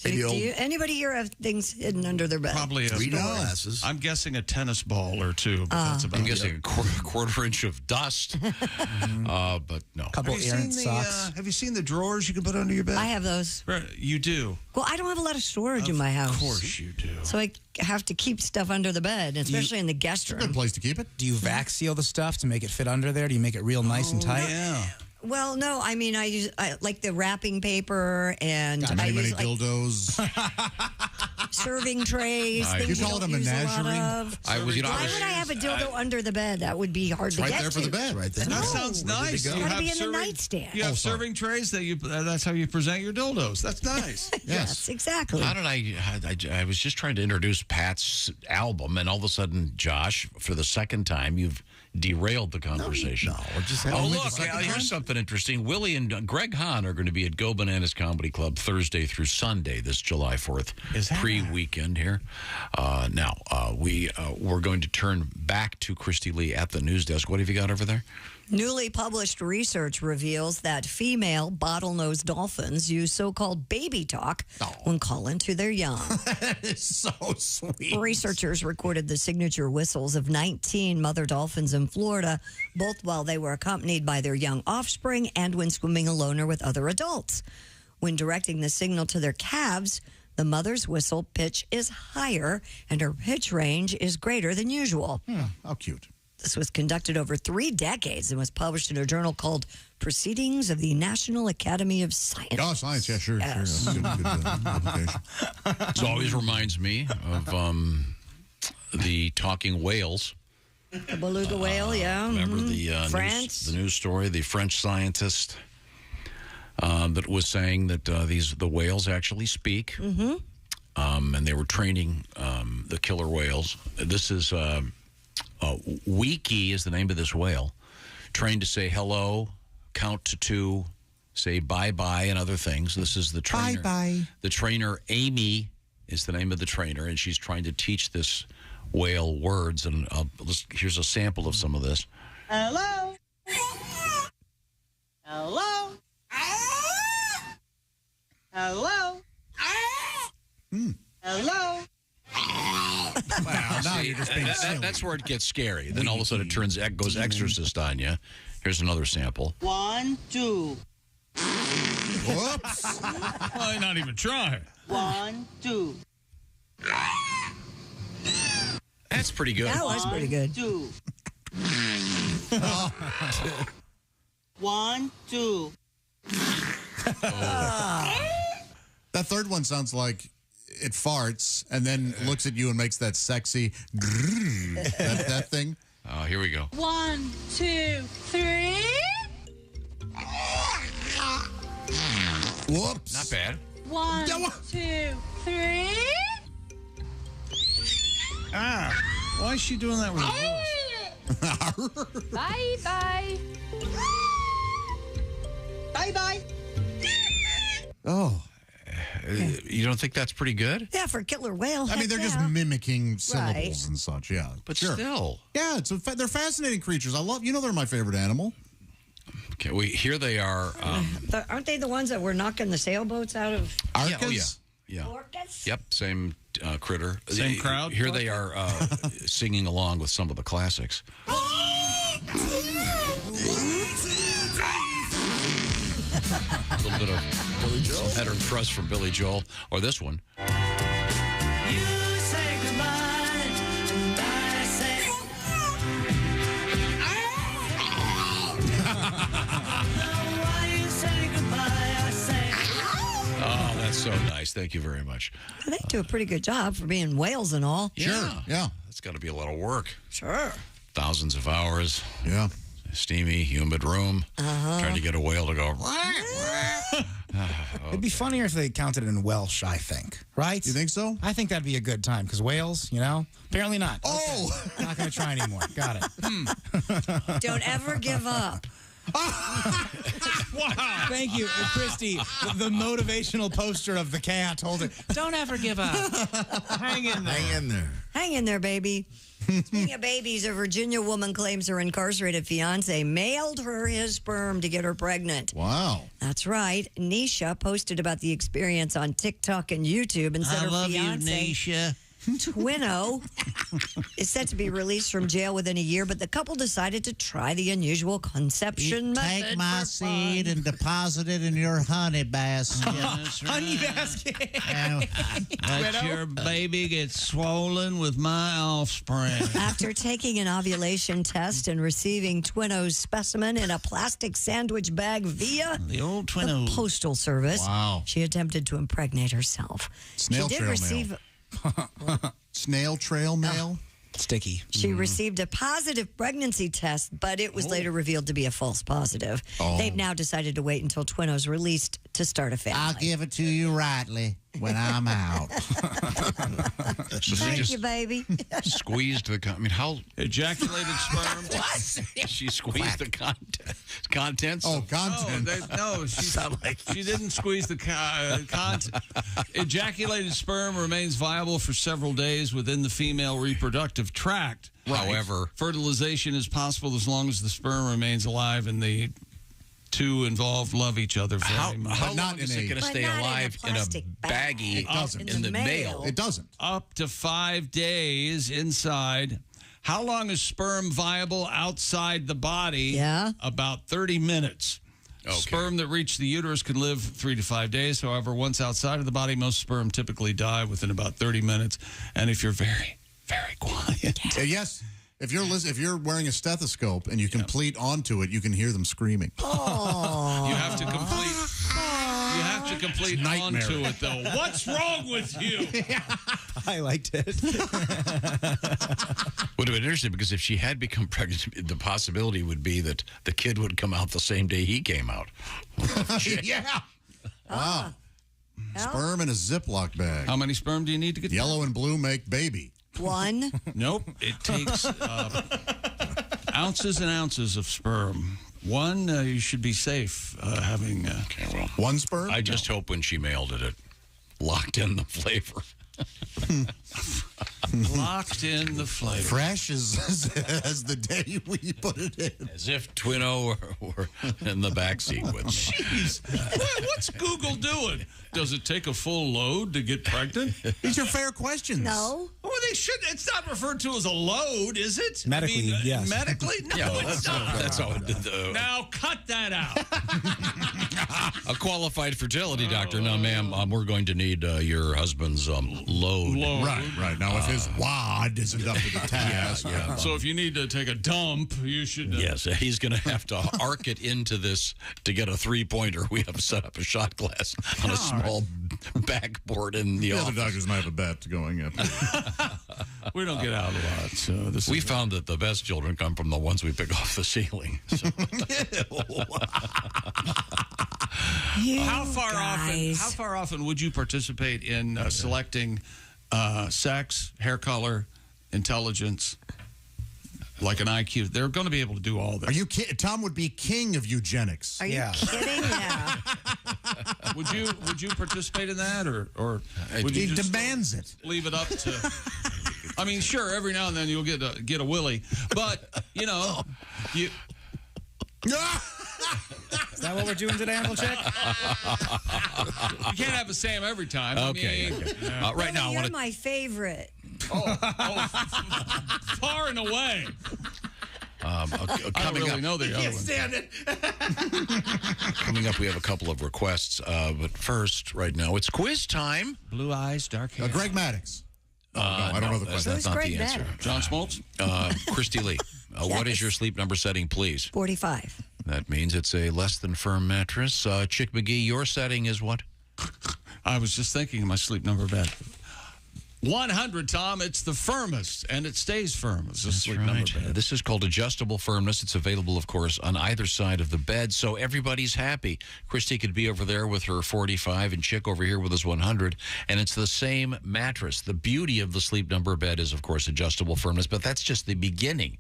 Anybody here have things hidden under their bed? Probably reading glasses. I'm guessing a tennis ball or two, but that's about it. I'm guessing a quarter inch of dust, but no. Couple errant socks. Have you seen the drawers you can put under your bed? I have those. Right, you do? Well, I don't have a lot of storage in my house. Of course you do. So I have to keep stuff under the bed, especially in the guest room. Good place to keep it. Do you vac seal the stuff to make it fit under there? Do you make it real nice and tight? Yeah. Well, no, I mean, I like the wrapping paper and Got many dildos. serving trays. You call it a menagerie? Why would I have a dildo under the bed? That would be hard to get right there for the bed. Right there. That sounds nice. It's got to be in the nightstand. You have serving trays that's how you present your dildos. That's nice. Yes, exactly. How did I was just trying to introduce Pat's album, and all of a sudden, Josh, for the second time, you've derailed the conversation. No, we're just here's something interesting. Willie and Greg Hahn are going to be at Go Bananas Comedy Club Thursday through Sunday this July 4th. Pre-weekend here. We're going to turn back to Christy Lee at the news desk. What have you got over there? Newly published research reveals that female bottlenose dolphins use so-called baby talk when calling to their young. That is so sweet. Researchers recorded the signature whistles of 19 mother dolphins in Florida, both while they were accompanied by their young offspring and when swimming alone or with other adults. When directing the signal to their calves, the mother's whistle pitch is higher and her pitch range is greater than usual. How cute. This was conducted over 3 decades and was published in a journal called Proceedings of the National Academy of Science. Oh, science, yeah, sure. Yes. Sure. Good publication. This always reminds me of the talking whales. The beluga whale, yeah. Remember the France? news story, the French scientist that was saying that the whales actually speak, and they were training the killer whales. This is Wiki is the name of this whale, trained to say hello, count to 2, say bye-bye, and other things. This is the trainer. Bye-bye. The trainer, Amy, is the name of the trainer, and she's trying to teach this whale words. And here's a sample of some of this. Hello. Hello. Hello. Hello. Wow, now you're just being silly. That's where it gets scary. Then all of a sudden it goes exorcist on you. Here's another sample. 1, 2. Whoops. Well, not even trying. 1, 2. That's pretty good. That was pretty good. 2. 1, 2. That third one sounds like it farts and then looks at you and makes that sexy grrr, that thing. Oh, here we go. 1, 2, 3. Whoops. Not bad. 1, 2, 3. Why is she doing that with her voice? Bye bye. Bye bye. Oh. You don't think that's pretty good? Yeah, for killer whale. I mean, they're just mimicking syllables and such, yeah. But sure. still. Yeah, they're fascinating creatures. They're my favorite animal. Okay, here they are. Aren't they the ones that were knocking the sailboats out of? Arcas? Oh, yeah. Orcas? Yep, same critter. Same crowd? Here they are singing along with some of the classics. A little bit of some header and thrust from Billy Joel, or this one. You say goodbye, and I say. Why you say goodbye, I say. Oh, that's so nice. Thank you very much. They do a pretty good job for being whales and all. Sure, yeah. It's got to be a lot of work. Sure. Thousands of hours. Yeah. Steamy, humid room. Trying to get a whale to go. It'd be funnier if they counted in Welsh, I think. Right? You think so? I think that'd be a good time, because whales, apparently not. Oh! Okay. Not going to try anymore. Got it. Don't ever give up. Wow. Thank you, Christy. The motivational poster of the cat holding. Don't ever give up. Hang in there. Hang in there. Hang in there, baby. Speaking of babies, a Virginia woman claims her incarcerated fiance mailed her his sperm to get her pregnant. Wow. That's right. Nisha posted about the experience on TikTok and YouTube and said her fiance, Nisha. Twinno, is set to be released from jail within a year, but the couple decided to try the unusual conception method. Take my for seed fun. and deposit it in your honey basket. Honey basket. And Let your baby get swollen with my offspring. After taking an ovulation test and receiving Twinno's specimen in a plastic sandwich bag via The old the Twinno. Postal Service, Wow. she attempted to impregnate herself. Snail she did trail receive. mail. Snail trail mail? Sticky. She received a positive pregnancy test, but it was later revealed to be a false positive. Oh. They've now decided to wait until Twinno's released to start a family. I'll give it to you rightly when I'm out. So she Thank just you, baby. squeezed the. I mean, how Ejaculated sperm. what? She squeezed the contents. Oh, content. She didn't squeeze the content. Ejaculated sperm remains viable for several days within the female reproductive tract. However, fertilization is possible as long as the sperm remains alive and the two involved love each other very much. how long is it going to stay alive in a baggie in the mail? It doesn't. Up to 5 days inside. How long is sperm viable outside the body? Yeah. About 30 minutes. Okay. Sperm that reach the uterus can live 3 to 5 days. However, once outside of the body, most sperm typically die within about 30 minutes. And if you're very, very quiet. Yes. If you're wearing a stethoscope and you complete onto it, you can hear them screaming. You have to complete. You have to complete Nightmare. onto it, though. What's wrong with you? I liked it. Would have been interesting because if she had become pregnant, the possibility would be that the kid would come out the same day he came out. Yeah. Wow. Sperm in a Ziploc bag. How many sperm do you need to get? Yellow and blue make baby. 1. Nope. It takes ounces and ounces of sperm. 1, you should be safe having. Okay, well, 1 sperm? I just hope when she mailed it, it locked in the flavor. Locked in the flavor. Fresh as the day we put it in. As if Twinno were in the backseat with me. Jeez. What's Google doing? Does it take a full load to get pregnant? These are fair questions. No. Well, they should. It's not referred to as a load, is it? Medically, yes. Medically? No, Yeah, well, it's not. that's how it did. Now cut that out. A qualified fertility doctor. Now, ma'am, we're going to need your husband's load. Right. Now, if his wad isn't up to the task. So if you need to take a dump, you should. Yes, he's going to have to arc it into this to get a 3-pointer. We have set up a shot glass on a small backboard in the The office. other doctors might have a bet going up. We don't get out a lot, so this We is found that the best children come from the ones we pick off the ceiling. So. How far often would you participate in selecting sex, hair color, intelligence, like an IQ? They're going to be able to do all this. Are you kidding? Tom would be king of eugenics. Are you kidding? Yeah. Would you participate in that, or would you He just demands it. leave it up to? I mean, sure, every now and then you'll get a willy, but you know, you. Is that what we're doing today, Uncle Chick? You can't have a Sam every time. Okay. Right now, I You're want to. my favorite. Far and away. I don't Coming really up, know the other one. Stand it. coming up, we have a couple of requests. But first, right now, it's quiz time. Blue eyes, dark hair. Greg Maddox. No, I don't know the question. That's not Greg the answer. Maddox? John Smoltz. Christy Lee, what is your sleep number setting, please? 45. That means it's a less than firm mattress. Chick McGee, your setting is what? I was just thinking of my sleep number bed. 100, Tom. It's the firmest, and it stays firm. It's a sleep number bed. This is called adjustable firmness. It's available, of course, on either side of the bed, so everybody's happy. Christy could be over there with her 45 and Chick over here with his 100, and it's the same mattress. The beauty of the sleep number bed is, of course, adjustable firmness, but that's just the beginning.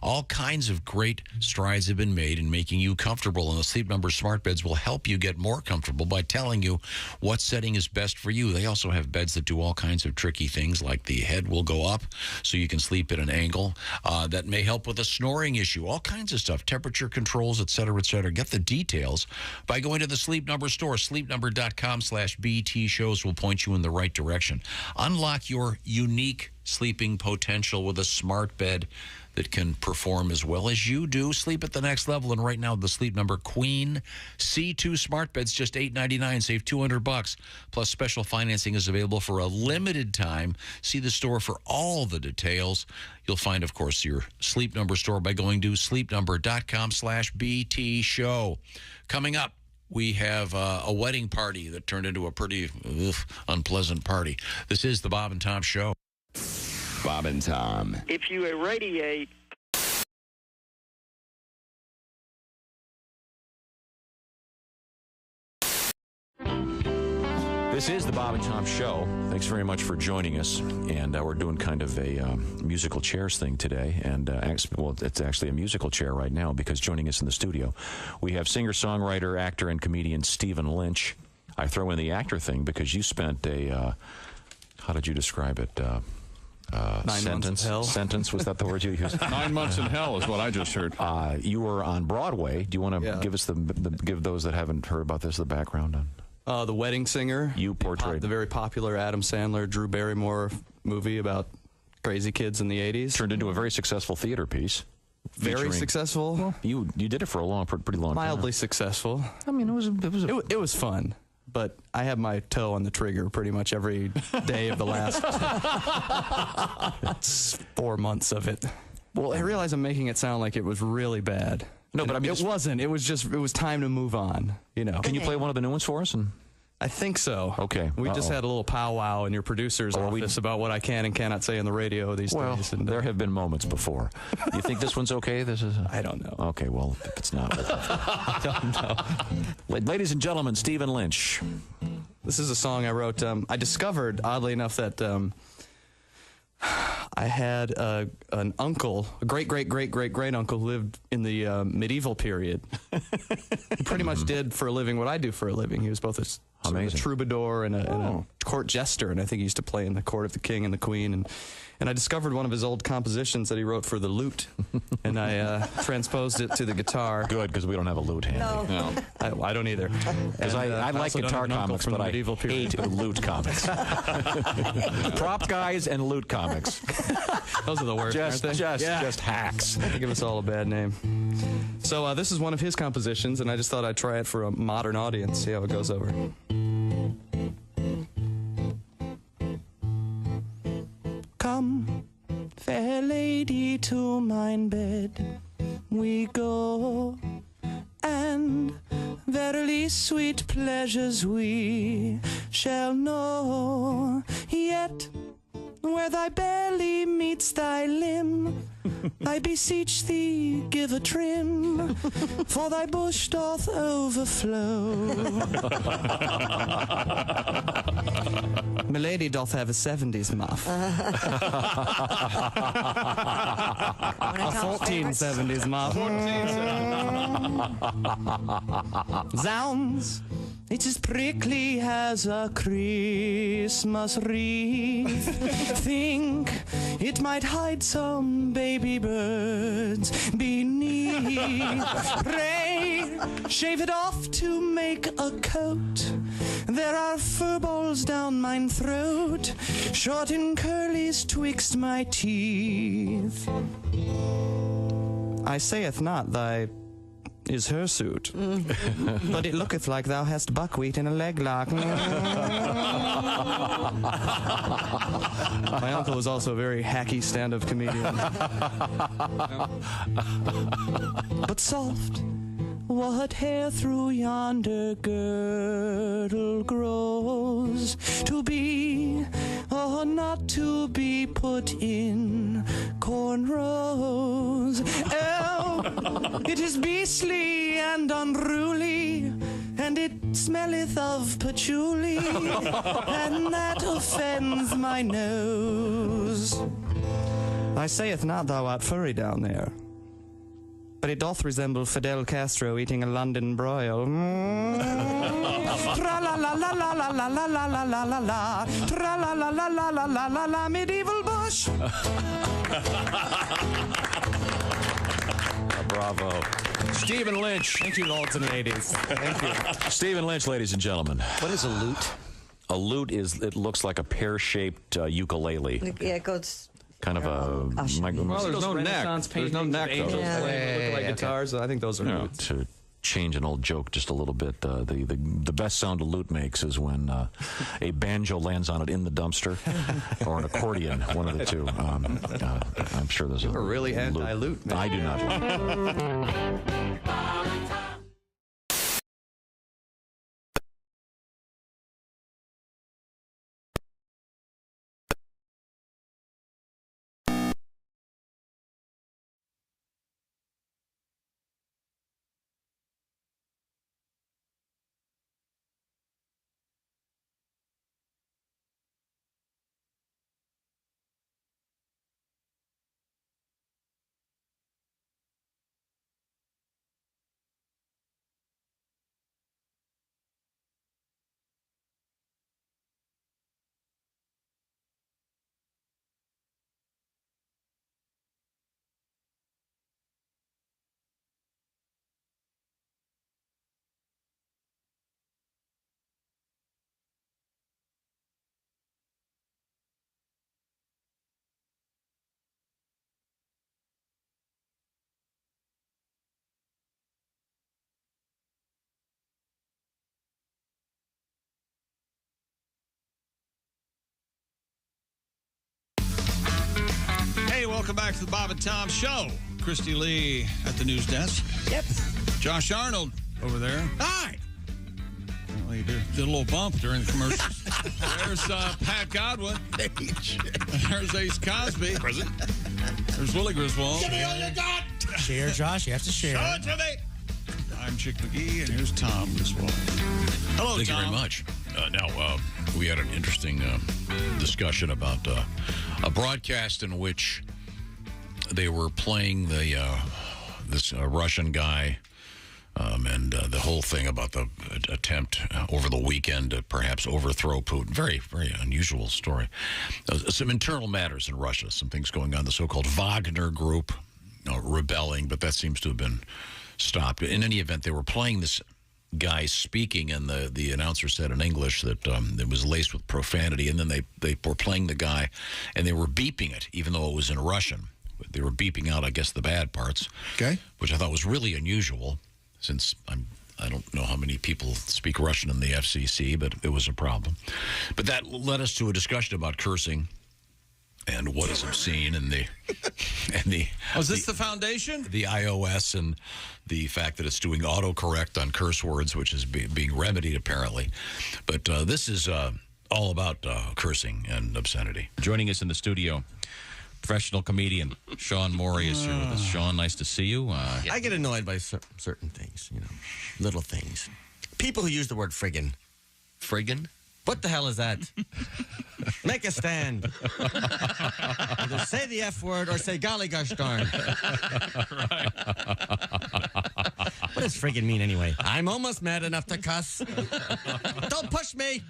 All kinds of great strides have been made in making you comfortable, and the Sleep Number smart beds will help you get more comfortable by telling you what setting is best for you. They also have beds that do all kinds of tricky things, like the head will go up so you can sleep at an angle. That may help with a snoring issue, all kinds of stuff, temperature controls, et cetera, et cetera. Get the details by going to the Sleep Number store. sleepnumber.com/BT shows will point you in the right direction. Unlock your unique sleeping potential with a smart bed that can perform as well as you do. Sleep at the next level. And right now, the Sleep Number Queen C2 smart bed's just $899. Save $200. Plus, special financing is available for a limited time. See the store for all the details. You'll find, of course, your Sleep Number store by going to sleepnumber.com/BT show. Coming up, we have a wedding party that turned into a pretty unpleasant party. This is the Bob and Tom Show. Bob and Tom. If you irradiate This is the Bob and Tom Show. Thanks very much for joining us. And we're doing kind of a musical chairs thing today. And, it's actually a musical chair right now because joining us in the studio, we have singer-songwriter, actor, and comedian Stephen Lynch. I throw in the actor thing because you spent how did you describe it? Sentence, was that the word you used? 9 months in hell is what I just heard. You were on Broadway. Do you want to give us give those that haven't heard about this the background on? The Wedding Singer. You portrayed the very popular Adam Sandler, Drew Barrymore movie about crazy kids in the 80s. Turned into a very successful theater piece. Very successful. Well, you did it for a pretty long time. Mildly successful. I mean, it was fun. But I had my toe on the trigger pretty much every day of the last 4 months of it. Well, I realize I'm making it sound like it was really bad. No, but I mean, it wasn't. It was time to move on. You know. Can you play one of the new ones for us? I think so. Okay. We just had a little powwow in your producer's office about what I can and cannot say on the radio these days. Well, there have been moments before. You think this one's okay? I don't know. Okay, well, if it's not. I don't know. Ladies and gentlemen, Stephen Lynch. This is a song I wrote. I discovered, oddly enough, that I had an uncle, a great-great-great-great-great-uncle who lived in the medieval period. He pretty much did for a living what I do for a living. He was both a troubadour and a court jester, and I think he used to play in the court of the king and the queen. And I discovered one of his old compositions that he wrote for the lute, and I transposed it to the guitar. Good, because we don't have a lute handy. No. I don't either. Because I like guitar comics, but I hate lute comics. Prop guys and lute comics. Those are the worst, aren't they? Just hacks. They give us all a bad name. So this is one of his compositions, and I just thought I'd try it for a modern audience, see how it goes over. Come, fair lady, to mine bed we go, and verily sweet pleasures we shall know. Yet, where thy belly meets thy limb, I beseech thee, give a trim, for thy bush doth overflow. Milady doth have a 70s muff. A 1470s muff. Zounds, it's as prickly as a Christmas wreath. Think it might hide some baby birds beneath. Pray, shave it off to make a coat. There are fur balls down mine throat, short and curlies twixt my teeth. I sayeth not thy is hirsute, but it looketh like thou hast buckwheat in a leg lock. My uncle was also a very hacky stand-up comedian. But soft, what hair through yonder girdle grows, to be or not to be put in cornrows. Oh, it is beastly and unruly, and it smelleth of patchouli, and that offends my nose. I sayeth not thou art furry down there, but it doth resemble Fidel Castro eating a London broil. Tra-la-la-la-la-la-la-la-la-la-la-la. Tra-la-la-la-la-la-la-la-la, medieval bush. Bravo. Stephen Lynch. Thank you, lords and ladies. Thank you. Stephen Lynch, ladies and gentlemen. What is a lute? A lute it looks like a pear-shaped ukulele. Yeah, it goes... Kind of a... Well, there's no neck. There's no neck, though. Yeah. Look like guitars. I think those are lutes. To change an old joke just a little bit, the best sound a lute makes is when a banjo lands on it in the dumpster, or an accordion, one of the two. I'm sure there's You're really anti-lute, man. I do not. Welcome back to the Bob and Tom Show. Christy Lee at the news desk. Yep. Josh Arnold over there. Hi. Well, he did a little bump during the commercials. There's Pat Godwin. There's Ace Cosby. Present. There's Willie Griswold. Give me all you got. Share, Josh. You have to share. Show it to me. I'm Chick McGee, and here's Tom Griswold. Hello, Thank Tom. you very much. Now, we had an interesting discussion about a broadcast in which they were playing this Russian guy and the whole thing about the attempt over the weekend to perhaps overthrow Putin. Very, very unusual story. Some internal matters in Russia, some things going on. The so-called Wagner group rebelling, but that seems to have been stopped. In any event, they were playing this guy speaking, and the announcer said in English that it was laced with profanity, and then they were playing the guy, and they were beeping it, even though it was in Russian. They were beeping out, I guess, the bad parts, which I thought was really unusual, since I don't know how many people speak Russian in the FCC, but it was a problem. But that led us to a discussion about cursing and what is obscene, and the is this the foundation? The iOS and the fact that it's doing autocorrect on curse words, which is being remedied apparently. But this is all about cursing and obscenity. Joining us in the studio, professional comedian Sean Morey is here with us. Sean, nice to see you. I get annoyed by certain things, little things. People who use the word friggin'. Friggin'? What the hell is that? Make a stand. Either say the F word or say golly gosh darn. Right. What does friggin' mean anyway? I'm almost mad enough to cuss. Don't push me.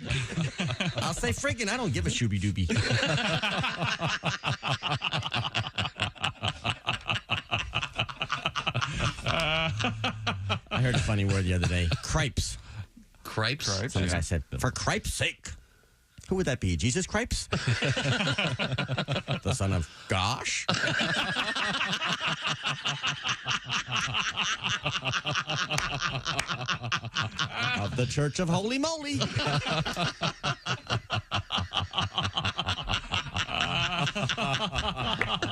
I'll say friggin'. I don't give a shooby dooby. I heard a funny word the other day. Cripes. Cripes? Some guy said, for cripe's sake. Who would that be? Jesus Cripes? The son of Gosh? Of the Church of Holy Moly.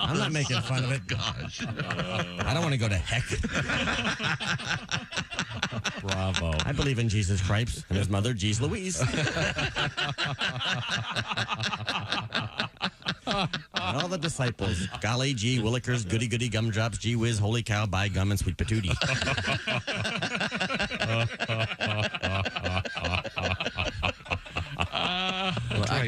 I'm not making fun of it. Gosh. I don't want to go to heck. Bravo. I believe in Jesus Christ and his mother, Jeez Louise. And all the disciples. Golly, gee, willikers, goody goody gumdrops, gee whiz, holy cow, by gum, and sweet patootie.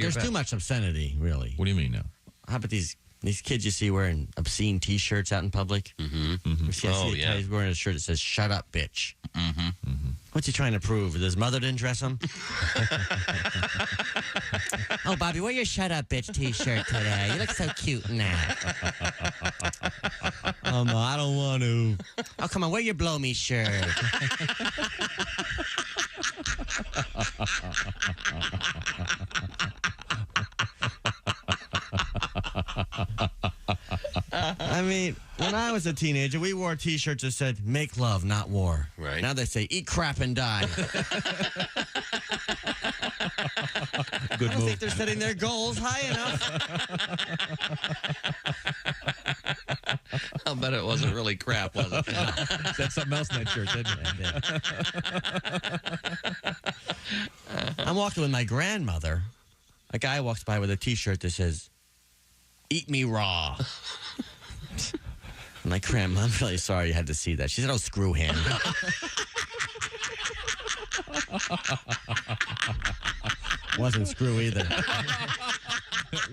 There's too much obscenity, really. What do you mean now? How about these kids you see wearing obscene T-shirts out in public? Mm-hmm. I see a guy who's wearing a shirt that says, shut up, bitch. Mm-hmm. Mm-hmm. What's he trying to prove? That his mother didn't dress him? Oh, Bobby, wear your shut up, bitch T-shirt today. You look so cute in that. Oh, no, I don't want to. Oh, come on, wear your blow me shirt. I mean, when I was a teenager, we wore T-shirts that said, make love, not war. Right. Now they say, eat crap and die. Good I don't think they're setting their goals high enough. I'll bet it wasn't really crap, was it? That's something else in that shirt, didn't it? I'm walking with my grandmother. A guy walks by with a T-shirt that says, eat me raw. I'm like, Grandma, I'm really sorry you had to see that. She said, oh, screw him. Wasn't screw either.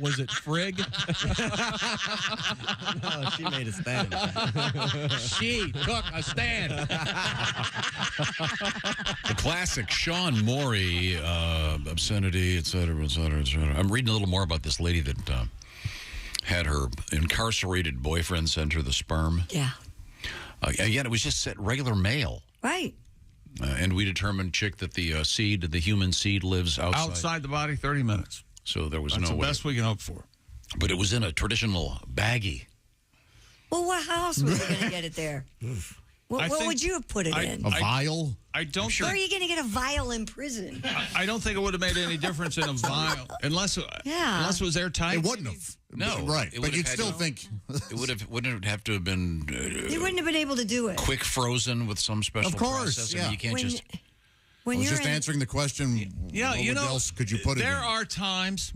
Was it frig? No, she made a stand. She took a stand. The classic Sean Morey, obscenity, et cetera, et cetera, et cetera. I'm reading a little more about this lady that had her incarcerated boyfriend send her the sperm. Yeah. Yet it was just regular mail. Right. And we determined, Chick, that the human seed lives outside the body 30 minutes. So there was That's no the way. best we can hope for. But it was in a traditional baggie. Well, how else were you going to get it there? What would you have put it in? A vial? I don't. Where are you going to get a vial in prison? I don't think it would have made any difference in a vial, unless it was airtight. It wouldn't have. No, Right, it but would you'd have still had think wouldn't it have to have been You wouldn't have been able to do it. quick frozen with some special Of course, process? I yeah. mean, you can't When- just. When I was you're just in, answering the question. Yeah, what else could you put it in? There are times,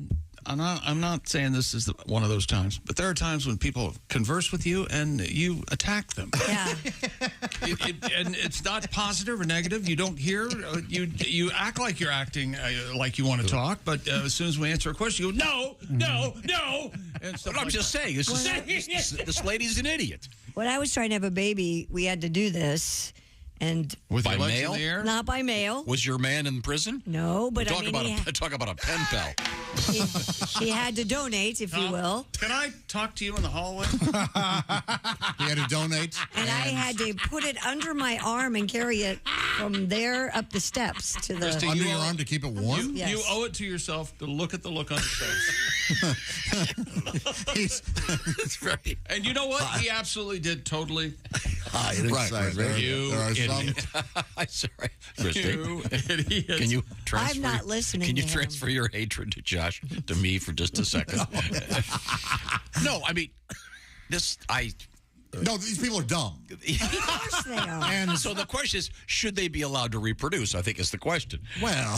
I'm not saying this is one of those times, but there are times when people converse with you and you attack them. Yeah. And it's not positive or negative. You don't hear. You act like you're acting like you want to talk, but as soon as we answer a question, you go, no. And stuff But I'm like just that. saying, this lady's an idiot. When I was trying to have a baby, we had to do this. And With By your legs mail? in the air? not by mail. Was your man in prison? No, but talk I mean, about talk about a pen pal. he had to donate, if you will. Can I talk to you in the hallway? He had to donate. And I had to put it under my arm and carry it from there up the steps to the. Christy, Under you your owe- arm to keep it warm? Yes. You owe it to yourself to look at the look on his face. It's very. And you know what? He absolutely did totally. High and Right, excited. right. You There are some. idiot. I'm sorry, Christy. You idiot. Can you transfer? I'm not listening Can you to him. transfer your hatred to Josh to me for just a second? No, I mean this. No, these people are dumb. Of course they are. And so the question is, should they be allowed to reproduce? I think is the question. Well,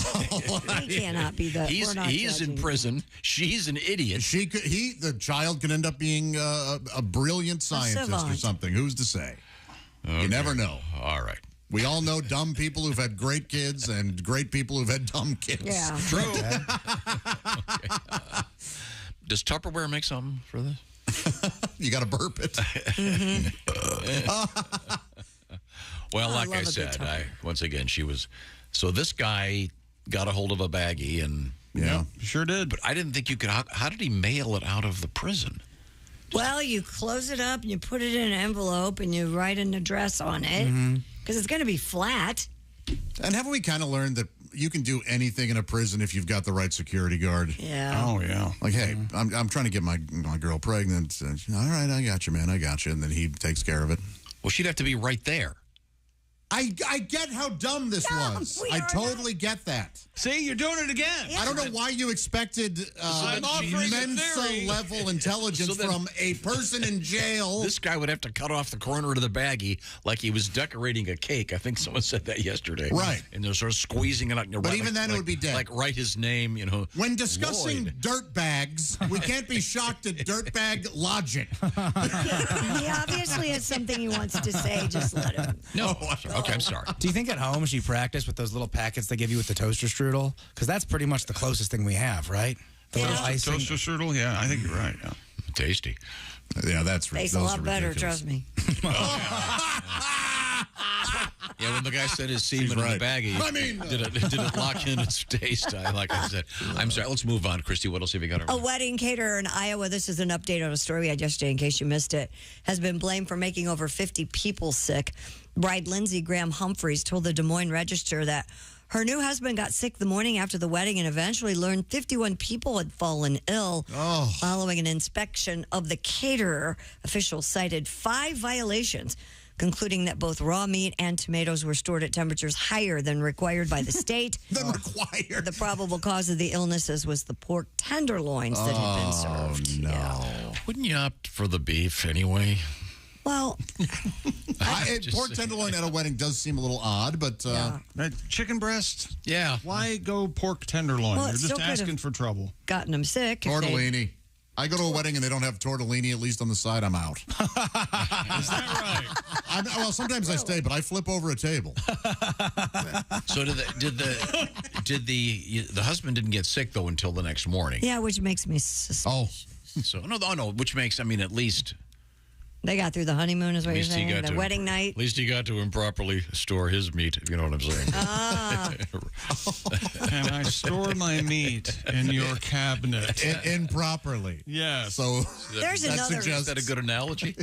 He cannot be the. He's we're not in judging. prison. She's an idiot. the child could end up being a brilliant scientist or savant. something. Who's to say? You never know. All right. We all know dumb people who've had great kids and great people who've had dumb kids. Yeah. True. Does Tupperware make something for this? You got to burp it. Well, Oh, I like love I a good said, Tupperware. once again, she was. So this guy got a hold of a baggie, and Yeah. Sure did. but I didn't think you could. How did he mail it out of the prison? Well, you close it up and you put it in an envelope and you write an address on it because it's going to be flat. And haven't we kind of learned that you can do anything in a prison if you've got the right security guard? Yeah. Oh, yeah. Like, hey, I'm trying to get my girl pregnant. All right, I got you, man. I got you. And then he takes care of it. Well, she'd have to be right there. I get how dumb this was. we I are totally get that. See, you're doing it again. I don't know why you expected I'm offering a Mensa theory. level intelligence So then- from a person in jail. This guy would have to cut off the corner of the baggie like he was decorating a cake. I think someone said that yesterday. Right. And they're sort of squeezing it out. But even then, it would be dead. Like write his name, you know. When discussing Lloyd. dirt bags, we can't be shocked at dirt bag logic. He obviously has something he wants to say. Just let him. No. Okay, I'm sorry. Do you think at home she practiced with those little packets they give you with the toaster strudel? Because that's pretty much the closest thing we have, right? The little icing. Toaster strudel? Yeah, I think you're right. Yeah. Tasty. Yeah, that's Tastes those a lot are better, ridiculous. trust me. Yeah, when the guy said his semen in right. the baggie, I mean- did it lock in its taste? Like I said, I'm sorry. Let's move on, Christy. What else have you got? A wedding caterer in Iowa, this is an update on a story we had yesterday in case you missed it, has been blamed for making over 50 people sick. Bride Lindsay Graham Humphreys told the Des Moines Register that her new husband got sick the morning after the wedding and eventually learned 51 people had fallen ill. Following an inspection of the caterer, officials cited 5 violations, concluding that both raw meat and tomatoes were stored at temperatures higher than required by the state. Required. The probable cause of the illnesses was the pork tenderloins that had been served. No. Yeah. Wouldn't you opt for the beef anyway? Well, Pork tenderloin at a wedding does seem a little odd, but Chicken breast? Yeah. Why go pork tenderloin? Well, You're it just still could asking have- for trouble. gotten them sick. if they- tortellini. I go to a wedding and they don't have tortellini, at least on the side, I'm out. Is that right? Well, sometimes I stay, but I flip over a table. So did the husband didn't get sick though until the next morning? Yeah, which makes me suspicious. So no, which makes at least They got through the honeymoon, is what at you're least he saying? got The to wedding night. At least he got to improperly store his meat. If you know what I'm saying. Ah, Can I store my meat in your cabinet? Improperly. Yes. So There's that another- suggests Is that a good analogy?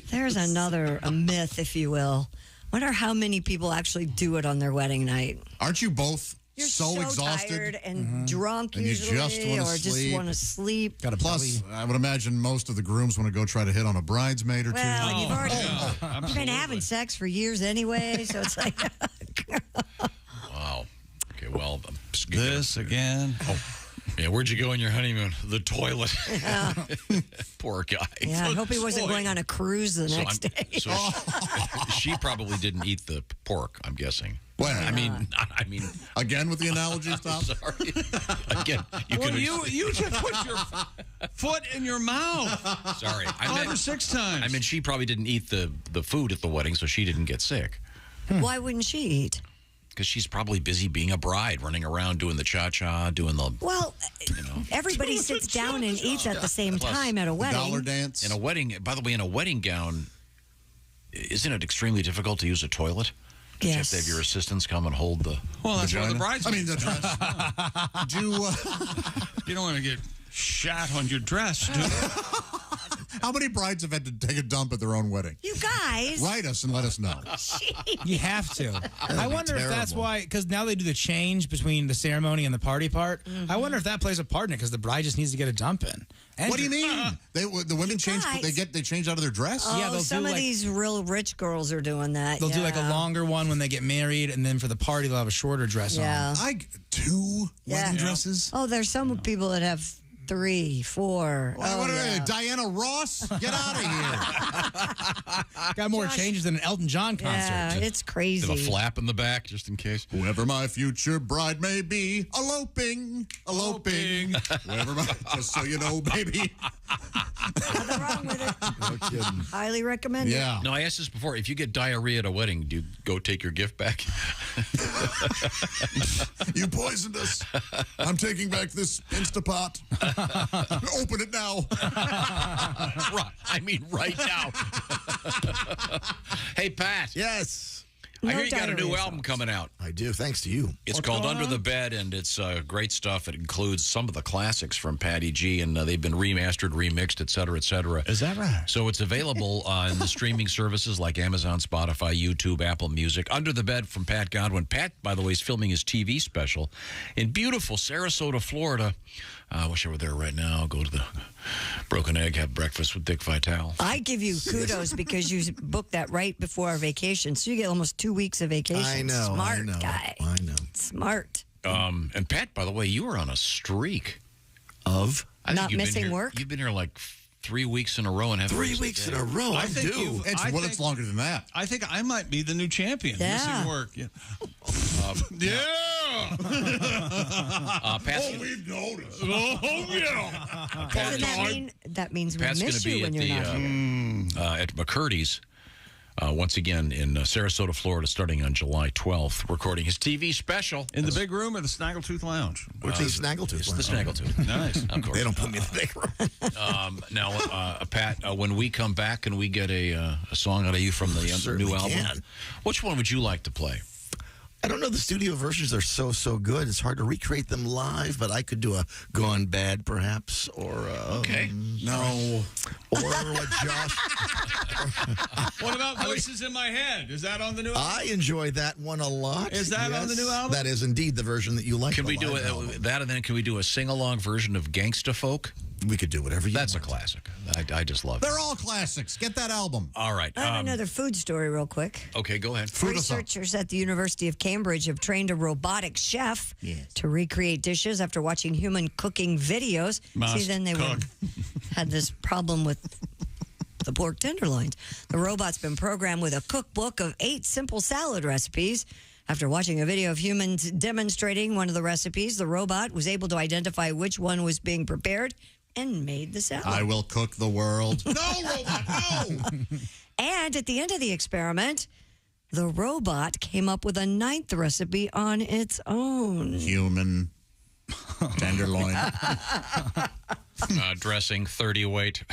there's a myth, if you will. Wonder how many people actually do it on their wedding night. Aren't you both You're so exhausted? tired and drunk And you usually, just wanna or just sleep. want to sleep. Got a Plus, I would imagine most of the grooms want to go try to hit on a bridesmaid or two. Well, you've already yeah, you've been having sex for years anyway, so it's like Wow. Okay. Well, This again. Yeah, where'd you go on your honeymoon? The toilet. Yeah. Poor guy. Yeah, I hope he wasn't going on a cruise the next day. So she probably didn't eat the pork, I'm guessing. Well, I mean, again with the analogy stuff. Sorry. Again, you just put your foot in your mouth. Sorry, I 5 or 6 times. I mean, she probably didn't eat the food at the wedding, so she didn't get sick. Why wouldn't she eat? Because she's probably busy being a bride, running around doing the cha-cha, doing the... Well, everybody sits down and eats at the same time at a wedding. Dollar dance. In a wedding, by the way, in a wedding gown, isn't it extremely difficult to use a toilet? Yes. You have to have your assistants come and hold the that's vagina. where the bride's. I mean, the dress. You don't want to get shat on your dress, do you? How many brides have had to take a dump at their own wedding? You guys. Write us and let us know. You have to. I wonder if that's why, because now they do the change between the ceremony and the party part. I wonder if that plays a part in it, because the bride just needs to get a dump in. And what do you mean? The women change. They change out of their dress. Oh, yeah, some of these real rich girls are doing that. They'll do like a longer one when they get married, and then for the party they'll have a shorter dress on. Two wedding dresses. Oh, there's some people that have 3, 4. What are Diana Ross? Get out of here. Got more changes than an Elton John concert. Yeah, it's crazy. With a flap in the back, just in case. Whoever my future bride may be, eloping. Whoever just so you know, baby. Nothing wrong with it. No kidding. Highly recommend it. Yeah. No, I asked this before. If you get diarrhea at a wedding, do you go take your gift back? You poisoned us. I'm taking back this Instapot. Open it now. Right now. Hey, Pat. Yes. I hear you got a new album coming out. I do, thanks to you. It's called Under the Bed, and it's great stuff. It includes some of the classics from Patty G, and they've been remastered, remixed, et cetera, et cetera. Is that right? So it's available on the streaming services like Amazon, Spotify, YouTube, Apple Music. Under the Bed from Pat Godwin. Pat, by the way, is filming his TV special in beautiful Sarasota, Florida. I wish I were there right now. Go to the Broken Egg, have breakfast with Dick Vitale. I give you kudos because you booked that right before our vacation, so you get almost 2 weeks of vacation. I know. Smart guy. I know. Smart. And Pat, by the way, you were on a streak of not missing work. You've been here like 3 weeks in a row and have 3 weeks in a row. I do. It's longer than that. I think I might be the new champion. Yeah. Missing work. Yeah. We've noticed. Doesn't that mean that means we Pat's miss you when you're not here? at McCurdy's. Once again in Sarasota, Florida, starting on July 12th, recording his TV special. In the big room or the Snaggletooth Lounge? What's the Snaggletooth? It's the Snaggletooth. Nice. Of course. They don't put me in the big room. Now, Pat, when we come back, can we get a song out of you from the new album? Can. Which one would you like to play? I don't know. The studio versions are so good. It's hard to recreate them live, but I could do a Gone Bad, perhaps, or okay. No. Or what Josh. What about Voices in My Head? Is that on the new album? I enjoy that one a lot. Is that on the new album? That is indeed the version that you like. Can we do that, and then can we do a sing-along version of Gangsta Folk? We could do whatever you That's want. a classic. I just love it. They're all classics. Get that album. All right. I have another food story real quick. Okay, go ahead. Researchers at the University of Cambridge have trained a robotic chef to recreate dishes after watching human cooking videos. See, then they had this problem with the pork tenderloins. The robot's been programmed with a cookbook of 8 simple salad recipes. After watching a video of humans demonstrating one of the recipes, the robot was able to identify which one was being prepared and made the salad. I will cook the world. No, robot, no! And at the end of the experiment, the robot came up with a 9th recipe on its own. Human tenderloin. Dressing 30 weight.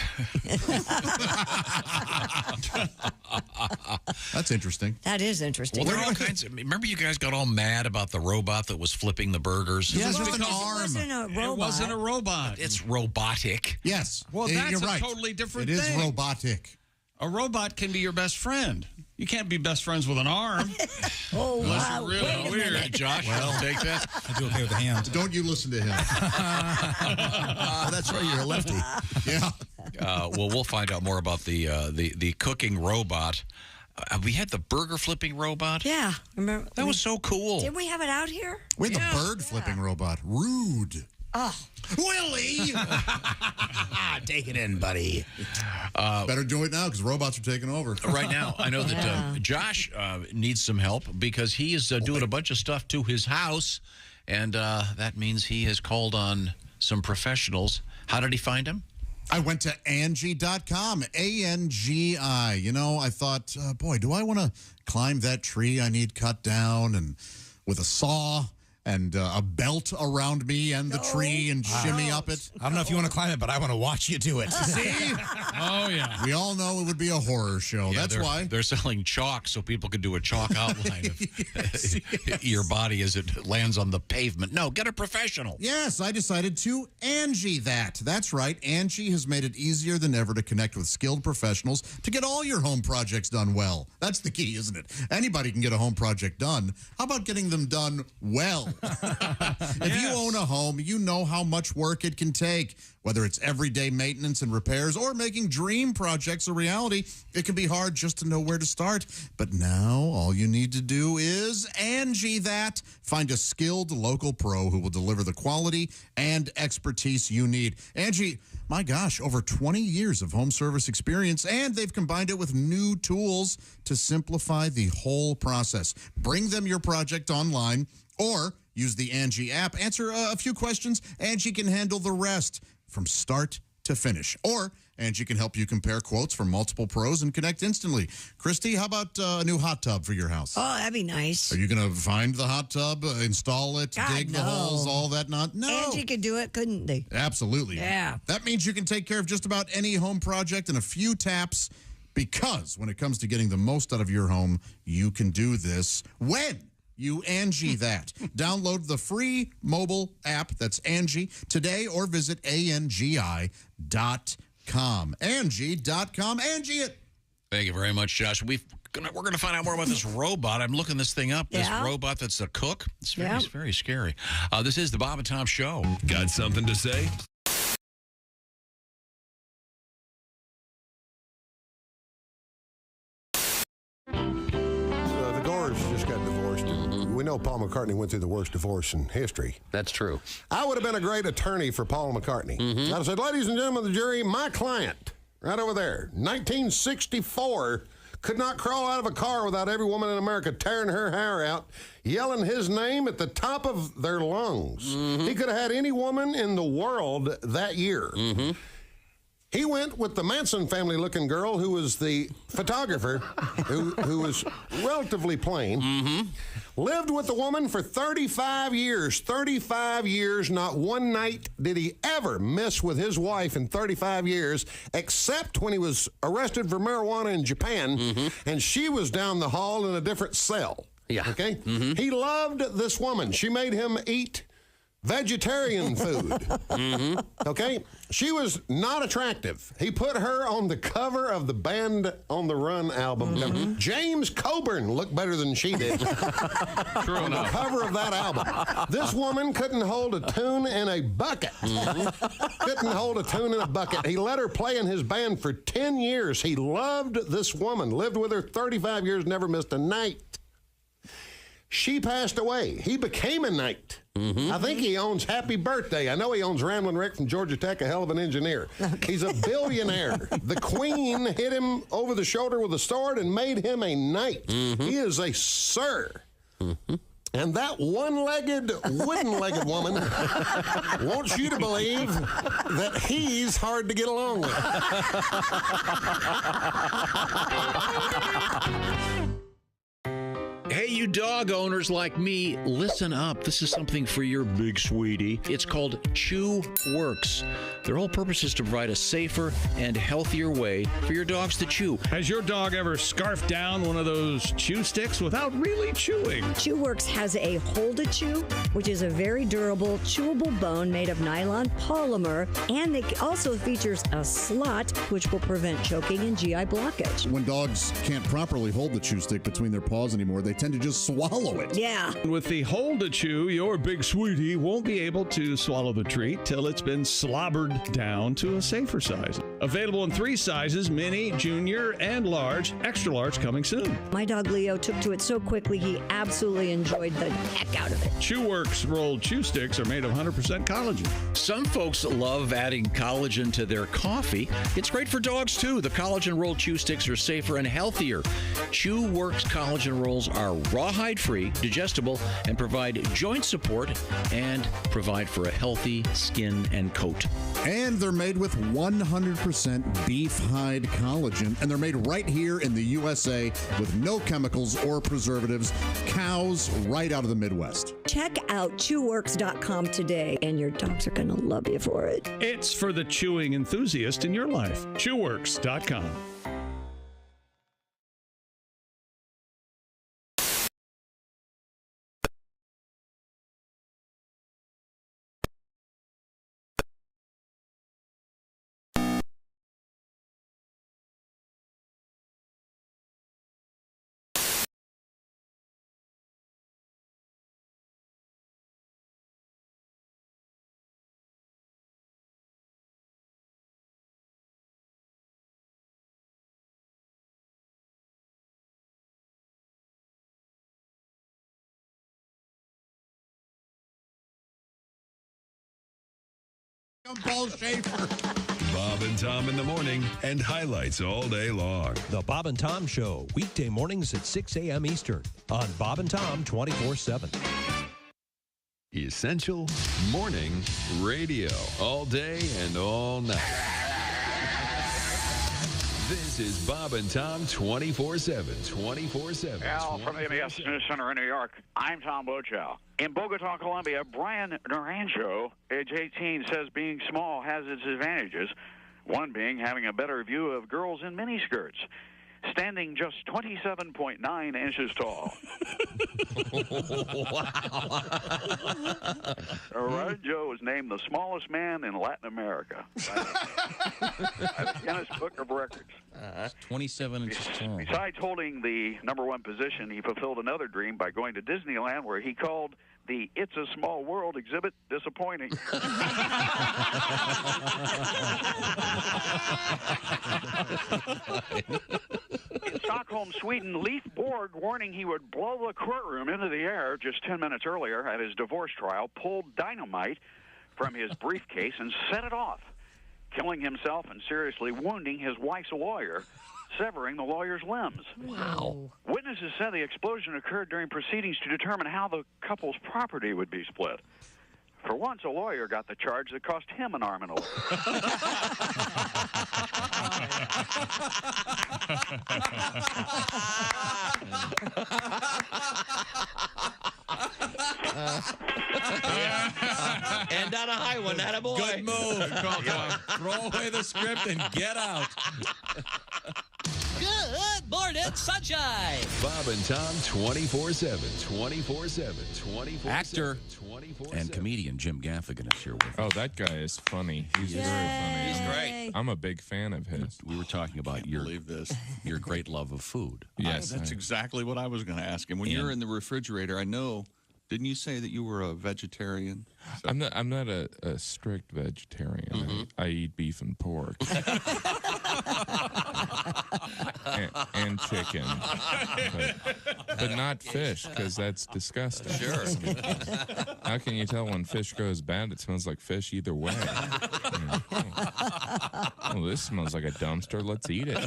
That's interesting. That is interesting. Well, there are all kinds of. Remember, you guys got all mad about the robot that was flipping the burgers? Yes, Well, because it wasn't a robot. It wasn't a robot. It's robotic. Yes. Well, You're that's a right. totally different It thing. is robotic. A robot can be your best friend. You can't be best friends with an arm. Oh, Unless wow. you're really Wait a weird. minute. Josh, I'll take that. I do okay with the hand. Don't you listen to him. That's right. You're a lefty. Yeah. Well, we'll find out more about the cooking robot. We had the burger flipping robot. Yeah. Remember? That was so cool. Didn't we have it out here? We had the bird flipping robot. Rude. Oh. Willie! Take it in, buddy. Better do it now because robots are taking over. Right now, I know that Josh needs some help because he is doing a bunch of stuff to his house, and that means he has called on some professionals. How did he find him? I went to Angie.com, A-N-G-I. You know, I thought, boy, do I want to climb that tree I need cut down and with a saw and a belt around me and the tree and shimmy up it? I don't know if you want to climb it, but I want to watch you do it. See? Oh, yeah. We all know it would be a horror show. Yeah, That's why. They're selling chalk so people can do a chalk outline of your body as it lands on the pavement. No, get a professional. Yes, I decided to Angie that. That's right. Angie has made it easier than ever to connect with skilled professionals to get all your home projects done well. That's the key, isn't it? Anybody can get a home project done. How about getting them done well? If you own a home, you know how much work it can take. Whether it's everyday maintenance and repairs or making dream projects a reality, it can be hard just to know where to start. But now all you need to do is Angie that. Find a skilled local pro who will deliver the quality and expertise you need. Angie, my gosh, over 20 years of home service experience, and they've combined it with new tools to simplify the whole process. Bring them your project online or use the Angie app. Answer a few questions. Angie can handle the rest from start to finish. Or Angie can help you compare quotes from multiple pros and connect instantly. Christy, how about a new hot tub for your house? Oh, that'd be nice. Are you going to find the hot tub, install it, dig the holes, all that? No. Angie could do it, couldn't they? Absolutely. Yeah. That means you can take care of just about any home project in a few taps, because when it comes to getting the most out of your home, you can do this when you Angie that. Download the free mobile app, that's Angie, today, or visit ANGI.com. Angie.com. Angie it. Thank you very much, Josh. We're going to find out more about this robot. I'm looking this thing up. This robot that's a cook. It's very scary. This is the Bob and Tom Show. Got something to say? The Gores just got divorced. We know Paul McCartney went through the worst divorce in history. That's true. I would have been a great attorney for Paul McCartney. I'd have said, ladies and gentlemen of the jury, my client, right over there, 1964, could not crawl out of a car without every woman in America tearing her hair out, yelling his name at the top of their lungs. He could have had any woman in the world that year. He went with the Manson family-looking girl who was the photographer, who was relatively plain. Lived with the woman for 35 years. 35 years, not one night did he ever miss with his wife in 35 years, except when he was arrested for marijuana in Japan, and she was down the hall in a different cell. Yeah. Okay? He loved this woman. She made him eat vegetarian food. Okay? She was not attractive. He put her on the cover of the Band on the Run album. James Coburn looked better than she did. True on enough. the cover of that album. This woman couldn't hold a tune in a bucket. Couldn't hold a tune in a bucket. He let her play in his band for 10 years. He loved this woman, lived with her 35 years, never missed a night. She passed away. He became a knight. I think he owns Happy Birthday. I know he owns Ramblin' Rick from Georgia Tech, a hell of an engineer. He's a billionaire. The Queen hit him over the shoulder with a sword and made him a knight. He is a sir. And that one-legged, wooden-legged woman wants you to believe that he's hard to get along with. Hey, you dog owners like me, listen up. This is something for your big sweetie. It's called Chew Works. Their whole purpose is to provide a safer and healthier way for your dogs to chew. Has your dog ever scarfed down one of those chew sticks without really chewing? Chew Works has a Hold a Chew, which is a very durable, chewable bone made of nylon polymer, and it also features a slot, which will prevent choking and GI blockage. When dogs can't properly hold the chew stick between their paws anymore, they tend to just swallow it. Yeah. With the Hold a Chew, your big sweetie won't be able to swallow the treat till it's been slobbered down to a safer size. Available in 3 sizes, mini, junior, and large. Extra large coming soon. My dog Leo took to it so quickly he absolutely enjoyed the heck out of it. ChewWorks rolled chew sticks are made of 100% collagen. Some folks love adding collagen to their coffee. It's great for dogs, too. The collagen rolled chew sticks are safer and healthier. ChewWorks collagen rolls are rawhide-free, digestible, and provide joint support and provide for a healthy skin and coat. And they're made with 100% beef hide collagen, and they're made right here in the USA with no chemicals or preservatives. Cows right out of the Midwest. Check out chewworks.com today, and your dogs are going to love you for it. It's for the chewing enthusiast in your life. ChewWorks.com. I'm Paul Schaefer. Bob and Tom in the morning and highlights all day long. The Bob and Tom Show, weekday mornings at 6 a.m. Eastern on Bob and Tom 24/7. Essential morning radio. All day and all night. This is Bob and Tom 24/7. 24/7. Al from the MES News Center in New York. I'm Tom Bochow. In Bogota, Colombia, Brian Naranjo, age 18, says being small has its advantages, one being having a better view of girls in miniskirts, standing just 27.9 inches tall. Wow. Naranjo was named the smallest man in Latin America by the Guinness Book of Records. 27 inches tall. Besides holding the #1 position, he fulfilled another dream by going to Disneyland, where he called the It's a Small World exhibit disappointing. In Stockholm, Sweden, Leif Borg, warning he would blow the courtroom into the air just 10 minutes earlier at his divorce trial, pulled dynamite from his briefcase and set it off, killing himself and seriously wounding his wife's lawyer, severing the lawyer's limbs. Wow. Witnesses said the explosion occurred during proceedings to determine how the couple's property would be split. For once, a lawyer got the charge that cost him an arm and a leg. And on a high one, that a boy. Good move. Throw away the script and get out. Good morning, sunshine. Bob and Tom 24/7. 24/7. 24/7. Actor and comedian Jim Gaffigan is here with us. Oh, that guy is funny. He's very funny. He's great. I'm a big fan of his. We were talking about your great love of food. Yes. That's exactly what I was going to ask him. When you're in the refrigerator, I know. Didn't you say that you were a vegetarian? So. I'm not a strict vegetarian. Mm-hmm. I eat beef and pork. and chicken. But not fish, because that's disgusting. Sure. How can you tell when fish goes bad? It smells like fish either way. Oh, this smells like a dumpster. Let's eat it.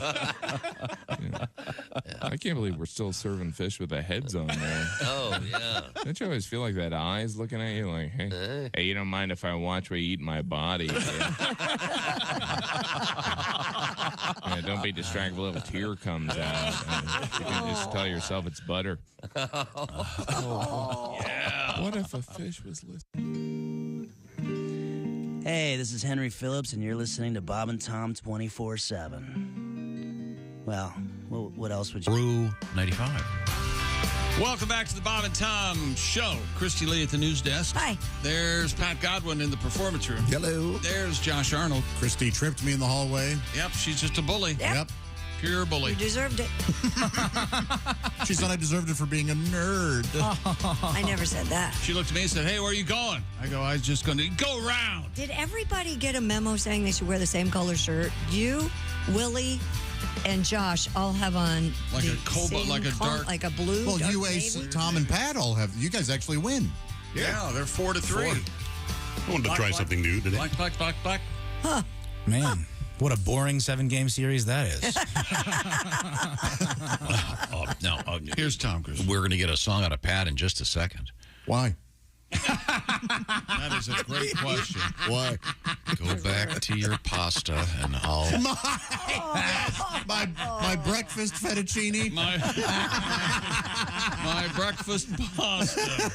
I can't believe we're still serving fish with the heads on there. Oh, yeah. Don't you always feel like that eye's looking at you like, hey, you don't mind if I watch me eat my body? Yeah, don't be distracted. A little tear comes out. You can just tell yourself it's butter. Yeah. What if a fish was listening? Hey, this is Henry Phillips, and you're listening to Bob and Tom 24/7. Well, what else would you... Brew 95. Welcome back to the Bob and Tom Show. Christy Lee at the news desk. Hi. There's Pat Godwin in the performance room. Hello. There's Josh Arnold. Christy tripped me in the hallway. Yep, she's just a bully. Yep. Pure bully. You deserved it. She said I deserved it for being a nerd. I never said that. She looked at me and said, hey, where are you going? I go, I was just going to go round. Did everybody get a memo saying they should wear the same color shirt? You, Willie, and Josh all have on Like the a cobalt, same like a dark. like a blue. Well, dark you, navy? Ace, Tom, and Pat all have. You guys actually win. Yeah, they're 4-3. I wanted to try something new today. Black. Huh. Man, what a boring 7-game series that is. Here's Tom Cruise. We're going to get a song out of Pat in just a second. Why? That is a great question. Why? Go back to your pasta and I'll... My breakfast fettuccine. My breakfast pasta.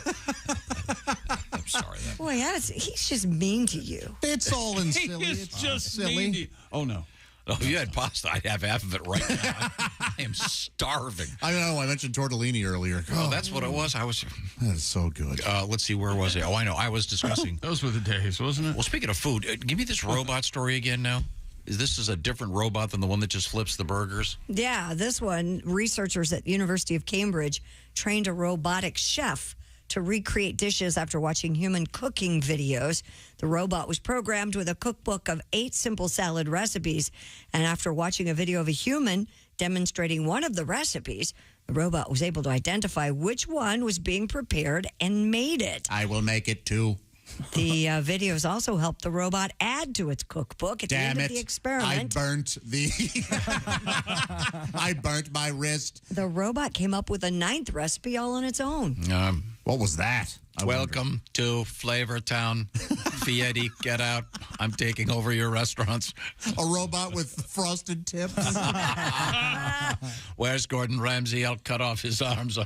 I'm sorry. Boy, he's just mean to you. It's all in He silly. is It's just silly. mean to you. Oh, no. Oh, if you had pasta, I'd have half of it right now. I am starving. I know. I mentioned tortellini earlier. Oh, that's what it was. I was. That is so good. Let's see. Where was I? Oh, I know. I was discussing. Those were the days, wasn't it? Well, speaking of food, give me this robot story again now. This is a different robot than the one that just flips the burgers? Yeah, this one, researchers at the University of Cambridge trained a robotic chef to recreate dishes after watching human cooking videos. The robot was programmed with a cookbook of 8 simple salad recipes, and after watching a video of a human demonstrating one of the recipes, the robot was able to identify which one was being prepared and made it. I will make it too. The videos also helped the robot add to its cookbook at the end of the experiment. I burnt my wrist. The robot came up with a 9th recipe all on its own. What was that? Welcome to Flavor Town. Fieri, get out. I'm taking over your restaurants. A robot with frosted tips. Where's Gordon Ramsay? I'll cut off his arms.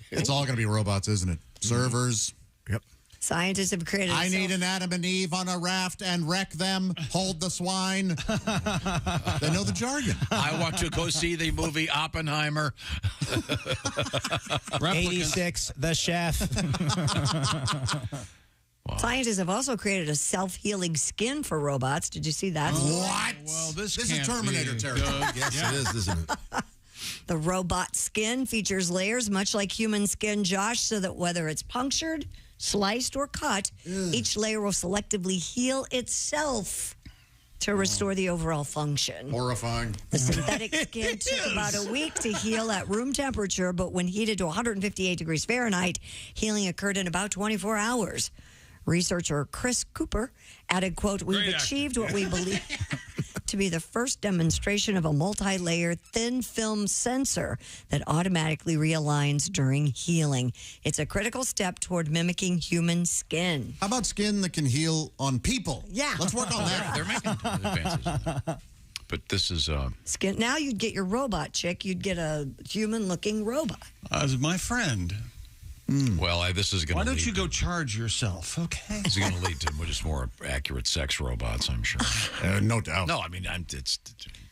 It's all going to be robots, isn't it? Servers. Yep. Scientists have created... I need an Adam and Eve on a raft and wreck them. Hold the swine. They know the jargon. I want to go see the movie Oppenheimer. 86, The Chef. Scientists have also created a self-healing skin for robots. Did you see that? What? Well, this is can't Terminator be territory. good. Yes, it is, isn't it? The robot skin features layers much like human skin, Josh, so that whether it's punctured, sliced, or cut, each layer will selectively heal itself to restore the overall function. Horrifying. The synthetic skin took about a week to heal at room temperature, but when heated to 158 degrees Fahrenheit, healing occurred in about 24 hours. Researcher Chris Cooper added, quote, "We've achieved what we believe to be the first demonstration of a multi-layer thin film sensor that automatically realigns during healing. It's a critical step toward mimicking human skin." How about skin that can heal on people? Yeah. Let's work on that. They're making advances on that. But this is... Skin. Now you'd get your robot chick. You'd get a human-looking robot. As my friend. Well, this is going to Why don't you go charge yourself, okay? This is going to lead to just more accurate sex robots, I'm sure. No doubt. No, I mean, it's...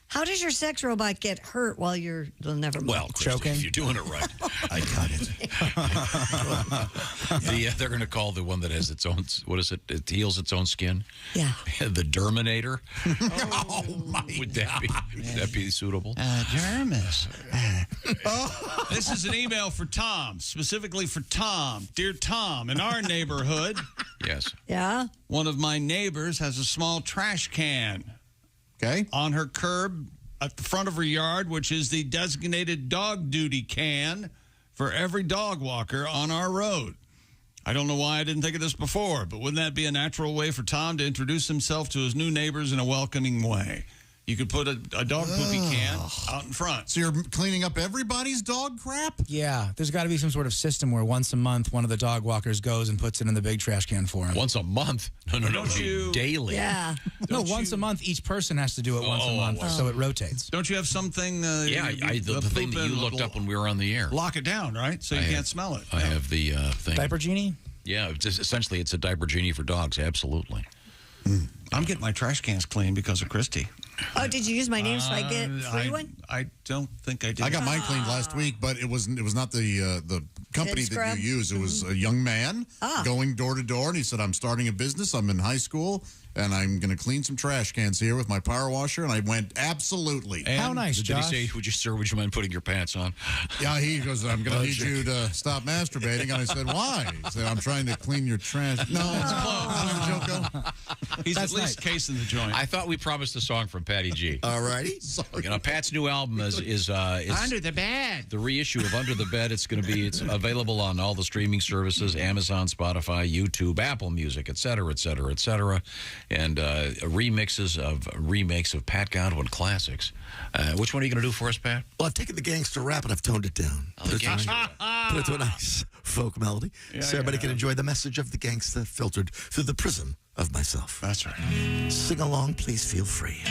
How does your sex robot get hurt while you're... Well, never mind. Well, Christy, if you're doing it right. I got it. They're going to call the one that has its own... What is it? It heals its own skin? Yeah. The Derminator? Oh, my Would that be suitable? Dermis. This is an email for Tom, specifically for Tom. Dear Tom, in our neighborhood... Yes. Yeah? One of my neighbors has a small trash can. Okay. On her curb at the front of her yard, which is the designated dog duty can for every dog walker on our road. I don't know why I didn't think of this before, but wouldn't that be a natural way for Tom to introduce himself to his new neighbors in a welcoming way? You could put a dog poopy can out in front. So you're cleaning up everybody's dog crap? Yeah, there's got to be some sort of system where once a month one of the dog walkers goes and puts it in the big trash can for him. Once a month? No, Don't you- daily. Yeah. No, once a month. Each person has to do it once a month, so it rotates. Don't you have something? Yeah, the thing that you looked up when we were on the air. Lock it down, right? So you can't smell it. I have the thing. Diaper genie? Yeah, essentially it's a diaper genie for dogs, absolutely. I'm getting my trash cans clean because of Christy. Oh, did you use my name so I get a free one? I don't think I did. I got mine cleaned last week, but it was not the company that you use. It was a young man going door to door, and he said, I'm starting a business. I'm in high school, and I'm going to clean some trash cans here with my power washer. And I went, absolutely. And how nice, Josh. Did he say, would you mind putting your pants on? Yeah, he goes, I'm going to need you to stop masturbating. And I said, why? He said, I'm trying to clean your trash. No, it's close, Joko. He's at least casing the joint. I thought we promised a song from Patty G. All righty. You know, Pat's new album is Under the Bed. The reissue of Under the Bed. It's available on all the streaming services: Amazon, Spotify, YouTube, Apple Music, etc., etc., etc. And remakes of Pat Godwin classics. Which one are you going to do for us, Pat? Well, I've taken the gangster rap and I've toned it down. Put it to a nice folk melody, so everybody can enjoy the message of the gangster filtered through the prism of myself. That's right. Sing along, please feel free.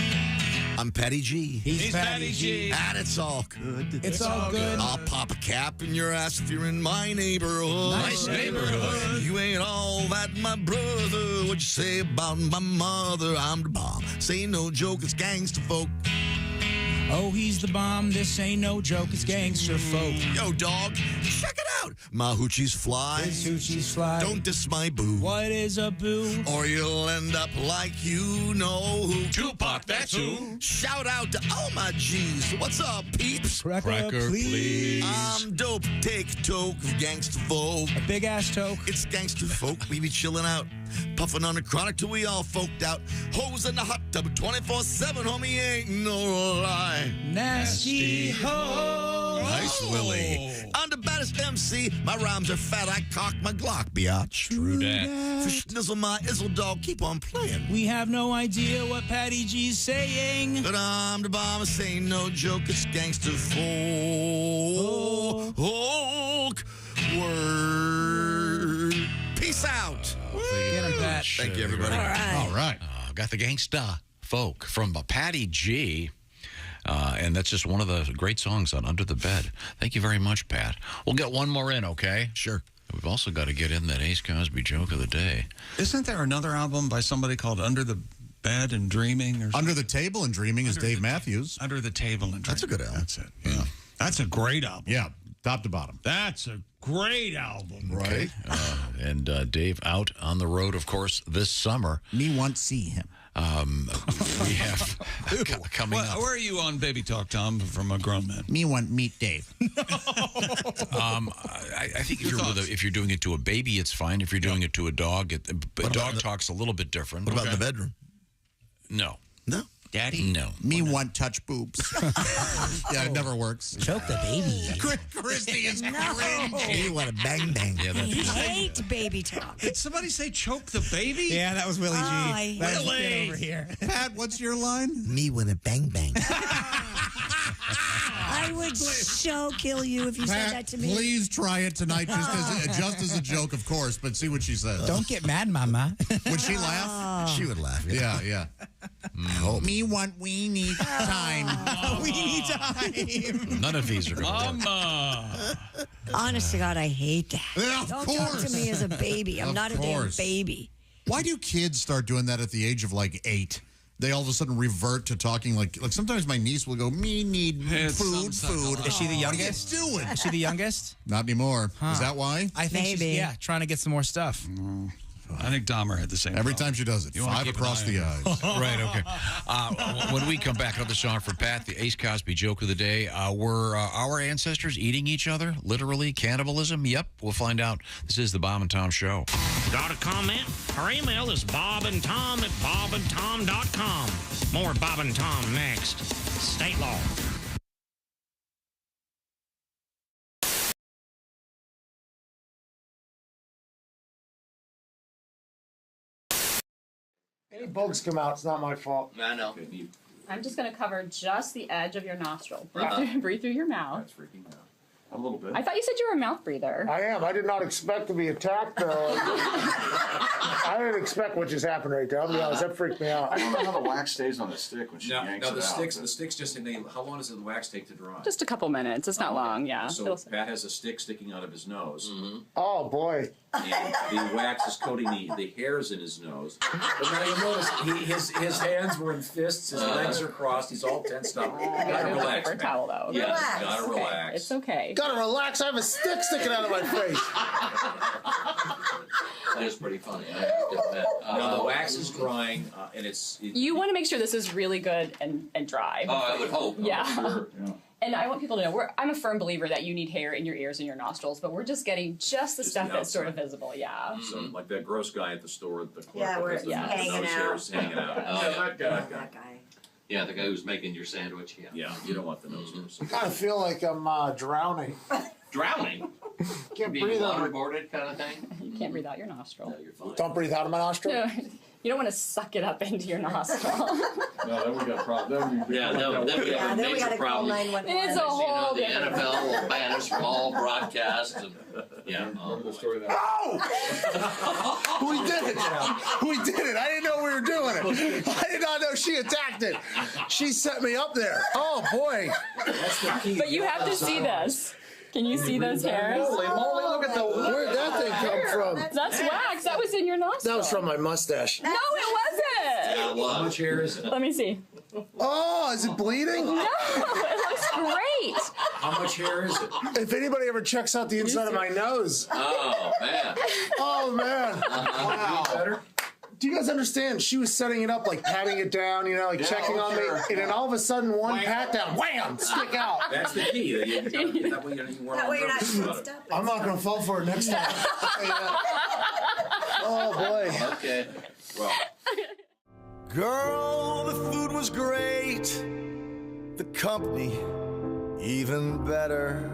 I'm Patty G. He's Patty G. And it's all good. It's all good. I'll pop a cap in your ass if you're in my neighborhood. Nice neighborhood. You ain't all that, my brother. What you say about my mother? I'm the bomb. Say no joke, it's gangster folk. Oh, he's the bomb. This ain't no joke. It's gangster folk. Yo, dog, check it out. My hoochie's fly. His hoochie's fly. Don't diss my boo. What is a boo? Or you'll end up like you know who. Tupac, that's who. Shout out to all my G's. What's up, peeps? Cracker, please. I'm dope. Take a toke of gangster folk. A big ass toke. It's gangster folk. We be chilling out. Puffing on the chronic till we all folked out. Hoes in the hot tub 24/7, homie, ain't no lie. Nasty ho. Nice, Willie. I'm the baddest MC. My rhymes are fat. I cock my Glock, biatch. True that. For schnizzle my izzle dog, keep on playing. We have no idea what Patty G's saying. But I'm the bomb, this ain't no joke. It's gangster folk. Word. Peace out. Get him, Pat. Thank you, everybody. All right. Got the gangsta folk from Patty G. And that's just one of the great songs on Under the Bed. Thank you very much, Pat. We'll get one more in, okay? Sure. We've also got to get in that Ace Cosby joke of the day. Isn't there another album by somebody called Under the Bed and Dreaming? Or something? Under the Table and Dreaming is Dave Matthews. Under the Table and Dreaming. That's a good album. That's it. Yeah. That's a great album. Yeah, top to bottom. That's a great album. Right. And Dave out on the road, of course, this summer. Me want to see him. We have coming up. Where are you on Baby Talk, Tom, from a grown man? Me want meet Dave. I think if you're doing it to a baby, it's fine. If you're doing it to a dog, dog talk's a little bit different. What about in the bedroom? No. No. Daddy? No. Me want touch boobs. Yeah, it never works. Choke the baby. Christy is You want to bang bang. Yeah, I hate baby talk. Did somebody say choke the baby? Yeah, that was Willie G. I That was Willie. get over here. Pat, what's your line? Me want to bang bang. I would so kill you if you said that to me. Please try it tonight, just as a joke, of course, but see what she says. Don't get mad, Mama. Would she laugh? She would laugh. Yeah. Me want we need time. We need time. None of these are going to work. Mama. Honest to God, I hate that. Yeah, of Don't course. talk to me as a baby. I'm Of not a damn course. baby. Why do kids start doing that at the age of like 8? They all of a sudden revert to talking like sometimes my niece will go, me need food. Is she the youngest? What are you doing? Is she the youngest? Not anymore. Is that why? I think Maybe. she's, trying to get some more stuff. I think Dahmer had the same Every problem. time she does it, You wanna 5 keep an across eye the on eyes. Right, okay. When we come back, another song from Pat, the Ace Cosby joke of the day. Were our ancestors eating each other? Literally, cannibalism? Yep, we'll find out. This is the Bob and Tom Show. Got a comment? Our email is bobandtom@bobandtom.com. More Bob and Tom next. State law. Any bugs come out, it's not my fault. I know. I'm just going to cover just the edge of your nostril. Breathe, Uh-huh. breathe through your mouth. That's freaking out. A little bit. I thought you said you were a mouth breather. I am. I did not expect to be attacked. I didn't expect what just happened right there. I'll be honest, that freaked me out. I don't know how the wax stays on the stick when she yanks no, it the out. sticks. The sticks just how long does the wax take to dry? Just a couple minutes. It's not long. Yeah. So Pat has a stick sticking out of his nose. Oh boy. And the wax is coating the hairs in his nose. But now you'll notice his hands were in fists, his legs are crossed, he's all tensed up. Gotta relax, paper towel, though. Yeah, Relax. gotta Okay. relax. It's okay. Gotta relax. I have a stick sticking out of my face. That is pretty funny. I have to admit. Now the wax is drying, and You want to make sure this is really good and dry. Oh, I would hope. Yeah. Sure, yeah. And I want people to know, I'm a firm believer that you need hair in your ears and your nostrils, but we're just getting just the stuff that's sort of visible, yeah. So, like that gross guy at the store, the clerk Yeah, where with it's the hanging nose out. hairs hanging out. Oh, yeah. That guy. Yeah, the guy who's making your sandwich. Yeah. Yeah, you don't want the nose hairs. I kind of feel like I'm drowning. Drowning? Can't Being breathe out. waterboarded kind of thing? You can't breathe out your nostril. You're fine. Don't breathe out of my nostril. No, you don't want to suck it up into your nostril. No, then we got a problem. Yeah, then we have a then we major gotta call problem. 911. It's a whole The different NFL will ban us from all broadcasts. And, yeah. Remember the story that. Oh! We did it! We did it! I didn't know we were doing it. I did not know she attacked it. She set me up there. Oh boy! That's the key. But you have to see this. Can you see those hairs? Holy moly! Look at where'd that thing come from? That's wax. That was in your nostril. That was from my mustache. No, it wasn't. How much hair is it? Let me see. Oh, is it bleeding? No, it looks great. How much hair is it? If anybody ever checks out the inside of my nose. Oh, man. Oh man! Wow. Better? Do you guys understand? She was setting it up, like patting it down, like checking on me, and then all of a sudden, one pat down, wham, stick out. That's the key. That way you're not stuck. I'm not gonna fall for it next time. Oh boy. Okay. Well. Girl, the food was great. The company, even better.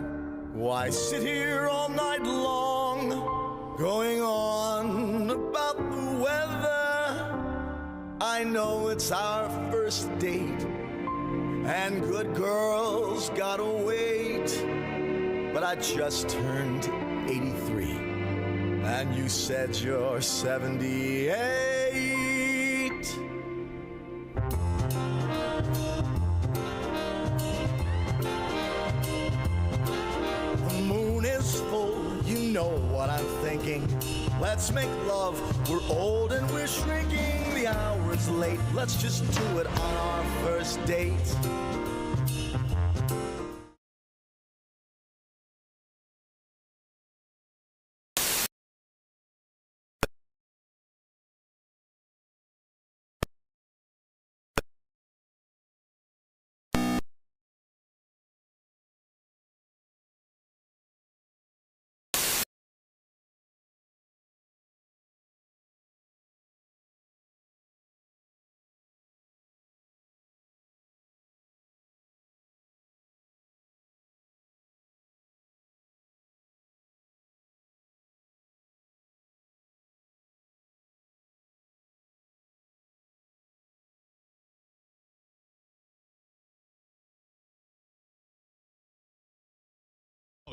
Why sit here all night long, going on about the weather? I know it's our first date, and good girls gotta wait. But I just turned 83, and you said you're 78. The moon is full, you know what I'm thinking. Let's make love, we're old and we're shrinking. The hour's late, let's just do it on our first date.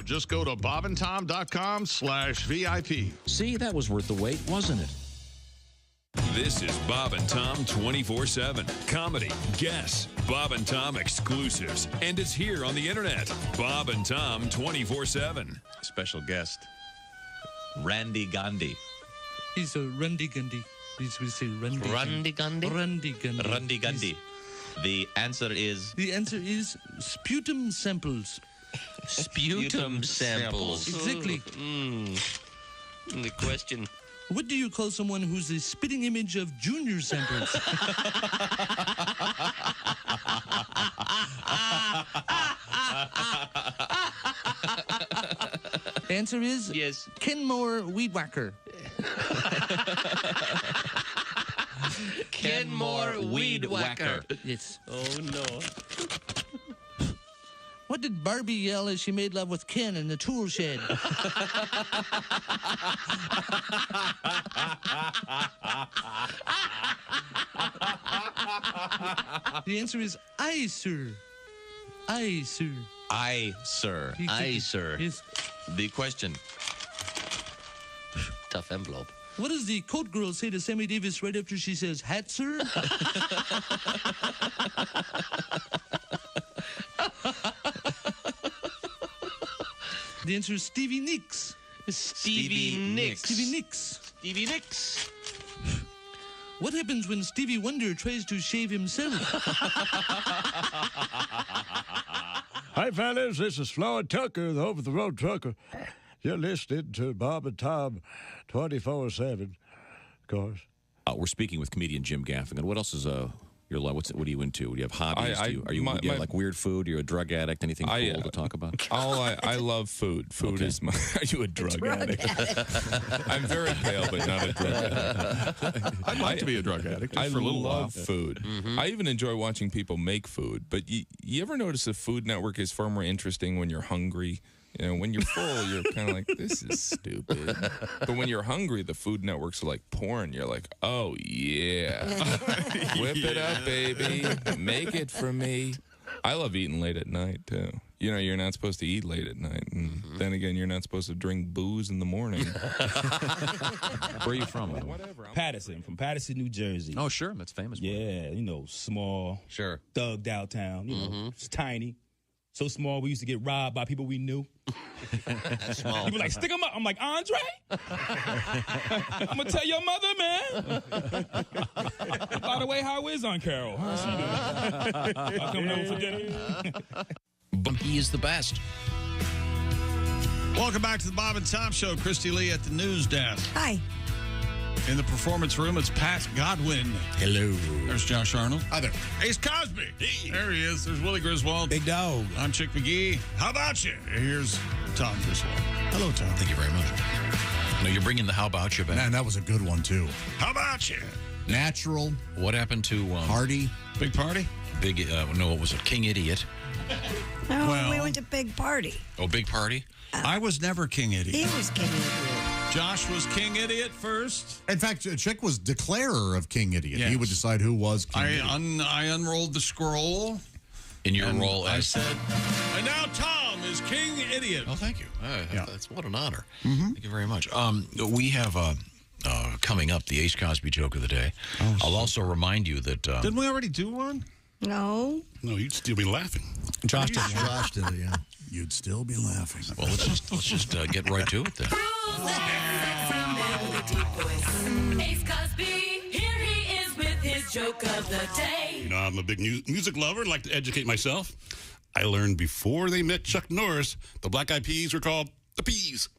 Just go to bobandtom.com/VIP. See, that was worth the wait, wasn't it? This is Bob and Tom 24/7. Comedy, guests, Bob and Tom exclusives. And it's here on the internet. Bob and Tom 24/7. Special guest, Randy Gandhi. He's a Randy Gandhi. We say Randy. Randy Gandhi? Randy Gandhi. Randy Gandhi. The answer is... The answer is sputum samples. Sputum samples. Exactly. The question. What do you call someone who's a spitting image of junior samples? Answer is yes. Kenmore Weed Whacker. Kenmore Weed Whacker. Yes. Oh no. What did Barbie yell as she made love with Ken in the tool shed? The answer is aye, sir. Aye, sir. Aye, sir. Aye, sir. Yes. The question. Tough envelope. What does the coat girl say to Sammy Davis right after she says, hat, sir? The answer is Stevie Nicks. Stevie Nicks. Stevie Nicks. Stevie Nicks. What happens when Stevie Wonder tries to shave himself? Hi, fellas. This is Floyd Tucker, the over-the-road trucker. You're listening to Bob and Tom 24/7, of course. We're speaking with comedian Jim Gaffigan. What else is your life? What are you into? Do you have hobbies? Do you like weird food? Are you a drug addict? Anything cool to talk about? I love food. Food is my. Are you a drug addict? I'm very pale, but not a drug addict. I'd like to be a drug addict just for a little while. I love food. I even enjoy watching people make food. But you ever notice the Food Network is far more interesting when you're hungry? You know, when you're full, you're kind of like, this is stupid. But when you're hungry, the Food Network's like porn. You're like, oh, yeah. Whip it up, baby. Make it for me. I love eating late at night, too. You know, you're not supposed to eat late at night. And then again, you're not supposed to drink booze in the morning. Where are you from? Patterson, from Patterson, New Jersey. Oh, sure. That's famous. Yeah, you know, small. Sure. Thugged out town. You know, it's tiny. So small, we used to get robbed by people we knew. Small. People like, stick them up. I'm like, Andre? I'm going to tell your mother, man. By the way, how is Aunt Carol? How's she doing? I'll come over for dinner. He is the best. Welcome back to the Bob and Tom Show. Christy Lee at the news desk. Hi. In the performance room, it's Pat Godwin. Hello. There's Josh Arnold. Hi there. Ace Cosby. There he is. There's Willie Griswold. Big dog. I'm Chick McGee. How about you? Here's Tom Griswold. Hello, Tom. Thank you very much. No, you're bringing the How About You back. Man, that was a good one, too. How about you? Natural. What happened to... Party. Big Party? Big, no, what was it? King Idiot. No, we went to Big Party. Oh, Big Party? I was never King Idiot. He was King Idiot. Josh was King Idiot first. In fact, Chick was declarer of King Idiot. Yes. He would decide who was King Idiot. I unrolled the scroll. In your role as... I said, and now Tom is King Idiot. Oh, thank you. That's what an honor. Thank you very much. We have coming up the Ace Cosby joke of the day. I'll also remind you that... Didn't we already do one? No. No, you'd still be laughing. Josh did it, yeah. You'd still be laughing. Well, let's just get right to it then. Ace Cosby, here he is with his joke of the day. You know, I'm a big music lover, like to educate myself. I learned before they met Chuck Norris, the Black Eyed Peas were called the Peas.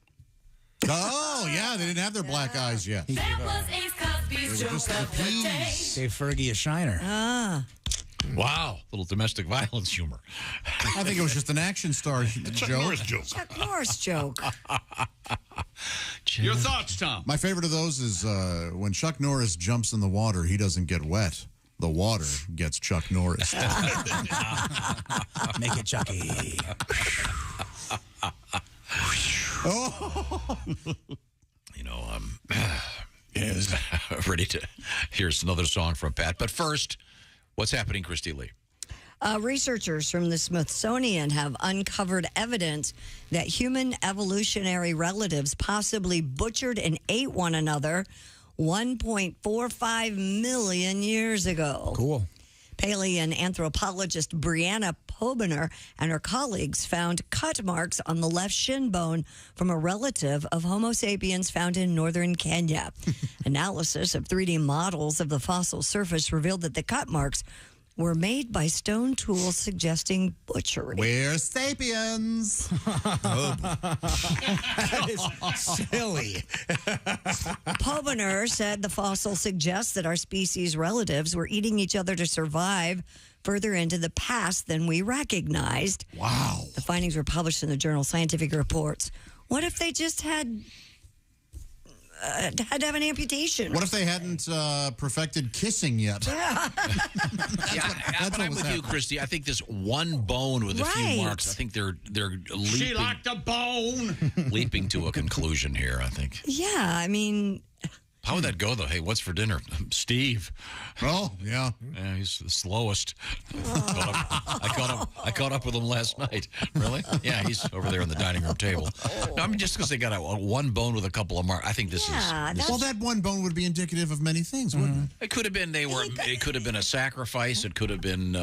Oh, yeah, they didn't have their black eyes yet. That was Ace Cosby's joke of the day. Gave Fergie a shiner. Ah. Wow. Little domestic violence humor. I think it was just an action star Chuck joke. Norris joke. Chuck Norris joke. Your thoughts, Tom? My favorite of those is when Chuck Norris jumps in the water, he doesn't get wet. The water gets Chuck Norris. Make it Chucky. Oh. You know, is ready to... Here's another song from Pat. But first, what's happening, Christy Lee? Researchers from the Smithsonian have uncovered evidence that human evolutionary relatives possibly butchered and ate one another 1.45 million years ago. Cool. Paleo and anthropologist Brianna Pobiner and her colleagues found cut marks on the left shin bone from a relative of Homo sapiens found in northern Kenya. Analysis of 3D models of the fossil surface revealed that the cut marks were made by stone tools suggesting butchery. We're sapiens. That is silly. Pobiner said the fossil suggests that our species' relatives were eating each other to survive further into the past than we recognized. Wow. The findings were published in the journal Scientific Reports. What if they just had to have an amputation? What if they hadn't perfected kissing yet? Yeah. But I'm with you, Christy. I think this one bone with a few marks, I think they're leaping. She liked a bone. Leaping to a conclusion here, I think. Yeah, I mean... How would that go, though? Hey, what's for dinner? Steve. Oh, yeah. Yeah, he's the slowest. I caught up with him last night. Really? Yeah, he's over there on the dining room table. No, I mean, just because they got one bone with a couple of marks, I think this is. Well, that one bone would be indicative of many things, wouldn't it? It could have been It could have been a sacrifice. It could have been.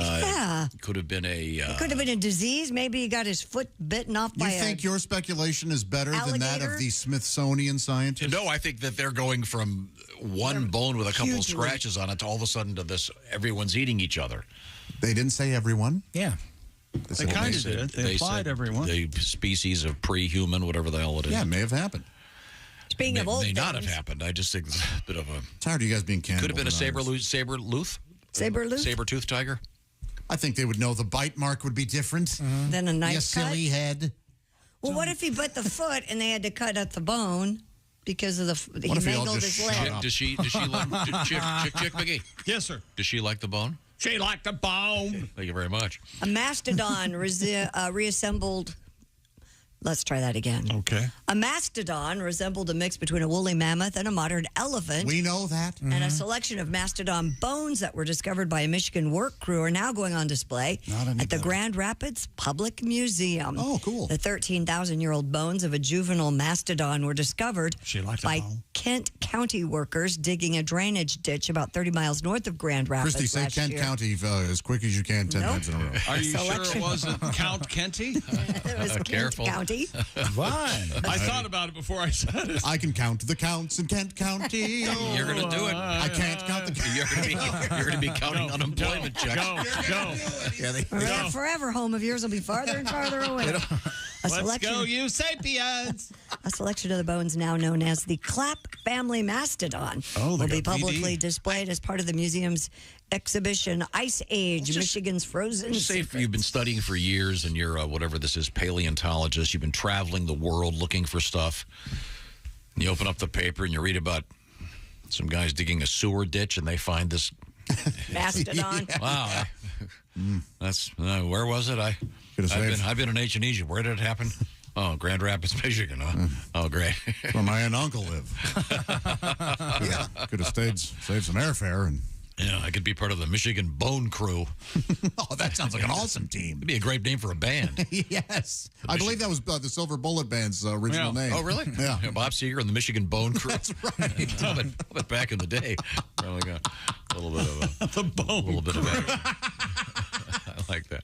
Could have been a. It could have been a disease. Maybe he got his foot bitten off by You think your speculation is better than that of the Smithsonian scientists? No, I think that they're going from one bone with a couple of hugely- scratches on it to all of a sudden to this. Everyone's eating each other. They didn't say everyone. Yeah. They kind of did. They implied everyone. The species of pre-human, whatever the hell it is. Yeah, it may have happened. Speaking of old may not things. have happened. I just think it's a bit of a. Tired of you guys being cannibals. Could have been a and saber-tooth tiger. I think they would know the bite mark would be different. Then a knife You cut? silly head. Well, what if he bit the foot and they had to cut out the bone because of the he if we all mangled just his leg? Does she like Chick McGee? Yes, sir. Does she like the bone? She liked the bone. Thank you very much. A mastodon reassembled. Let's try that again. Okay. A mastodon resembled a mix between a woolly mammoth and a modern elephant. We know that. And a selection of mastodon bones that were discovered by a Michigan work crew are now going on display at the Grand Rapids Public Museum. Oh, cool. The 13,000-year-old bones of a juvenile mastodon were discovered by bone. Kent County workers digging a drainage ditch about 30 miles north of Grand Rapids. Christy, say last Kent year. County as quick as you can 10 times in a row. Are you sure it wasn't Count Kenty? It was Kent Careful. County. Fine. I thought about it before I said it. I can count the counts in Kent County. You're going to do it. I can't count the You're going to be counting unemployment checks. Go. Yeah, That forever home of yours will be farther and farther away. Let's go, you sapiens. A selection of the bones now known as the Clapp family mastodon Oh, they will be got publicly PD. displayed as part of the museum's exhibition Ice Age, Michigan's Frozen Just say if Secrets. you've been studying for years and you're whatever this is, paleontologist, you've been traveling the world looking for stuff. And you open up the paper and you read about some guys digging a sewer ditch and they find this Mastodon. Wow. That's where was it? I've been in ancient Egypt. Where did it happen? Oh, Grand Rapids, Michigan. Huh? Oh, great. That's where my aunt and uncle live. Yeah. Could have saved some airfare. And Yeah, I could be part of the Michigan Bone Crew. oh, that sounds like an awesome team. It'd be a great name for a band. Yes. I believe that was the Silver Bullet Band's original name. Oh, really? Yeah. Bob Seger and the Michigan Bone Crew. That's right. but back in the day, probably got a little bit of The bone. a little bit of that. I like that.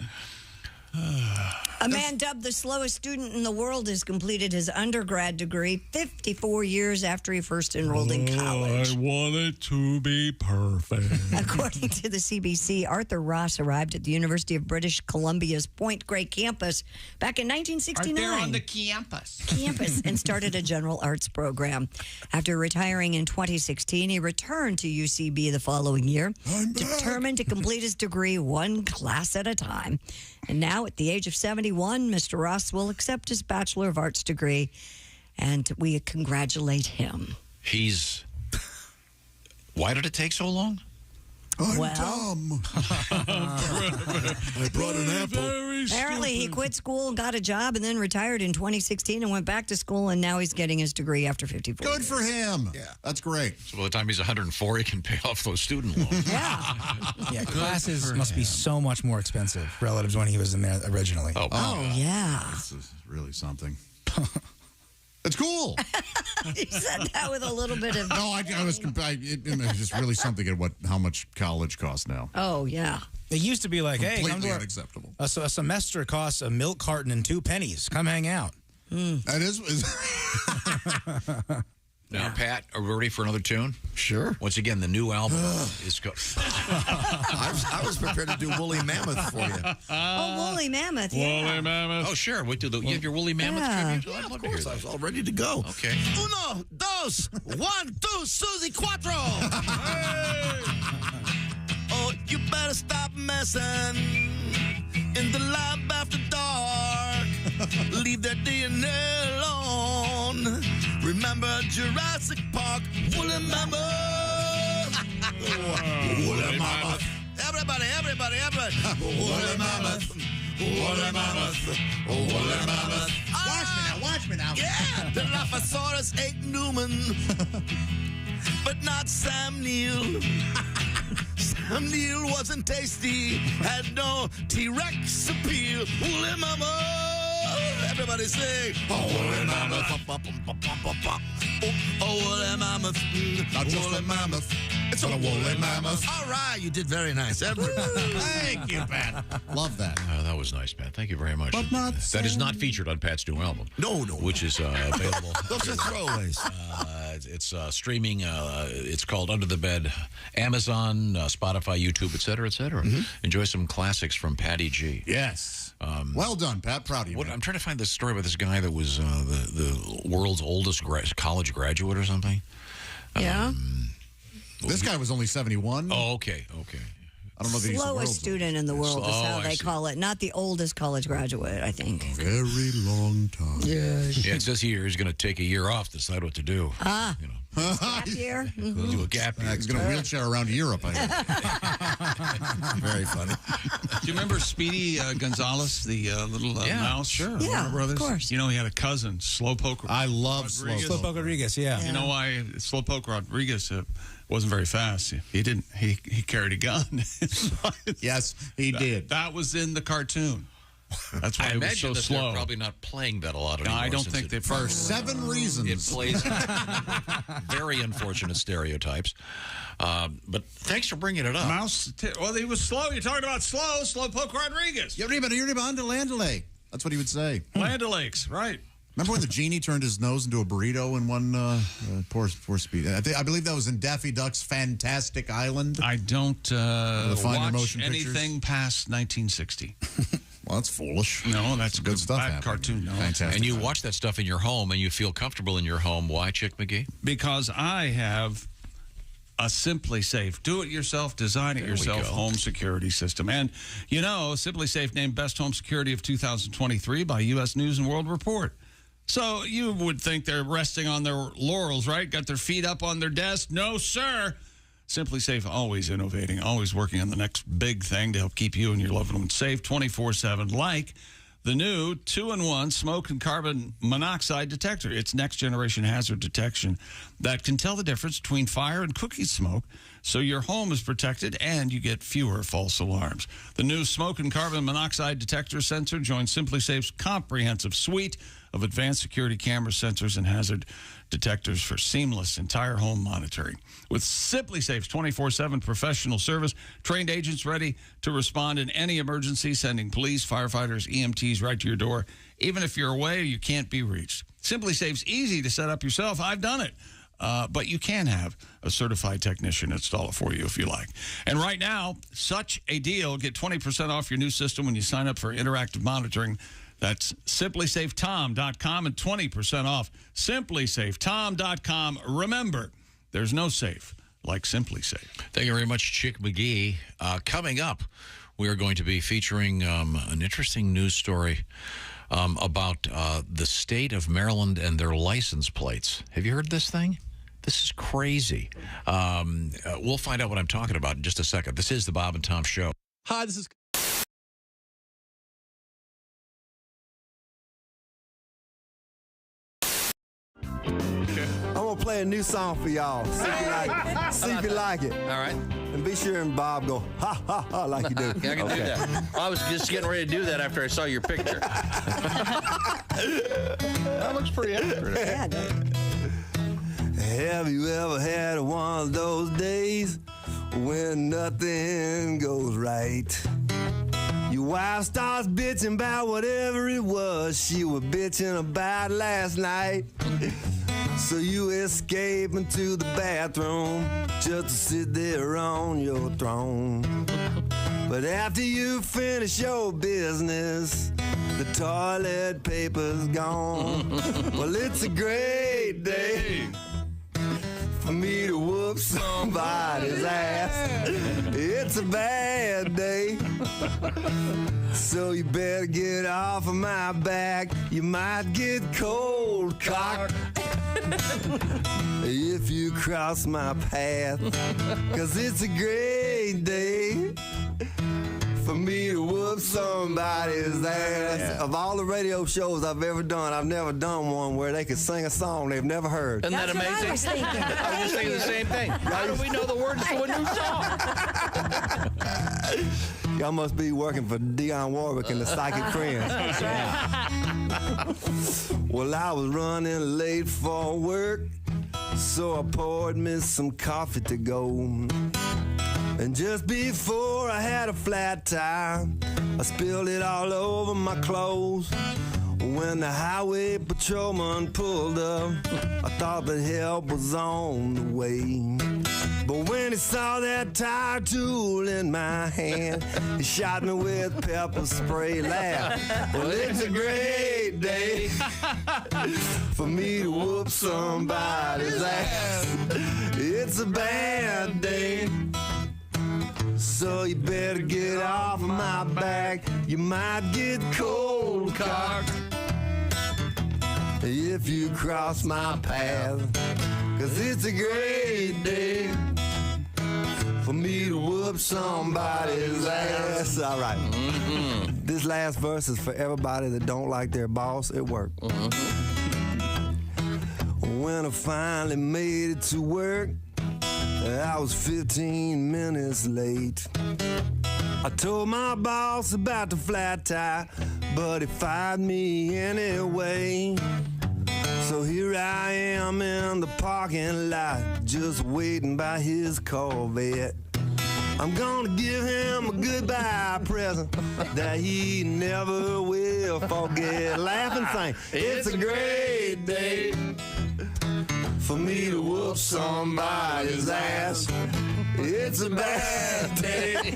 A man dubbed the slowest student in the world has completed his undergrad degree 54 years after he first enrolled in college. I want it to be perfect. According to the CBC, Arthur Ross arrived at the University of British Columbia's Point Grey campus back in 1969. Right there on the campus. And started a general arts program. After retiring in 2016, he returned to UCB the following year, determined to complete his degree one class at a time. And now, at the age of 71, Mr. Ross will accept his Bachelor of Arts degree, and we congratulate him. Why did it take so long? I'm Well- dumb. I brought an apple. Apparently, he quit school and got a job and then retired in 2016 and went back to school, and now he's getting his degree after 54 Good years. for him. Yeah. That's great. So by the time he's 104, he can pay off those student loans. Yeah, classes must be so much more expensive relative to when he was in there originally. Oh, yeah. This is really something. It's cool. He said that with a little bit of... No, it's just really something at how much college costs now. Oh, yeah. It used to be like, hey, come Completely to unacceptable. a semester costs a milk carton and 2 pennies. Come hang out. That is. Now, Pat, are we ready for another tune? Sure. Once again, the new album is I was prepared to do Woolly Mammoth for you. Oh, Woolly Mammoth, yeah. Woolly Mammoth. Oh, sure. You have your Woolly Mammoth Yeah. tribute? I'd love to Of hear course, I that. was all ready to go. Okay. Uno, dos, 1, 2, Susie Quattro. Oh, you better stop messing in the lab after dark. Leave that DNA alone. Remember Jurassic Park, Woolly Mammoth. Woolly Mammoth. Everybody. Woolly Mammoth. Woolly Mammoth. Woolly Mammoth. Watch me now. Yeah, the Dilophosaurus ate Newman, but not Sam Neill. meal wasn't tasty, had no T-Rex appeal. Woolly mammoth, everybody sing. Oh, woolly mammoth. Oh, woolly mammoth. Not just a mammoth. It's a woolly mammoth. All right, you did very nice. Thank you, Pat. Love that. That was nice, Pat. Thank you very much. But not that is not featured on Pat's new album. No. Which is available. Those are throwaways. It's streaming. It's called Under the Bed. Amazon, Spotify, YouTube, et cetera, et cetera. Enjoy some classics from Patty G. Yes. Well done, Pat. Proud of you. I'm trying to find this story about this guy that was the world's oldest college graduate or something. Yeah. This guy was only 71. Oh, okay. I don't know if he's the Slowest world's student in the world is how I they see. call it. Not the oldest college graduate, I think. Very long time. Yes. Yeah, it says here he's going to take a year off to decide what to do. Gap year? Do a gap year. He's going to wheelchair around Europe, I think. Very funny. Do you remember Speedy Gonzalez, the little mouse? Sure. Yeah, of course. You know, he had a cousin, Slowpoke. I love Rodriguez. Slowpoke Rodriguez, yeah. You know why Slowpoke Rodriguez wasn't very fast? He didn't. He carried a gun. Yes, he did. That was in the cartoon. That's why I it was imagine so that slow. they're probably not playing that a lot anymore. I don't think they For 7 reasons. It plays very unfortunate stereotypes. But thanks for bringing it up. Well, he was slow. You're talking about Slowpoke Rodriguez. That's what he would say. Land O'Lakes, right. Remember when the genie turned his nose into a burrito in one poor Speed? I believe that was in Daffy Duck's Fantastic Island. I don't Finer watch Motion anything past 1960. Well, that's foolish. No, that's good stuff. Bad cartoon. No. Fantastic. And you watch that stuff in your home, and you feel comfortable in your home. Why, Chick McGee? Because I have a Simply Safe, do-it-yourself, design-it-yourself home security system. And, you know, Simply Safe named Best Home Security of 2023 by U.S. News & World Report. So you would think they're resting on their laurels, right? Got their feet up on their desk? No, sir. Simply Safe, always innovating, always working on the next big thing to help keep you and your loved ones safe 24/7, like the new 2-in-1 smoke and carbon monoxide detector. It's next-generation hazard detection that can tell the difference between fire and cookie smoke, so your home is protected and you get fewer false alarms. The new smoke and carbon monoxide detector sensor joins Simply Safe's comprehensive suite of advanced security camera sensors and hazard detectors for seamless entire home monitoring. With Simply Safe's 24/7 professional service, trained agents ready to respond in any emergency, sending police, firefighters, EMTs right to your door. Even if you're away, you can't be reached. Simply Safe's easy to set up yourself. I've done it. But you can have a certified technician install it for you if you like. And right now, such a deal. Get 20% off your new system when you sign up for interactive monitoring. That's simplysafetom.com and 20% off. Simplysafetom.com. Remember, there's no safe like Simply Safe. Thank you very much, Chick McGee. Coming up, we are going to be featuring an interesting news story about the state of Maryland and their license plates. Have you heard this thing? This is crazy. We'll find out what I'm talking about in just a second. This is the Bob and Tom Show. Hi, this is... I'm gonna play a new song for y'all. See if you like it. See if you like it. All right. And be sure and Bob go ha ha ha like you do. I can do that. I was just getting ready to do that after I saw your picture. That looks pretty accurate. Yeah, Have you ever had one of those days when nothing goes right? Your wife starts bitching about whatever it was she was bitching about last night. So you escape into the bathroom just to sit there on your throne. But after you finish your business, the toilet paper's gone. Well, it's a great day for me to whoop somebody's ass. It's a bad day, so you better get off of my back. You might get cold cocked if you cross my path, 'cause it's a great day for me to whoop somebody's ass. Yeah. Of all the radio shows I've ever done, I've never done one where they could sing a song they've never heard. Isn't that amazing? I was thinking. I was just thinking the same thing. How do we know the words to a new song? Y'all must be working for Dionne Warwick and the Psychic Friends. Well, I was running late for work, so I poured me some coffee to go. And just before I had a flat tire, I spilled it all over my clothes. When the highway patrolman pulled up, I thought that help was on the way. But when he saw that tire tool in my hand, he shot me with pepper spray. Laugh. Well, it's a great day for me to whoop somebody's ass. It's a bad day, so you better get off my back. You might get cold cocked if you cross my path. 'Cause it's a great day for me to whoop somebody's ass. All right. This last verse is for everybody that don't like their boss at work. When I finally made it to work, I was 15 minutes late. I told my boss about the flat tire, but he fired me anyway. So here I am in the parking lot, just waiting by his Corvette. I'm gonna give him a goodbye present that he never will forget. Laugh and sing. It's a great day for me to whoop somebody's ass. It's a bad day,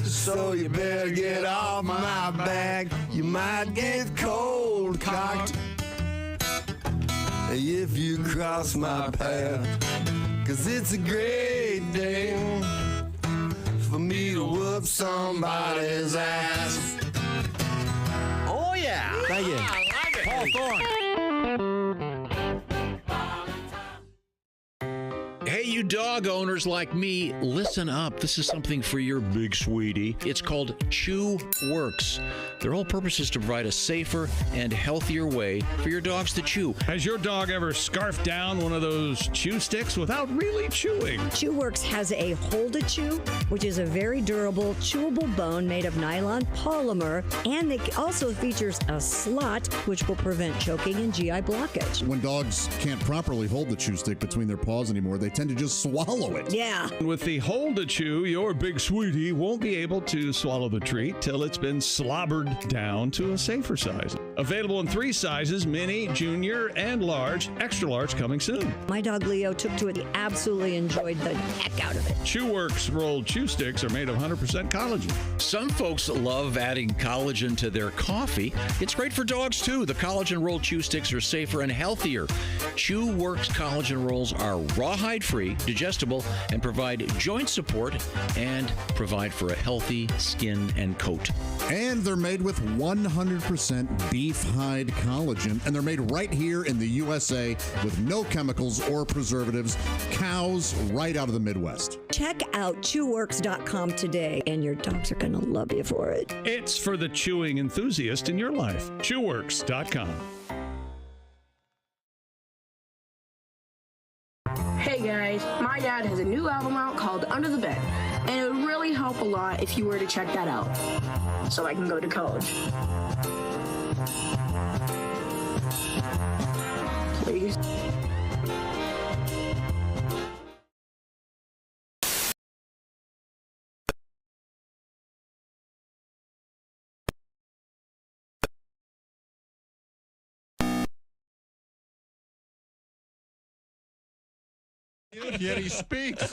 so you better get off my back. You might get cold cocked if you cross my path. 'Cause it's a great day for me to whoop somebody's ass. Oh, yeah. Thank you. Paul Thorne. Hey, you dog owners like me, listen up. This is something for your big sweetie. It's called Chew Works. Their whole purpose is to provide a safer and healthier way for your dogs to chew. Has your dog ever scarfed down one of those chew sticks without really chewing? Chew Works has a Hold a Chew, which is a very durable, chewable bone made of nylon polymer, and it also features a slot, which will prevent choking and GI blockage. When dogs can't properly hold the chew stick between their paws anymore, they tend to just swallow it. Yeah. With the Hold a Chew, your big sweetie won't be able to swallow the treat till it's been slobbered down to a safer size. Available in 3 sizes, mini, junior, and large. Extra large coming soon. My dog Leo took to it. He absolutely enjoyed the heck out of it. Chew Works rolled chew sticks are made of 100% collagen. Some folks love adding collagen to their coffee. It's great for dogs, too. The collagen rolled chew sticks are safer and healthier. Chew Works collagen rolls are rawhide-free, digestible, and provide joint support and provide for a healthy skin and coat. And they're made with 100% beef hide collagen, and they're made right here in the USA with no chemicals or preservatives. Cows right out of the Midwest. Check out chewworks.com today, and your dogs are going to love you for it. It's for the chewing enthusiast in your life. Chewworks.com. Hey guys, my dad has a new album out called Under the Bed, and it would really help a lot if you were to check that out, so I can go to college. Please. Yet he speaks.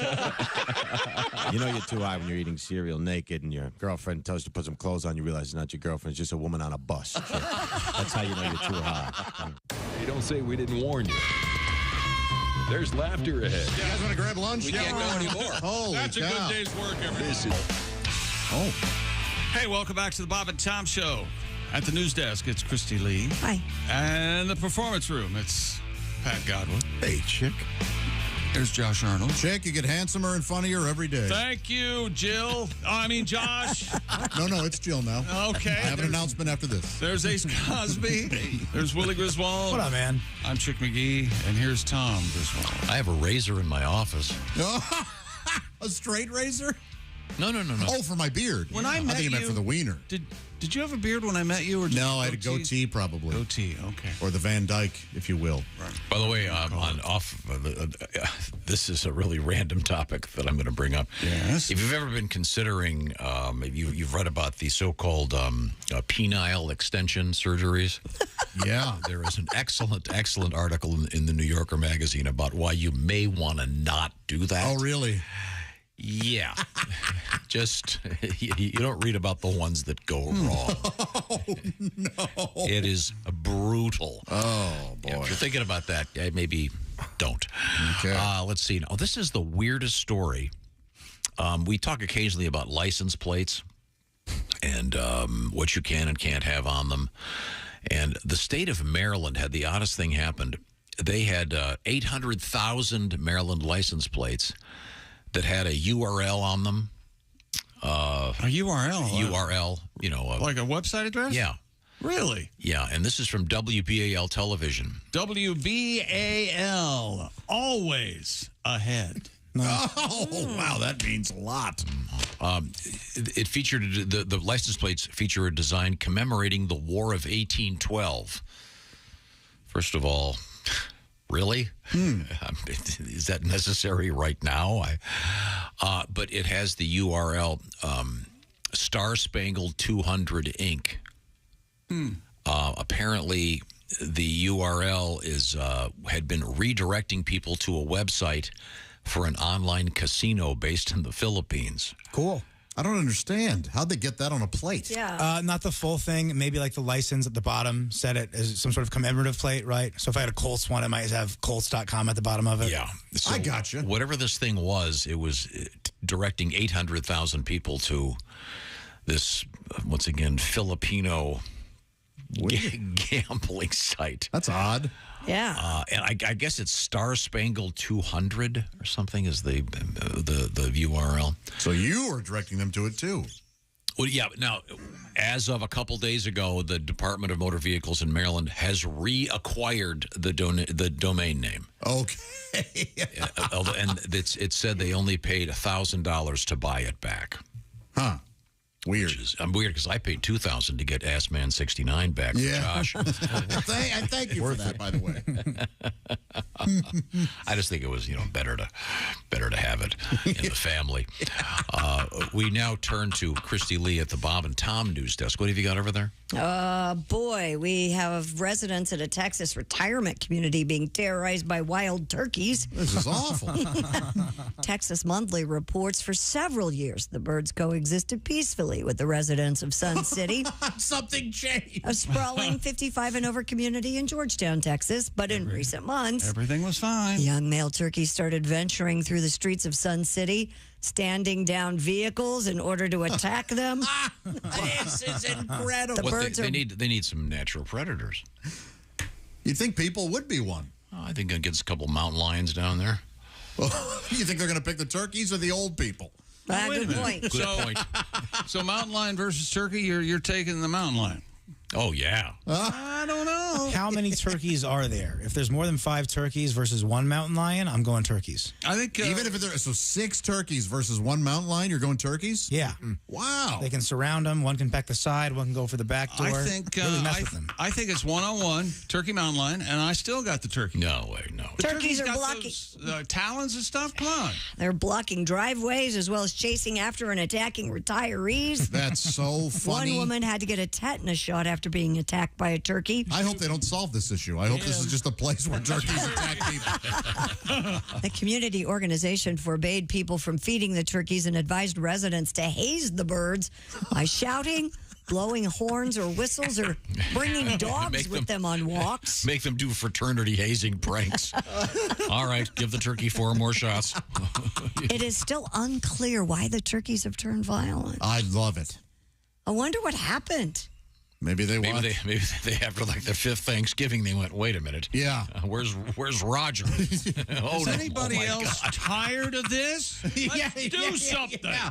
You know you're too high when you're eating cereal naked and your girlfriend tells you to put some clothes on. You realize it's not your girlfriend. It's just a woman on a bus. That's how you know you're too high. Hey, don't say we didn't warn you. There's laughter ahead. You guys want to grab lunch? We can't go anymore. Holy That's cow. a good day's work, everybody. This is... Oh. Hey, welcome back to the Bob and Tom Show. At the news desk, it's Christy Lee. Hi. And the performance room, it's Pat Godwin. Hey, chick. There's Josh Arnold. Chick, you get handsomer and funnier every day. Thank you, Jill. Josh. No, it's Jill now. Okay. I have an announcement after this. There's Ace Cosby. There's Willie Griswold. What up, man? I'm Chick McGee, and here's Tom Griswold. I have a razor in my office. A straight razor? No. Oh, for my beard. When I met think you meant you- for the wiener. Did you have a beard when I met you? Or did No, you I had a goatee probably. Goatee, okay. Or the Van Dyke, if you will. By the way, this is a really random topic that I'm going to bring up. Yes. If you've ever been considering, you've read about the so-called penile extension surgeries. Yeah. There is an excellent article in the New Yorker magazine about why you may want to not do that. Oh, really? Yeah. Just, you don't read about the ones that go wrong. Oh, no. It is brutal. Oh, boy. Yeah, if you're thinking about that, maybe don't. Okay. Let's see. Oh, this is the weirdest story. We talk occasionally about license plates and what you can and can't have on them. And the state of Maryland had the oddest thing happen. They had 800,000 Maryland license plates that had a URL on them. A URL? URL, Like a website address? Yeah. Really? Yeah, and this is from WBAL Television. WBAL, always ahead. Oh, wow, that means a lot. It featured, the license plates feature a design commemorating the War of 1812. First of all, really? Is that necessary right now? But it has the URL Star Spangled 200 Inc. Apparently, the URL had been redirecting people to a website for an online casino based in the Philippines. Cool. I don't understand. How'd they get that on a plate? Yeah. Not the full thing. Maybe like the license at the bottom said it as some sort of commemorative plate, right? So if I had a Colts one, it might have Colts.com at the bottom of it. Yeah. So I gotcha. Whatever this thing was, it was directing 800,000 people to this, once again, Filipino gambling site. That's odd. Yeah. And I guess it's Star Spangled 200 or something is the URL. So you were directing them to it, too. Well, yeah. Now, as of a couple days ago, the Department of Motor Vehicles in Maryland has reacquired the domain name. Okay. And it said they only paid $1,000 to buy it back. Huh. Weird. I'm weird because I paid $2,000 to get Assman69 back for Josh. Thank you for that, by the way. I just think it was, better to have it in the family. We now turn to Christy Lee at the Bob and Tom news desk. What have you got over there? Boy, we have residents at a Texas retirement community being terrorized by wild turkeys. This is awful. Texas Monthly reports for several years the birds coexisted peacefully with the residents of Sun City, Something changed. a sprawling 55 and over community in Georgetown, Texas. But in recent months, Everything was fine. young male turkeys started venturing through the streets of Sun City, standing down vehicles in order to attack them. This is incredible. The birds they need some natural predators. You'd think people would be one. I think it gets a couple mountain lions down there. You think they're going to pick the turkeys or the old people? Good point. Good point. So mountain lion versus turkey, you're taking the mountain lion. Oh, yeah. I don't know. How many turkeys are there? If there's more than 5 turkeys versus 1 mountain lion, I'm going turkeys. I think Even if it's 6 turkeys versus 1 mountain lion, you're going turkeys? Yeah. Wow. They can surround them. One can peck the side. One can go for the back door. I think really mess with them. I think it's 1-on-1 turkey mountain lion, and I still got the turkey. No way, no. The Turkeys are got blocking. those, talons and stuff. Come on. They're blocking driveways as well as chasing after and attacking retirees. That's so funny. One woman had to get a tetanus shot after being attacked by a turkey. I hope they don't solve this issue. I hope this is just a place where turkeys attack people. The community organization forbade people from feeding the turkeys and advised residents to haze the birds by shouting, blowing horns or whistles, or bringing dogs with them on walks. Make them do fraternity hazing pranks. All right, give the turkey 4 more shots. It is still unclear why the turkeys have turned violent. I love it. I wonder what happened. Maybe they Maybe they after like their 5th Thanksgiving, they went, wait a minute. Yeah. Where's Roger? Is anybody else tired of this? Let's do something. Yeah.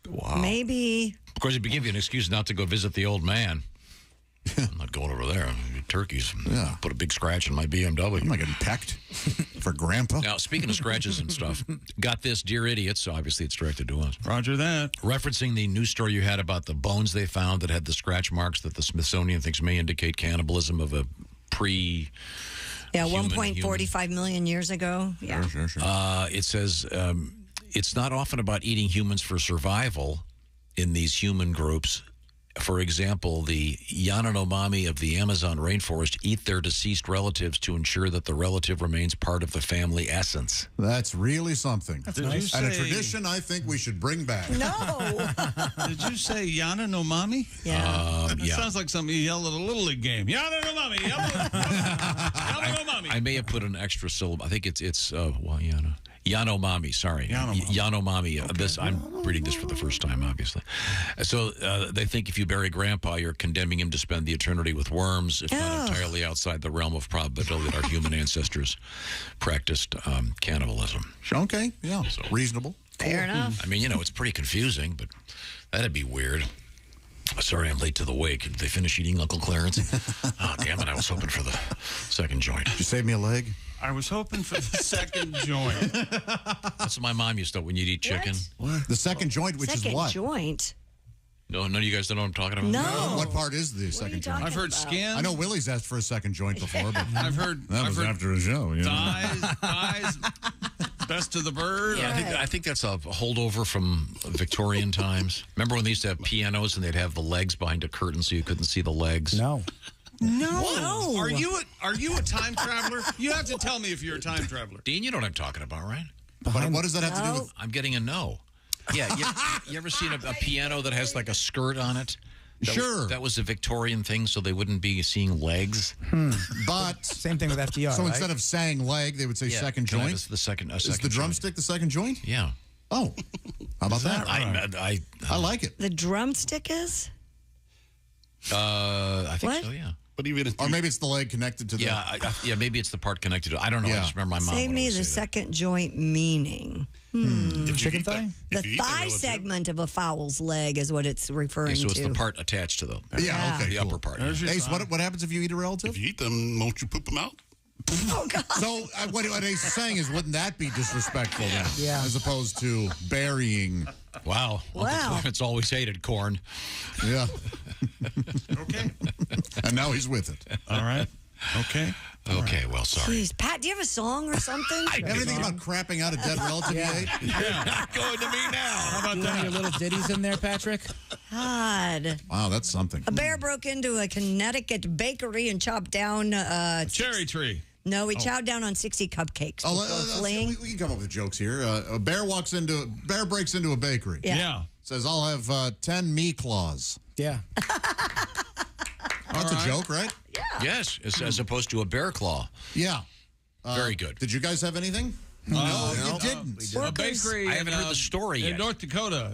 Wow. Maybe. Of course, it'd give you an excuse not to go visit the old man. I'm not going over there. turkeys. Yeah. Put a big scratch in my BMW. I'm not getting pecked for Grandpa. Now, speaking of scratches and stuff, got this, Dear Idiots. Obviously, it's directed to us. Roger that. Referencing the news story you had about the bones they found that had the scratch marks that the Smithsonian thinks may indicate cannibalism of a Yeah, human 1.45 million years ago. Yeah. Sure. It says it's not often about eating humans for survival in these human groups. For example, the Yanomami of the Amazon rainforest eat their deceased relatives to ensure that the relative remains part of the family essence. That's really something. That's nice. And a tradition I think we should bring back. No. Did you say Yanomami? Yeah. That sounds like something you yell at a Little League game. Yanomami. Yanomami. I may have put an extra syllable. I think it's Yanomami, sorry. Yanomami. Okay. I'm reading this for the first time, obviously. So they think if you bury Grandpa, you're condemning him to spend the eternity with worms. It's not entirely outside the realm of probability that our human ancestors practiced cannibalism. Okay, yeah, so, reasonable. Fair enough. I mean, it's pretty confusing, but that'd be weird. Sorry, I'm late to the wake. Did they finish eating Uncle Clarence? Oh, damn it. I was hoping for the second joint. Did you save me a leg? I was hoping for the second joint. That's what my mom used to when you'd eat chicken. What? The second joint, which is what? Second joint? No, none of you guys know what I'm talking about? No. What part is the second joint? I've heard skin. I know Willie's asked for a second joint before, but I've heard after a show. You know? Thighs, best of the bird. Yeah, I think that's a holdover from Victorian times. Remember when they used to have pianos and they'd have the legs behind a curtain so you couldn't see the legs? No. No. Are you a time traveler? You have to tell me if you're a time traveler. Dean, you know what I'm talking about, right? But what does that have to do with? I'm getting a no. Yeah, you ever seen a piano that has like a skirt on it? Sure. That was a Victorian thing, so they wouldn't be seeing legs. But same thing with FDR. So right? instead of saying leg, they would say second joint. The second. Is the drumstick the second joint? Yeah. Oh, how about that? I like it. The drumstick is? I think What? so. Yeah. But even or maybe it's the leg connected to the. Yeah, maybe it's the part connected to. I don't know. I just remember my mom. Save me the second joint meaning. Chicken thigh? The thigh segment of a fowl's leg is what it's referring so it's to. the part attached to the. Yeah, okay. The upper part. Ace, what happens if you eat a relative? If you eat them, won't you poop them out? Oh, God. So what Ace is saying is, wouldn't that be disrespectful then? Yeah. As opposed to burying. Wow. Uncle Clement's always hated corn. Yeah. Okay. And now he's with it. All right. Okay. Okay, well, sorry. Jeez, Pat, do you have a song or something? Everything about crapping out a dead relative you ate? Not going to me now. How about You that? want your little ditties in there, Patrick? God. Wow, that's something. A bear broke into a Connecticut bakery and chopped down... Cherry tree. No, he chowed down on 60 cupcakes. We can come up with jokes here. A bear breaks into a bakery. Yeah. Says, I'll have 10 me claws. Yeah. That's a joke, right? Yeah. Yes, as opposed to a bear claw. Yeah. Very good. Did you guys have anything? No, you didn't. A bakery. I haven't heard the story yet. In North Dakota,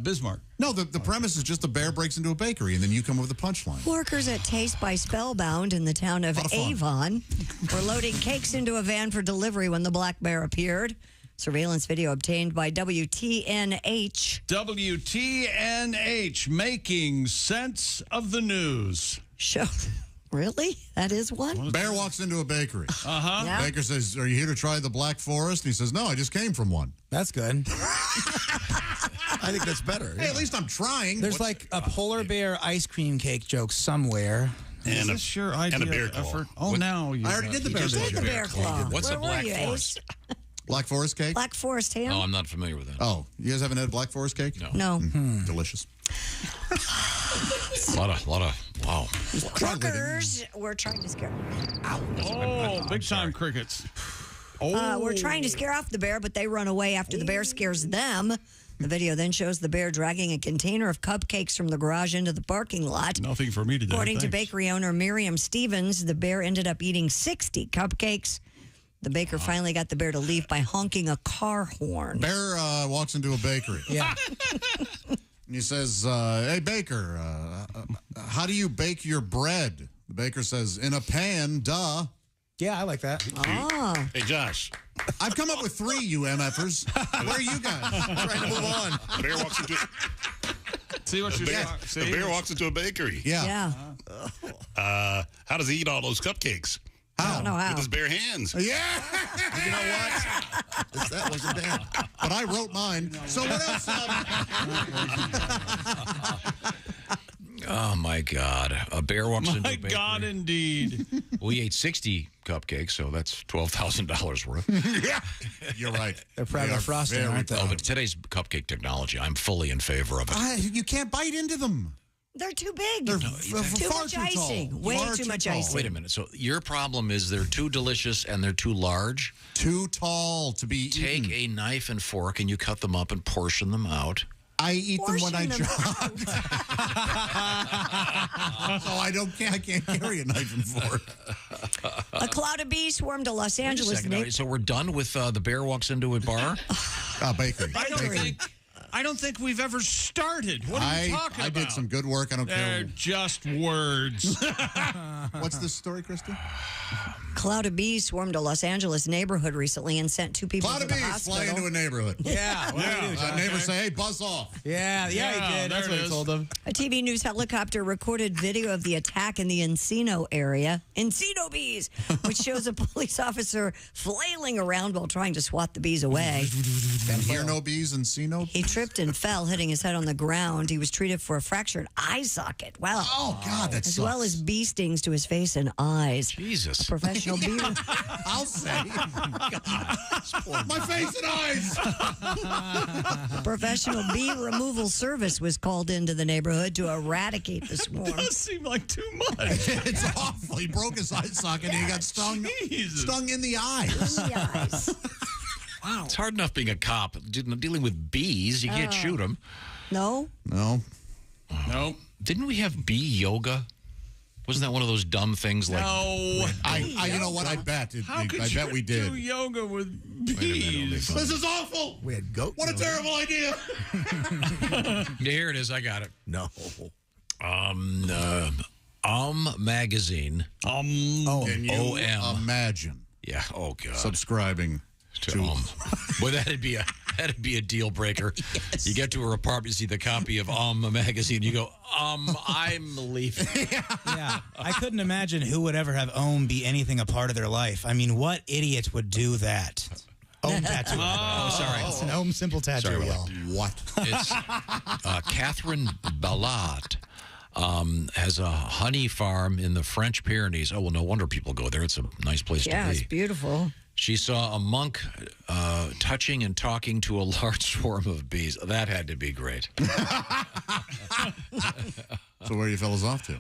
Bismarck. No, the premise is just the bear breaks into a bakery, and then you come up with the punchline. Workers at Taste by Spellbound in the town of Avon were loading cakes into a van for delivery when the black bear appeared. Surveillance video obtained by WTNH. WTNH, making sense of the news. Really? That is one? Bear walks into a bakery. Uh-huh. Yeah. Baker says, are you here to try the Black Forest? And he says, no, I just came from one. That's good. I think that's better. Hey, at least I'm trying. There's like a polar bear ice cream cake joke somewhere. Is this your idea? And a bear claw. I already did the bear claw. You did the bear claw. What's Where a were black you, forest? Ace? Black Forest cake? Black Forest ham? Oh, I'm not familiar with that. Oh, you guys haven't had Black Forest cake? No. No. Delicious. A lot of, wow. Workers were trying to scare. Oh, big time crickets. Oh. We're trying to scare off the bear, but they run away after the bear scares them. The video then shows the bear dragging a container of cupcakes from the garage into the parking lot. Nothing for me today. According to bakery owner Miriam Stevens, the bear ended up eating 60 cupcakes. The baker finally got the bear to leave by honking a car horn. Bear walks into a bakery. Yeah. And he says, hey, baker, how do you bake your bread? The baker says, in a pan, duh. Yeah, I like that. Oh. Hey, Josh. I've come up with 3, you MFers. Where are you guys? I'm trying to move on. Bear walks into See what you're saying? The bear walks into a bakery. Yeah. How does he eat all those cupcakes? I don't know how. With his bare hands. Yeah. You know what? That wasn't bad. But I wrote mine. So what else? Oh, my God. A bear walks into a My bakery. God, indeed. We ate 60 cupcakes, so that's $12,000 worth. Yeah. You're right. They're proud of frosting, aren't they? Oh, but today's cupcake technology, I'm fully in favor of it. You can't bite into them. They're too big. They're too far much too tall. icing. Way Far too too much tall. icing. Wait a minute. So your problem is they're too delicious and they're too large? Too tall to be Take eaten. a knife and fork and you cut them up and portion them out. I eat them when I Portion them jog. So I can't carry a knife and fork. A cloud of bees swarmed a Los Wait a Angeles second. neighborhood. So we're done with the bear walks into a bar? Bakery. I don't think we've ever started. What are you talking I about? did some good work. I don't They're care. just words. What's this story, Krista? Cloud of bees swarmed a Los Angeles neighborhood recently and sent 2 people Cloud to of the bees hospital. fly into a neighborhood. Yeah. What do we do, John? Neighbors say, hey, buzz off. Yeah, he did. That's what he told them. A TV news helicopter recorded video of the attack in the Encino area. Encino bees, which shows a police officer flailing around while trying to swat the bees away. And hear no bees and see no bees. He tripped and fell, hitting his head on the ground. He was treated for a fractured eye socket. Wow. Oh, God, that As well as bee stings to his face and eyes. Jesus. A professional bee... I'll say. My face and eyes. A professional bee removal service was called into the neighborhood to eradicate the swarm. It does seem like too much. It's awful. He broke his eye socket and he got stung in the eyes. In the eyes. Wow. It's hard enough being a cop. Dealing with bees, you can't shoot them. No? No. Nope. Didn't we have bee yoga? Wasn't that one of those dumb things like... No. You know what? I bet. How could I bet we did. do yoga with bees? This is awful. We had goat. What a terrible idea. Yeah, here it is. I got it. No. Magazine. Can you imagine? Yeah. Oh God. Subscribing to Well, that'd be a deal breaker. Yes. You get to her apartment, you see the copy of magazine, you go, I'm leaving. Yeah. I couldn't imagine who would ever have be anything a part of their life. I mean, what idiot would do that? Tattoo. Sorry. It's an simple tattoo. Sorry, y'all. What? It's Catherine Ballat. Has a honey farm in the French Pyrenees. Oh, well, no wonder people go there. It's a nice place to be. Yeah, it's beautiful. She saw a monk touching and talking to a large swarm of bees. That had to be great. So where are you fellas off to?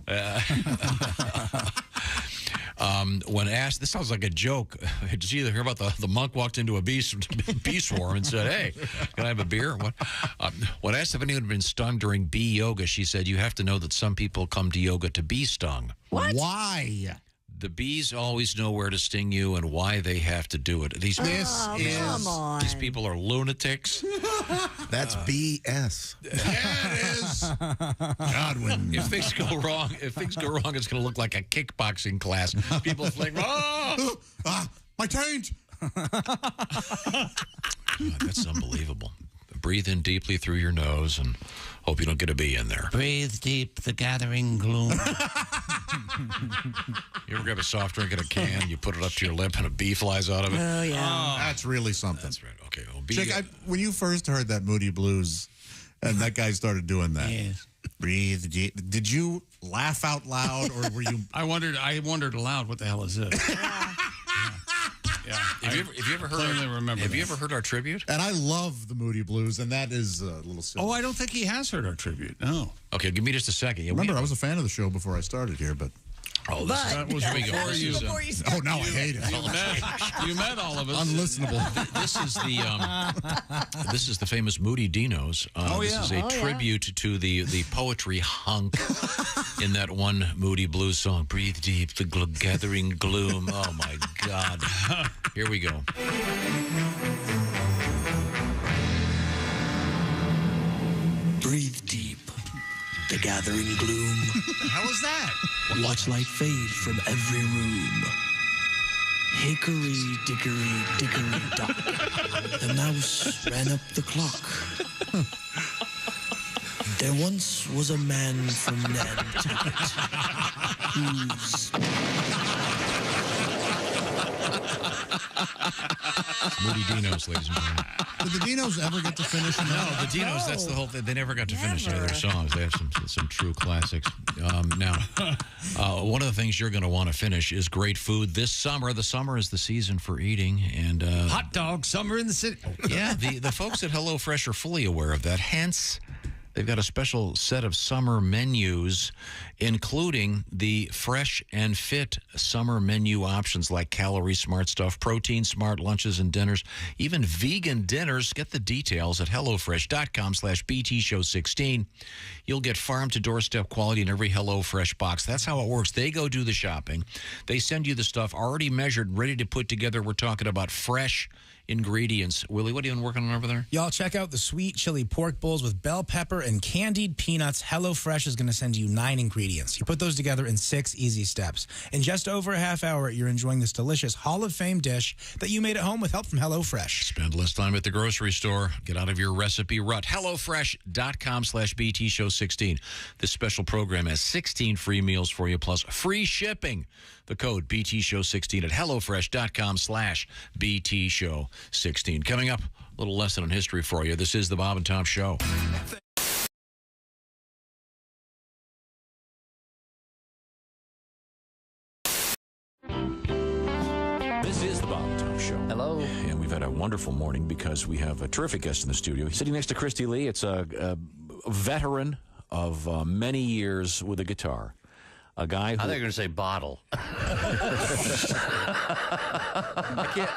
When asked, this sounds like a joke. Did you hear about the monk walked into a bee swarm and said, hey, can I have a beer? When asked if anyone had been stung during bee yoga, she said, you have to know that some people come to yoga to be stung. What? Why? The bees always know where to sting you and why they have to do it. These come on. These people are lunatics. That's BS. Yeah, it is. Godwin. If things go wrong, it's going to look like a kickboxing class. People think, my taint. God, that's unbelievable. Breathe in deeply through your nose and hope you don't get a bee in there. Breathe deep, the gathering gloom. You ever grab a soft drink in a can, you put it up to your lip, and a bee flies out of it? Oh, yeah. That's really something. That's right. Okay. Well, Chick, when you first heard that Moody Blues and that guy started doing that, Yes. breathe deep, did you laugh out loud or were you... I wondered aloud, what the hell is this? Yeah. Have you ever heard? Have you ever heard our tribute? And I love the Moody Blues, and that is a little silly. Oh, I don't think he has heard our tribute. No. Okay, give me just a second. Yeah, Remember, I was a fan of the show before I started here, but... Oh, that was before you. Oh, now I hate it. You met all of us. Unlistenable. This is the famous Moody Dinos. This is a tribute to the poetry hunk in that one Moody Blues song. Breathe deep, the gathering gloom. Oh my God! Here we go. Breathe deep, the gathering gloom. How was that? Watch light fade from every room. Hickory, dickory, dickory, dock. The mouse ran up the clock. There once was a man from Nantucket whose... Moody Dinos, ladies and gentlemen. Did the Dinos ever get to finish? No, the Dinos, that's the whole thing. They never got to finish any of their songs. They have some true classics. Now, one of the things you're going to want to finish is great food this summer. The summer is the season for eating. And hot dog summer in the city. Yeah, the folks at HelloFresh are fully aware of that. Hence, they've got a special set of summer menus, including the fresh and fit summer menu options like Calorie Smart Stuff, Protein Smart lunches and dinners, even vegan dinners. Get the details at HelloFresh.com/BTShow16. You'll get farm-to-doorstep quality in every HelloFresh box. That's how it works. They go do the shopping. They send you the stuff already measured, ready to put together. We're talking about fresh ingredients. Willie, what are you working on over there? Y'all check out the sweet chili pork bowls with bell pepper and candied peanuts. HelloFresh is going to send you 9 ingredients. You put those together in 6 easy steps. In just over a half hour, you're enjoying this delicious Hall of Fame dish that you made at home with help from HelloFresh. Spend less time at the grocery store. Get out of your recipe rut. HelloFresh.com/BTShow16. This special program has 16 free meals for you, plus free shipping. The code BTShow16 at HelloFresh.com/BTShow16. Coming up, a little lesson in history for you. This is the Bob and Tom Show. This is the Bob and Tom Show. Hello. And we've had a wonderful morning because we have a terrific guest in the studio. Sitting next to Christy Lee, it's a veteran of many years with a guitar. A guy who... I thought you were going to say bottle. I can't,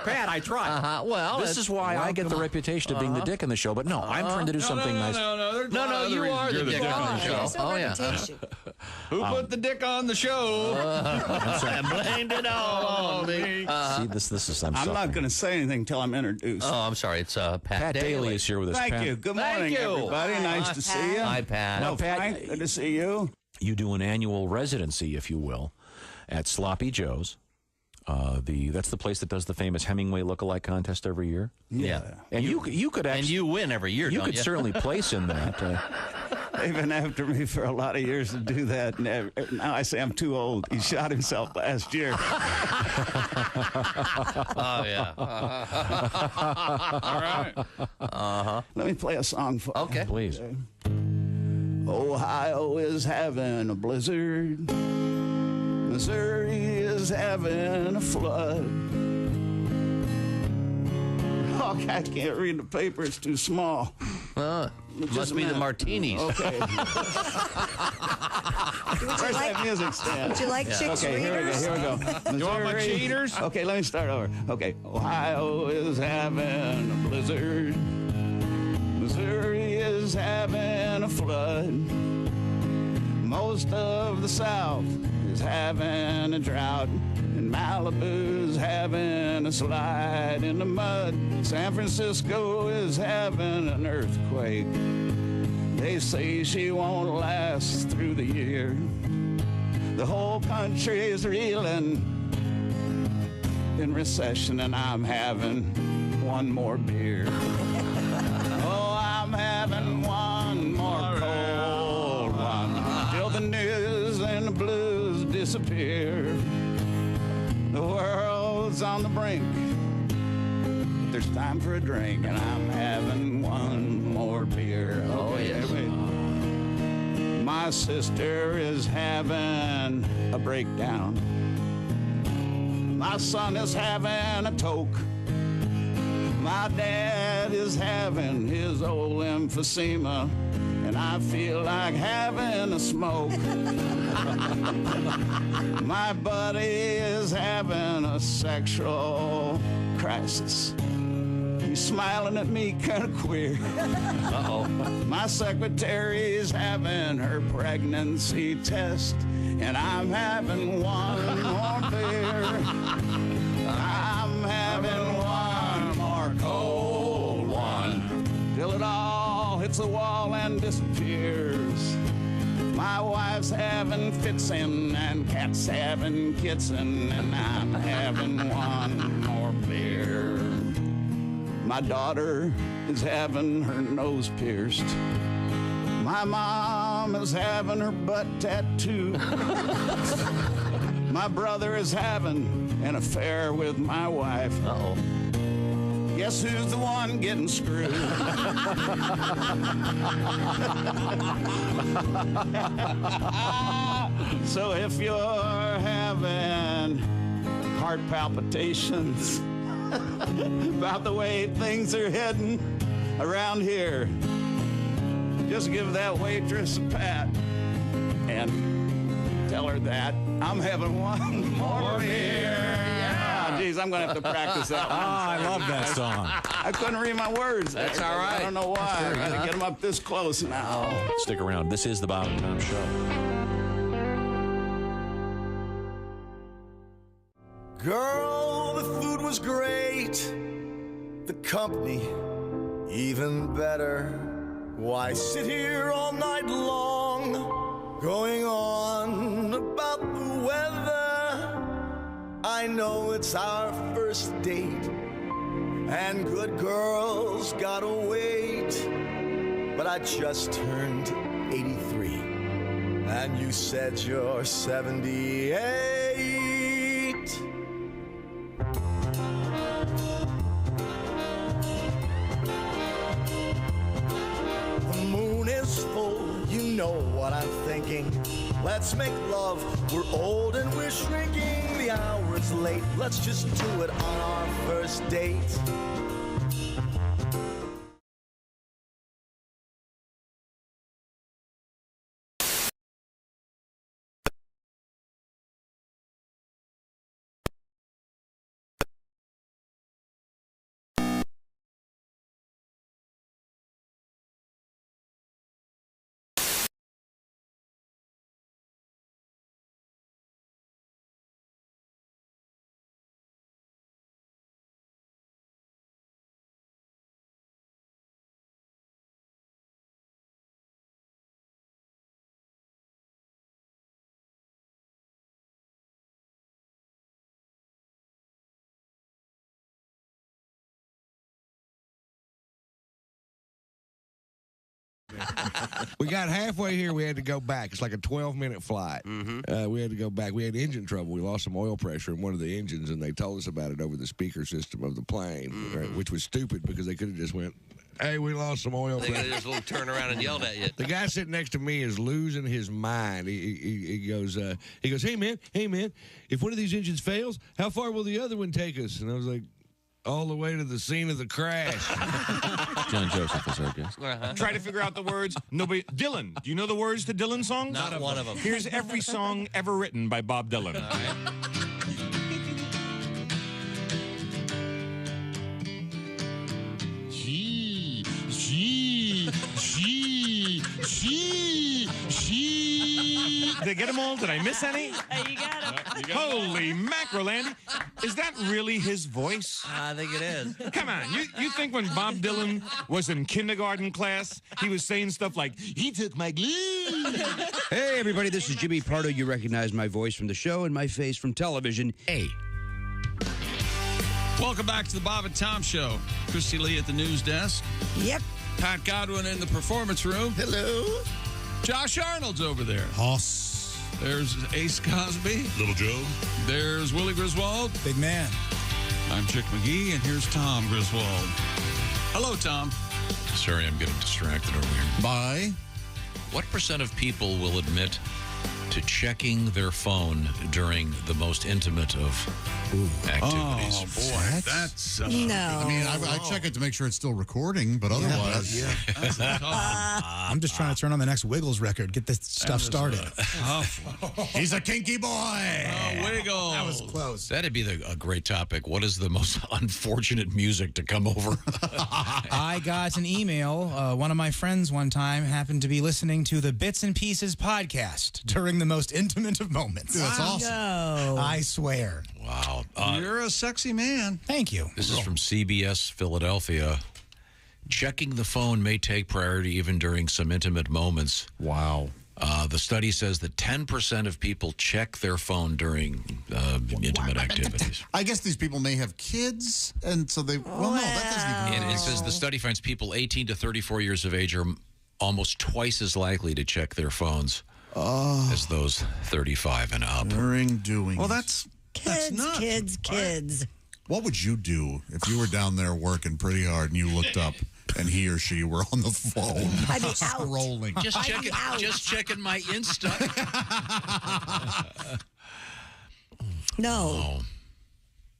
Pat, I tried. Well, this is why I get the reputation of being the dick in the show, but no, I'm trying to do something nice. No, you are the dick on the show. Oh, yeah. Who put the dick on the show? I blamed it all on me. See, this is... I'm not going to say anything until I'm introduced. Oh, I'm sorry. It's Pat Daly is here with us. Thank Pat. you. Good morning, everybody. Nice to see you. Hi, Pat. No, Pat. Good to see you. You do an annual residency, if you will, at Sloppy Joe's. That's the place that does the famous Hemingway lookalike contest every year. Yeah. And you could actually... And you win every year, You don't could you? certainly place in that. They've been after me for a lot of years to do that. And now I say I'm too old. He shot himself last year. Oh, yeah. All right. Let me play a song for you. Okay. Please. Ohio is having a blizzard. Missouri is having a flood. Oh, I can't read the paper. It's too small. Must be the martinis. Okay. Where's that music stand? Would you like chicks Okay, here readers? we go. Missouri. You want my cheaters? Okay, let me start over. Okay, Ohio is having a blizzard. Missouri is having a flood. Most of the South is having a drought. And Malibu's having a slide in the mud. San Francisco is having an earthquake. They say she won't last through the year. The whole country is reeling in recession, and I'm having one more beer. Oh, I'm having one more cold one till the news and the blues disappear. The world's on the brink, but there's time for a drink, and I'm having one more beer. Oh, yes. My sister is having a breakdown. My son is having a toke. My dad is having his old emphysema, and I feel like having a smoke. My buddy is having a sexual crisis. He's smiling at me kind of queer. Uh-oh. My secretary is having her pregnancy test, and I'm having one more beer. I'm having one more cold one till it all hits the wall and disappears. My wife's having fitsin' and cat's having kitsin', and I'm having one more beer. My daughter is having her nose pierced. My mom is having her butt tattooed. My brother is having an affair with my wife. Uh-oh. Guess who's the one getting screwed? So if you're having heart palpitations about the way things are heading around here, just give that waitress a pat and tell her that I'm having one more beer. Yeah, geez, I'm going to have to practice that one. Oh, I love that song. I couldn't read my words. That's all right. I don't know why. I got to get them up this close now. Stick around. This is the Bob and Tom Show. Girl, the food was great. The company, even better. Why sit here all night long, going on about the weather? I know it's our first date, and good girls gotta wait. But I just turned 83, and you said you're 78. The moon is full, you know what I'm thinking. Let's make love, we're old and we're shrinking. The hour's late, let's just do it on our first date. We got halfway here. We had to go back. It's like a 12-minute flight. We had to go back. We had engine trouble. We lost some oil pressure in one of the engines, and they told us about it over the speaker system of the plane, right, which was stupid because they could have just went, hey, we lost some oil They pressure. could have just turned around and yelled at you. The guy sitting next to me is losing his mind. He goes, hey man, if one of these engines fails, how far will the other one take us? And I was like, all the way to the scene of the crash. John Joseph is our guest. Try to figure out the words. Nobody. Dylan. Do you know the words to Dylan songs? Not one of them. Here's every song ever written by Bob Dylan. All right. Did I get them all? Did I miss any? You got him. Holy mackerel, Andy. Is that really his voice? I think it is. Come on. You think when Bob Dylan was in kindergarten class, he was saying stuff like, he took my glue? Hey, everybody, this is Jimmy Pardo. You recognize my voice from the show and my face from television. Hey. Welcome back to the Bob and Tom Show. Christy Lee at the news desk. Yep. Pat Godwin in the performance room. Hello. Josh Arnold's over there. Hoss. There's Ace Cosby. Little Joe. There's Willie Griswold. Big man. I'm Chick McGee, and here's Tom Griswold. Hello, Tom. Sorry, I'm getting distracted over here. Bye. What % of people will admit to checking their phone during the most intimate of activities? Oh, boy. That's... No. I mean, I check it to make sure it's still recording, but otherwise... That's tough. I'm just trying to turn on the next Wiggles record, get this stuff started. He's a kinky boy. Wiggle. That was close. That'd be a great topic. What is the most unfortunate music to come over? I got an email. One of my friends one time happened to be listening to the Bits and Pieces podcast during the most intimate of moments. Dude, that's awesome. No. I swear. Wow. You're a sexy man. Thank you. This is from CBS Philadelphia. Checking the phone may take priority even during some intimate moments. Wow. The study says that 10% of people check their phone during intimate activities. I guess these people may have kids, and so they... Well, no, that doesn't even... And it says the study finds people 18 to 34 years of age are almost twice as likely to check their phones as those 35 and up. During doing. Well, that's nuts. Kids. What would you do if you were down there working pretty hard and you looked up and he or she were on the phone? I'd be out. Scrolling. Just checking my Insta. No.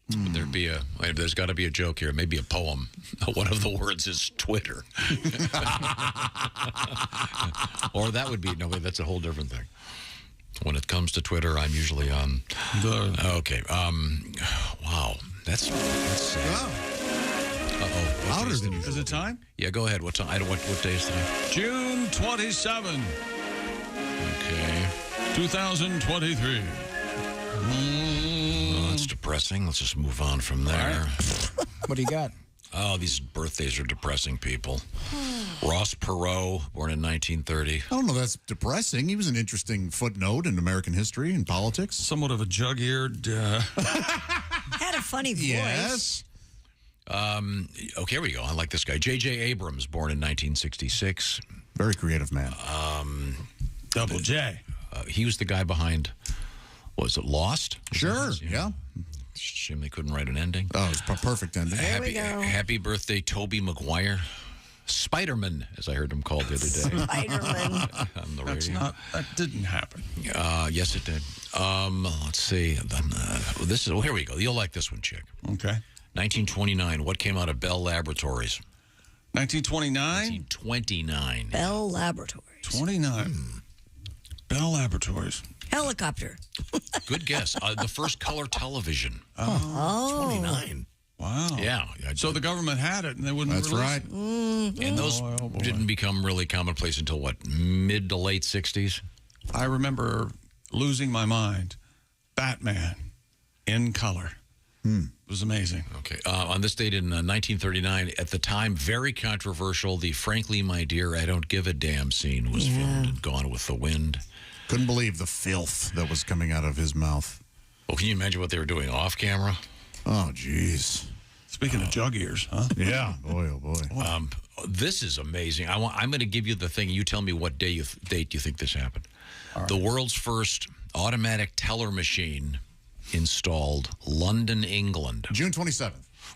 There's got to be a joke here. Maybe a poem. One of the words is Twitter. Or that would be, no, that's a whole different thing. When it comes to Twitter, I'm usually on. Okay. Wow. That's sad. Uh-oh. Louder than usual. Is it time? Yeah, go ahead. What time? What day is today? June 27. Okay. 2023. Well, that's depressing. Let's just move on from there. What do you got? Oh, these birthdays are depressing people. Ross Perot, born in 1930. I don't know. That's depressing. He was an interesting footnote in American history and politics. Somewhat of a jug-eared. Had a funny voice. Yes. Okay, here we go. I like this guy. J.J. Abrams, born in 1966. Very creative man. Double J. He was the guy behind, was it Lost? Sure, yeah. Shame they couldn't write an ending. Oh, it's a perfect ending. Happy birthday, Tobey Maguire. Spider-Man, as I heard him called the other day. Spider-Man. On the radio. That didn't happen. Yes, it did. Let's see. Here we go. You'll like this one, chick. Okay. 1929. What came out of Bell Laboratories? 1929? 1929. Bell Laboratories. 29. Bell Laboratories. Helicopter. Good guess. The first color television. Oh. 29. Wow. Yeah. So the government had it and they wouldn't release right. it. And those didn't become really commonplace until what, mid to late 60s? I remember losing my mind. Batman in color. It was amazing. Okay. On this date in 1939, at the time, very controversial, the Frankly, My Dear, I Don't Give a Damn scene was filmed in Gone with the Wind. Couldn't believe the filth that was coming out of his mouth. Well, can you imagine what they were doing off camera? Oh, jeez. Speaking of jug ears, huh? Yeah. Boy, oh, boy. This is amazing. I'm going to give you the thing. You tell me what date you think this happened. The world's first automatic teller machine installed, London, England. June 27th.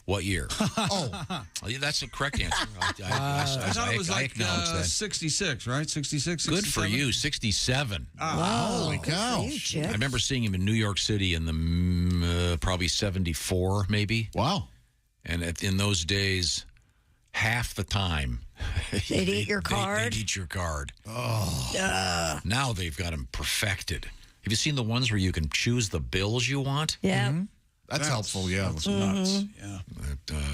What year? That's the correct answer. I thought it was like acknowledge that. 66, right? 66, 67? Good for you. 67. Wow. Holy cow. I remember seeing him in New York City in the probably 74, maybe. Wow. And in those days, half the time, they'd eat your card. They'd eat your card. Oh. Now they've got them perfected. Have you seen the ones where you can choose the bills you want? Yeah. Mm-hmm. That's helpful, yeah. That's nuts. Yeah.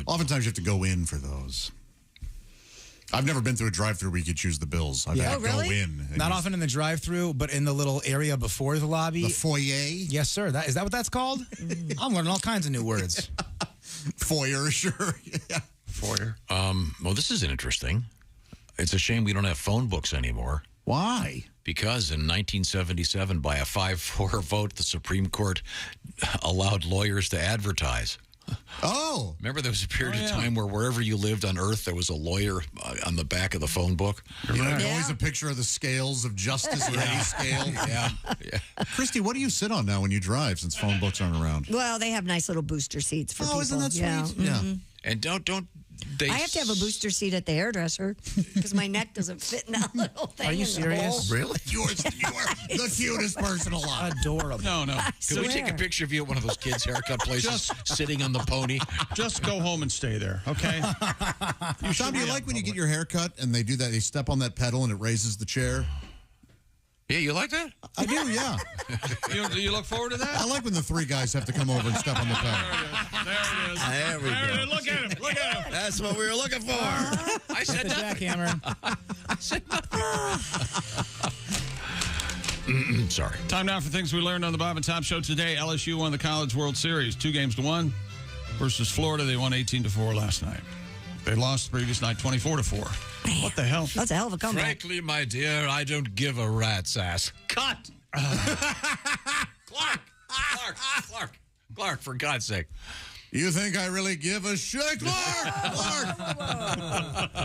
Oftentimes you have to go in for those. I've never been through a drive-thru where you could choose the bills. I've had to go in. Not often in the drive-thru, but in the little area before the lobby. The foyer? Yes, sir. Is that what that's called? I'm learning all kinds of new words. Foyer, sure. Yeah. Foyer. Well, this is interesting. It's a shame we don't have phone books anymore. Why? Because in 1977, by a 5-4 vote, the Supreme Court allowed lawyers to advertise. Oh. Remember there was a period of time where wherever you lived on Earth, there was a lawyer on the back of the phone book? You know, always a picture of the scales of justice ready scale. Yeah. Christy, what do you sit on now when you drive since phone books aren't around? Well, they have nice little booster seats for people. Isn't that sweet? Yeah. And don't they... I have to have a booster seat at the hairdresser because my neck doesn't fit in that little thing. Are you serious? Really? You are the cutest person alive. Adorable. No. Can we take a picture of you at one of those kids' haircut places sitting on the pony? Just go home and stay there, okay? Tom, do you like when you get your hair cut and they do that? They step on that pedal and it raises the chair? Yeah, you like that? I do, yeah. You look forward to that? I like when the three guys have to come over and step on the pedal. There it is. There we go. Look at him. Look at him. That's what we were looking for. I said the jackhammer. I said nothing. Sorry. Time now for things we learned on the Bob and Tom Show today. LSU won the College World Series 2-1 versus Florida. They won 18-4 last night. They lost the previous night 24-4. What the hell? That's a hell of a comeback. Frankly, my dear, I don't give a rat's ass. Cut! Clark, for God's sake. You think I really give a shit? Clark!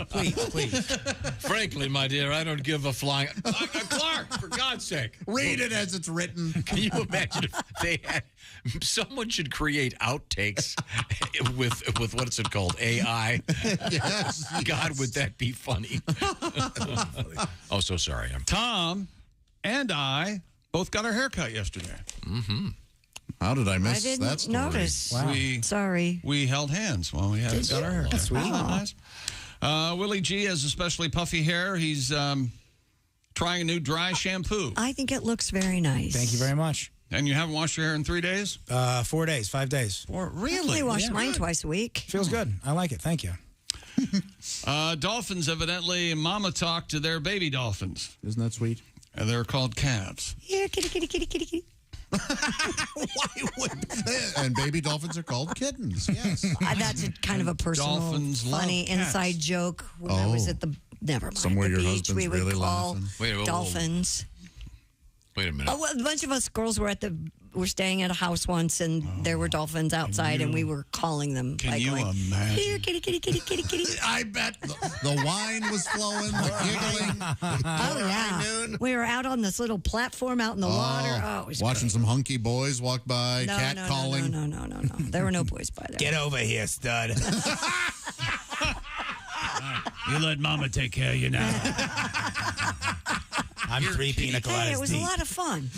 Please. Frankly, my dear, I don't give a flying. Clark, for God's sake. Read it as it's written. Can you imagine if they had. Someone should create outtakes with what's it called? AI? Yes. God, would that be funny? Oh, so sorry. Tom and I both got our hair cut yesterday. Mm-hmm. How did I miss I didn't that story? notice. Wow. Sorry. We held hands while we got our hair cut. That's sweet. Isn't that nice? Willie G has especially puffy hair. He's trying a new dry shampoo. I think it looks very nice. Thank you very much. And you haven't washed your hair in 3 days? 4 days, 5 days. Or I really? only wash mine twice a week. Feels good. I like it. Thank you. Dolphins evidently mama talked to their baby dolphins. Isn't that sweet? And they're called calves. Here, kitty, kitty, kitty, kitty, kitty. And baby dolphins are called kittens. Yes. That's kind of a personal, Dolphins love funny cats. inside joke. When I was at the Somewhere the your beach, husband's we would really call laughing. Wait, dolphins. Wait a minute. Oh, well, a bunch of us girls were staying at a house once, and there were dolphins outside, and we were calling them. Can you imagine? Here, kitty, kitty, kitty, kitty, kitty. I bet the wine was flowing, the giggling. Oh, yeah. We were out on this little platform out in the water. Oh, it was watching great. some hunky boys walk by, cat calling. No. There were no boys by there. Get over here, stud. You let mama take care of you now. I'm 3 pina coladas Hey, it was a deep. lot of fun.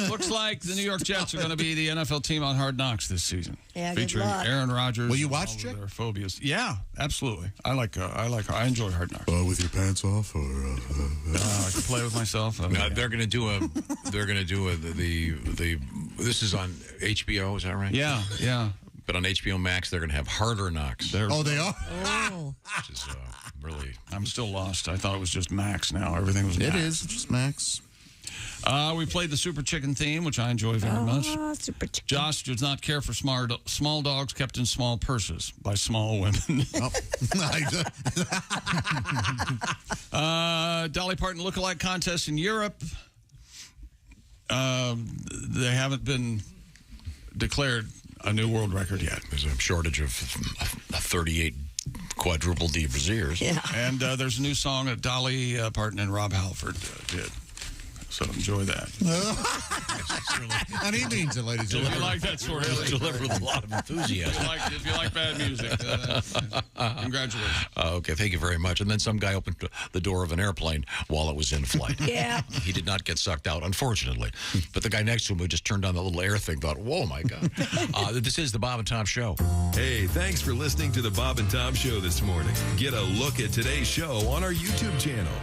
Looks like the New York Jets are going to be the NFL team on Hard Knocks this season. Yeah, good featuring luck. Aaron Rodgers. Will you and watch, all of Chick? their phobias. Yeah, absolutely. I enjoy Hard Knocks. With your pants off, or I can play with myself. They're going to do this is on HBO, is that right? Yeah. But on HBO Max, they're going to have Harder Knocks. they are. Oh. Which is really. I'm still lost. I thought it was just Max now. Everything was Max. It is just Max. We played the Super Chicken theme, which I enjoy very much. Super chicken. Josh does not care for small dogs kept in small purses by small women. Dolly Parton lookalike contest in Europe. They haven't been declared a new world record yet. There's a shortage of 38 quadruple D brassieres. Yeah. And there's a new song that Dolly Parton and Rob Halford did. So enjoy that. And he means it, ladies and If you gentlemen. like that sort of Really delivered with a lot of enthusiasm. If you like bad music, congratulations. Okay, thank you very much. And then some guy opened the door of an airplane while it was in flight. Yeah. He did not get sucked out, unfortunately. But the guy next to him who just turned on the little air thing thought, whoa, my God. This is the Bob and Tom Show. Hey, thanks for listening to the Bob and Tom Show this morning. Get a look at today's show on our YouTube channel.